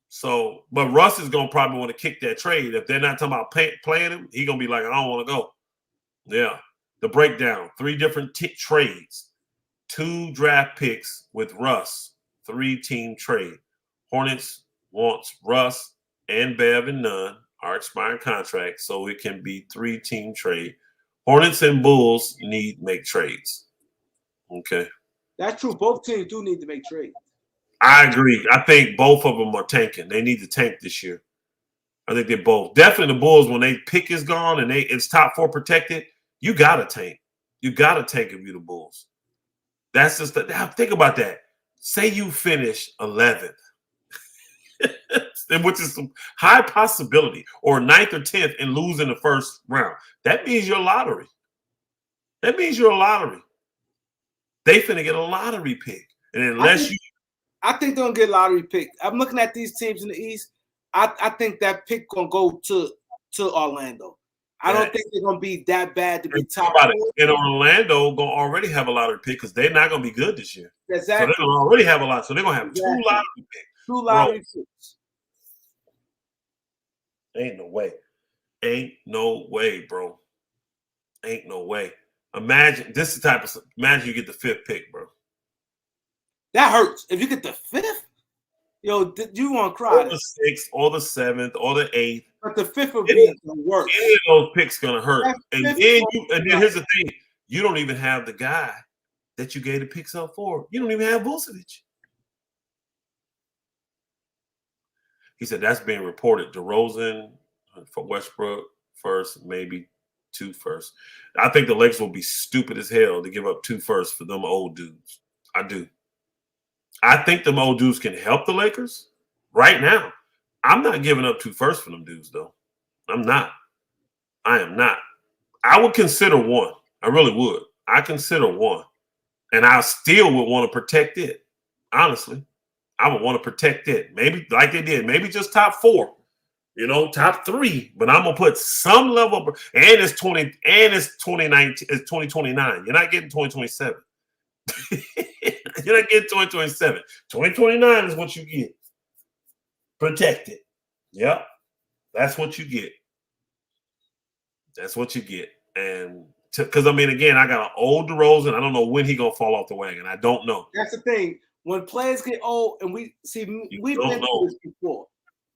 So, but Russ is going to probably want to kick that trade. If they're not talking about playing him, he's going to be like, I don't want to go. Yeah. The breakdown, 3 different trades, 2 draft picks with Russ, 3-team trade. Hornets wants Russ and Bev and Nunn, our expiring contracts, so it can be 3-team trade. Hornets and Bulls make trades. Okay. That's true. Both teams do need to make trades. I agree. I think both of them are tanking. They need to tank this year. I think they're both. Definitely the Bulls, when they pick is gone and it's top 4 protected, you got to tank. You got to tank if you're the Bulls. That's just think about that. Say you finish 11th, which is some high possibility, or 9th or 10th and lose in the first round. That means you're a lottery. They finna get a lottery pick. And unless I think they're gonna get a lottery pick. I'm looking at these teams in the East. I think that pick gonna go to Orlando. I don't think they're gonna be that bad to be top 4. And Orlando gonna already have a lottery pick because they're not gonna be good this year. Exactly. So they're gonna already have a lot. So they're gonna have 2 lottery picks. 2 lottery picks. Ain't no way, bro. Ain't no way. Imagine this is the type of. Imagine you get the 5th pick, bro. That hurts. If you get the 5th, Yo, you want to cry? Or the 6th, or the 7th, or the 8th. But the 5th would be the worst. Any of those picks gonna hurt. And then here's the thing: you don't even have the guy that you gave the picks up for. You don't even have Vucevic. He said that's being reported. DeRozan for Westbrook first, maybe 2 firsts. I think the Lakers will be stupid as hell to give up 2 firsts for them old dudes. I do. I think them old dudes can help the Lakers right now. I'm not giving up 2 firsts for them dudes, though. I'm not. I am not. I would consider 1. I really would. I consider 1. And I still would want to protect it. Honestly. I would want to protect it. Maybe like they did. Maybe just top 4. You know, top 3. But I'm gonna put some level of, and it's 2019, it's 2029. You're not getting 2027. You're not getting 2027. 2029 is what you get. Protected. Yep. That's what you get. That's what you get. And because I mean, again, I got an old DeRozan. I don't know when he gonna fall off the wagon. I don't know. That's the thing. When players get old, and we've been through this before,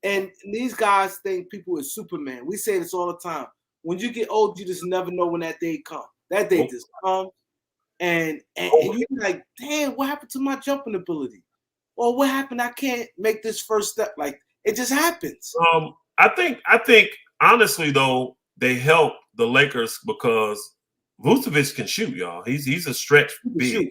and these guys think people is Superman. We say this all the time. When you get old, you just never know when that day comes. That day just comes, and you're like, damn, what happened to my jumping ability? Or what happened? I can't make this first step. Like it just happens. I think honestly though, they help the Lakers because Vucevic can shoot, y'all. He's a stretch big.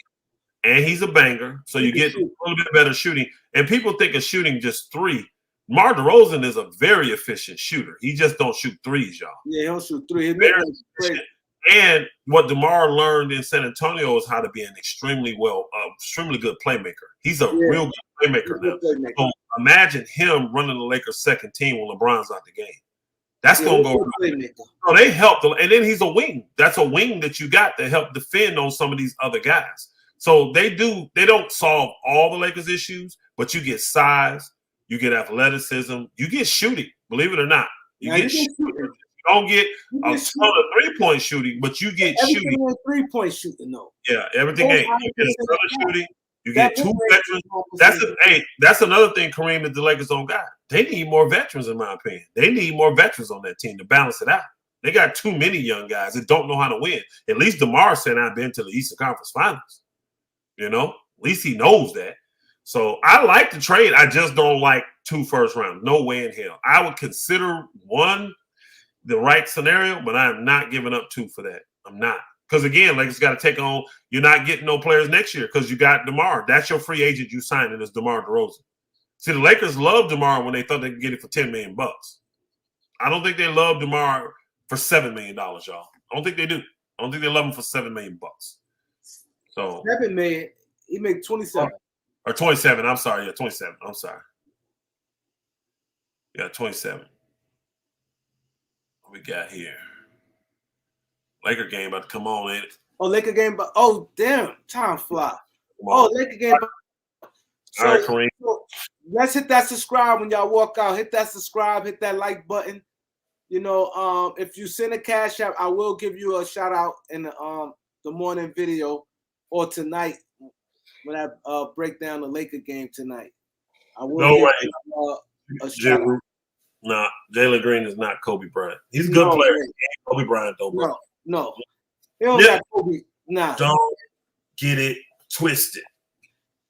And he's a banger, so you get a little bit better shooting. And people think of shooting just 3. DeMar DeRozan is a very efficient shooter. He just don't shoot 3s, y'all. Yeah, he don't shoot 3. And what DeMar learned in San Antonio is how to be an extremely good playmaker. He's a real good playmaker now. So imagine him running the Lakers' second team when LeBron's out the game. That's going to go. So they help. And then he's a wing. That's a wing that you got to help defend on some of these other guys. So they don't solve all the Lakers' issues, but you get size, you get athleticism, you get shooting, believe it or not. You get shooting. You don't get a ton of 3-point shooting, but you get shooting. 3-point shooting, though. Yeah, everything ain't. You get another shooting, you get 2 veterans. That's another thing, Kareem, that the Lakers don't got. They need more veterans, in my opinion. They need more veterans on that team to balance it out. They got too many young guys that don't know how to win. At least DeMar said I've been to the Eastern Conference Finals. You know, at least he knows that. So I like the trade. I just don't like 2 first rounds. No way in hell. I would consider 1 the right scenario, but I am not giving up 2 for that. I'm not. Because, again, Lakers got to take on – you're not getting no players next year because you got DeMar. That's your free agent you signed, and it's DeMar DeRozan. See, the Lakers loved DeMar when they thought they could get it for $10 million. I don't think they love DeMar for $7 million, y'all. I don't think they do. I don't think they love him for $7 million. So 7 million, he made 27. Or 27. I'm sorry. Yeah, 27. I'm sorry. Yeah, 27. What we got here? Laker game about to come on, ain't it? Oh, Laker game. Oh, damn. Time fly. Oh, Laker game. All right, Kareem. So let's hit that subscribe when y'all walk out. Hit that subscribe. Hit that like button. You know, if you send a Cash App, I will give you a shout out in the morning video. Or tonight, when I break down the Laker game tonight. I will no way. Nah, Jalen Green is not Kobe Bryant. He's a good player. Kobe Bryant, though, bro. No. He don't got Kobe. Nah. Don't get it twisted.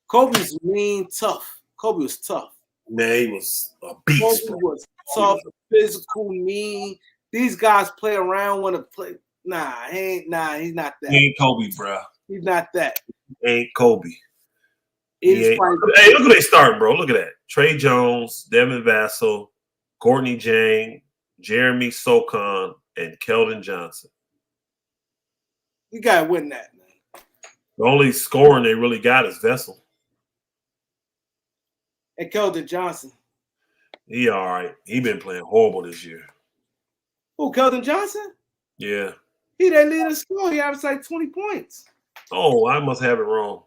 Kobe's mean, tough. Kobe was tough. Man, he was a beast. Kobe was tough, physical, mean. These guys play around, want to play. He's not that. He ain't Kobe, bro. He's not that. Ain't Kobe. Hey, look who they starting, bro. Look at that. Trey Jones, Devin Vassell, Courtney Jang, Jeremy Socon, and Keldon Johnson. You gotta win that, man. The only scoring they really got is Vassell. And Keldon Johnson. He all right. He been playing horrible this year. Who, Keldon Johnson? Yeah. He that leading score. He averaged like 20 points. Oh, I must have it wrong.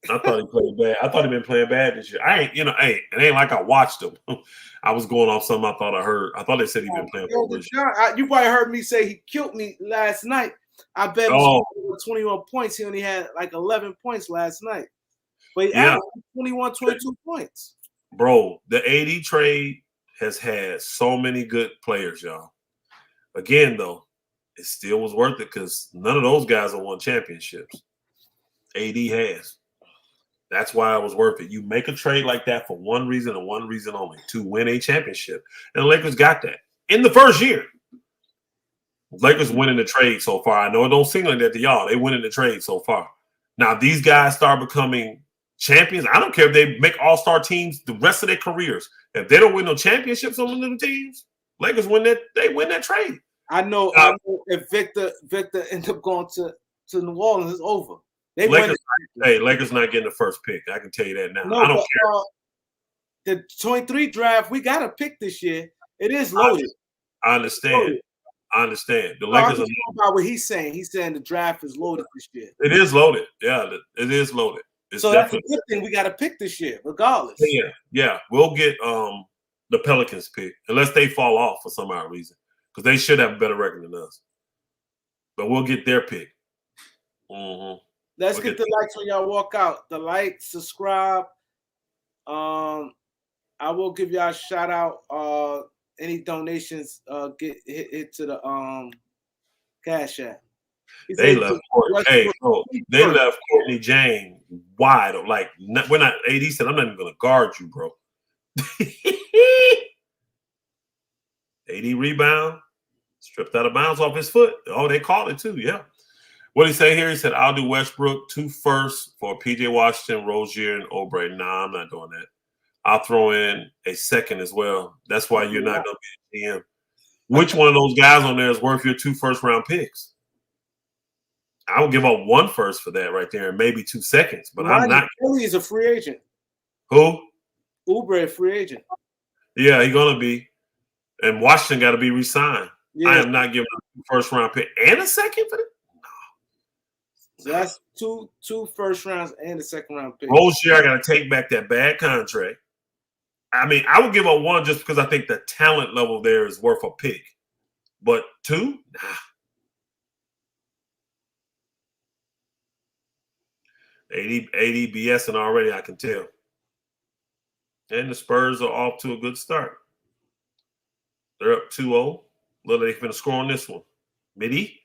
I thought he played bad. I thought he been playing bad this year. It ain't like I watched him. I was going off something I thought I heard. I thought they said he been playing bad this year. You probably heard me say he killed me last night. I bet him 21 points. He only had like 11 points last night. But he Yeah. averaged 21, 22 points. Bro, the AD trade has had so many good players, y'all. Again, though, it still was worth it because none of those guys have won championships. AD has. That's why it was worth it. You make a trade like that for one reason and one reason only, to win a championship. And the Lakers got that in the first year. Lakers winning the trade so far. I know it don't seem like that to y'all. They winning the trade so far. Now, these guys start becoming champions. I don't care if they make all-star teams the rest of their careers. If they don't win no championships on them teams, Lakers win that. They win that trade. I know if Victor ends up going to New Orleans, it's over. Lakers not getting the first pick. I can tell you that now. No, I don't care. The 23 draft, we got a pick this year. It is loaded. I understand. I understand. The I'm Lakers talking about what he's saying. He's saying the draft is loaded this year. It is loaded. Yeah, it is loaded. It's so that's a good thing. We got a pick this year, regardless. Yeah. We'll get the Pelicans pick unless they fall off for some odd reason, because they should have a better record than us. But we'll get their pick. Mm-hmm. Let's get the likes when y'all walk out. The like, subscribe. I will give y'all a shout out. Any donations get hit to the Cash App. They left Courtney James wide open. Like, we're not. AD said, "I'm not even gonna guard you, bro." AD rebound, stripped out of bounds off his foot. Oh, they called it too. Yeah. What did he say here? He said, "I'll do Westbrook 2 firsts for PJ Washington, Rozier, and Oubre." Nah, I'm not doing that. I'll throw in a second as well. That's why you're not going to be a GM. Which one of those guys on there is worth your 2 first-round picks? I would give up 1 first for that right there and maybe 2 seconds, but I'm not. Philly is a free agent. Who? Oubre, a free agent. Yeah, he's going to be. And Washington got to be re-signed. Yeah. I am not giving a first-round pick and a second for that. So that's two first rounds and a second round pick. Rozier, I got to take back that bad contract. I mean, I would give up 1 just because I think the talent level there is worth a pick. But 2? Nah. AD BSing already, I can tell. And the Spurs are off to a good start. They're up 2-0. Look, they're going to score on this one. Midi,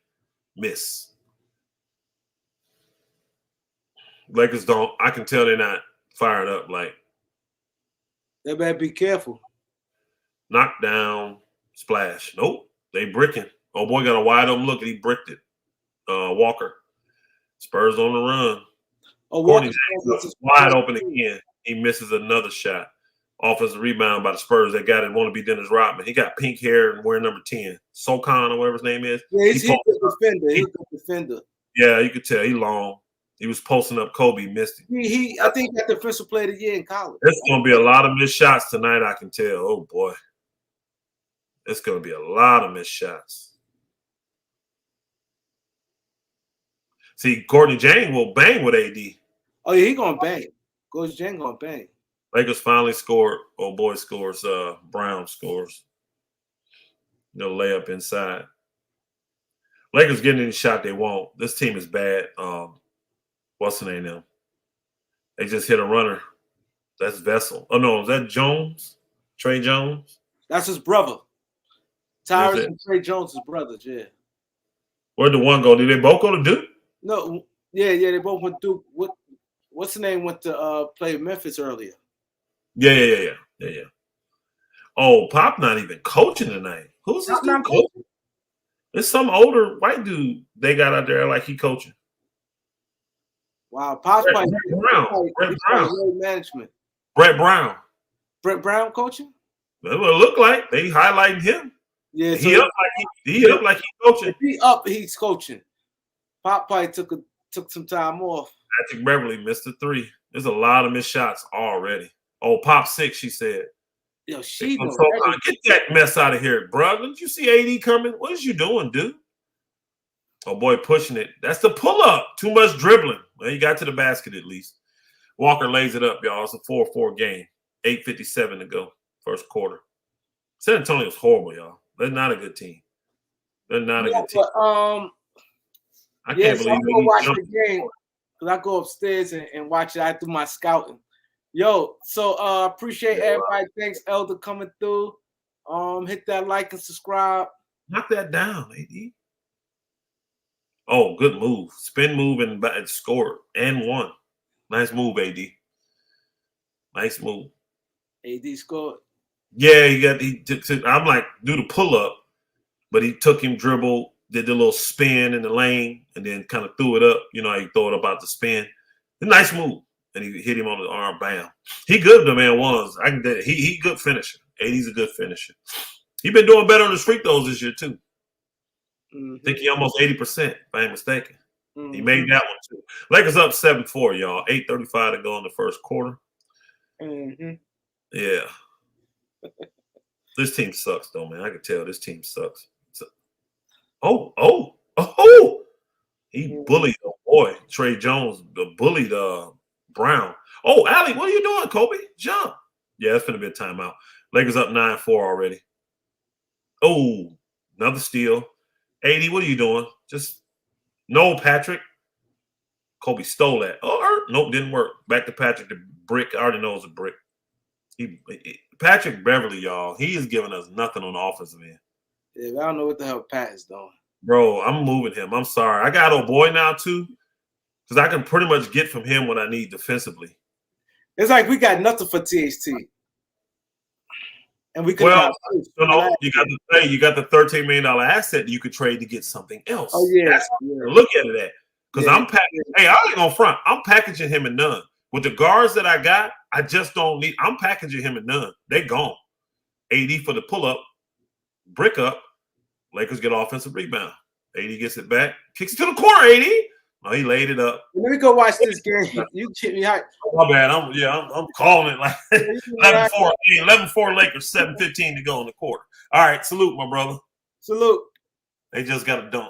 miss. Lakers don't. I can tell they're not fired up. Like, they better be careful. Knockdown, splash. Nope, they bricking. Oh boy, got a wide open look. He bricked it. Walker. Spurs on the run. Oh, Walker wide open again. He misses another shot. Offensive rebound by the Spurs. They got it. Want to be Dennis Rodman. He got pink hair and wearing number 10. Socon or whatever his name is. Yeah, he's a defender. He's a defender. Yeah, you could tell he long. He was posting up Kobe, missed him. I think he got defensive player of the year in college. It's going to be a lot of missed shots tonight, I can tell. Oh, boy. It's going to be a lot of missed shots. See, Courtney James will bang with AD. Oh, yeah, he going to bang. Coach James going to bang. Lakers finally scored. Oh, boy scores. Brown scores. No layup inside. Lakers getting any shot they want. This team is bad. What's the name now? They just hit a runner. That's Vessel. Oh, no. Is that Jones? Trey Jones? That's his brother. Tyrus and Trey Jones' brothers, yeah. Where'd the one go? Did they both go to Duke? No. Yeah, they both went to Duke. What's the name went to play Memphis earlier? Yeah. Oh, Pop not even coaching tonight. Who's this dude coaching? It's some older white dude they got out there like he coaching. Wow, Pop's Brett Brown. Management. Brett Brown coaching? That's what it looked like. They highlighting him. Yeah, so he up like he's coaching. If he's coaching. Pop probably took some time off. Patrick Beverly missed a 3. There's a lot of missed shots already. Oh, Pop 6, she said. Yo, get that mess out of here, bro. Didn't you see AD coming? What is you doing, dude? Oh, boy, pushing it. That's the pull-up. Too much dribbling. Well, he got to the basket at least. Walker lays it up, y'all. It's a 4-4 game. 8:57 to go. First quarter. San Antonio's horrible, y'all. They're not a good team. They're not a good team. But, I can't believe I'm gonna watch the game. because I go upstairs and watch it. I do my scouting. Yo, so appreciate everybody. Thanks, Elder, coming through. Hit that like and subscribe. Knock that down, AD. Oh, good move. Spin move and scored and won. Nice move, AD. Nice move. AD scored. Yeah, I'm like, do the pull up, but he took him, dribble, did the little spin in the lane, and then kind of threw it up. You know how you throw it up out the spin. A nice move. And he hit him on the arm, bam. He good, the man was. He good finisher. AD's a good finisher. He been doing better on the street throws this year too. I think he almost 80%, if I ain't mistaken. He made that one too. Lakers up 7-4, y'all. 8:35 to go in the first quarter. Yeah. This team sucks, though, man. I can tell this team sucks. Oh! He bullied a boy. Trey Jones bullied Brown. Oh, Allie, what are you doing, Kobe? Jump. Yeah, it's going to be a timeout. Lakers up 9-4 already. Oh, another steal. 80, what are you doing? Just no, Patrick. Kobe stole that. Oh, nope, didn't work. Back to Patrick. The brick. I already know it's a brick. Patrick Beverly, y'all, he is giving us nothing on the offensive end. Yeah, I don't know what the hell Pat is doing. Bro, I'm moving him. I'm sorry. I got a boy now, too, because I can pretty much get from him what I need defensively. It's like we got nothing for THT. And we could you got the $13 million asset that you could trade to get something else. Oh, yeah. That's look at it at. Because I'm packaging. Hey, I ain't gonna front. I'm packaging him in none. With the guards that I got, I just don't need. I'm packaging him in none. They gone. AD for the pull up, brick up. Lakers get offensive rebound. AD gets it back, kicks it to the corner. AD. No, he laid it up. Let me go watch this game. You keep me hyped. My bad. I'm calling it like 11-4 Lakers, 7:15 to go in the quarter. All right, salute, my brother. Salute. They just got a dunk.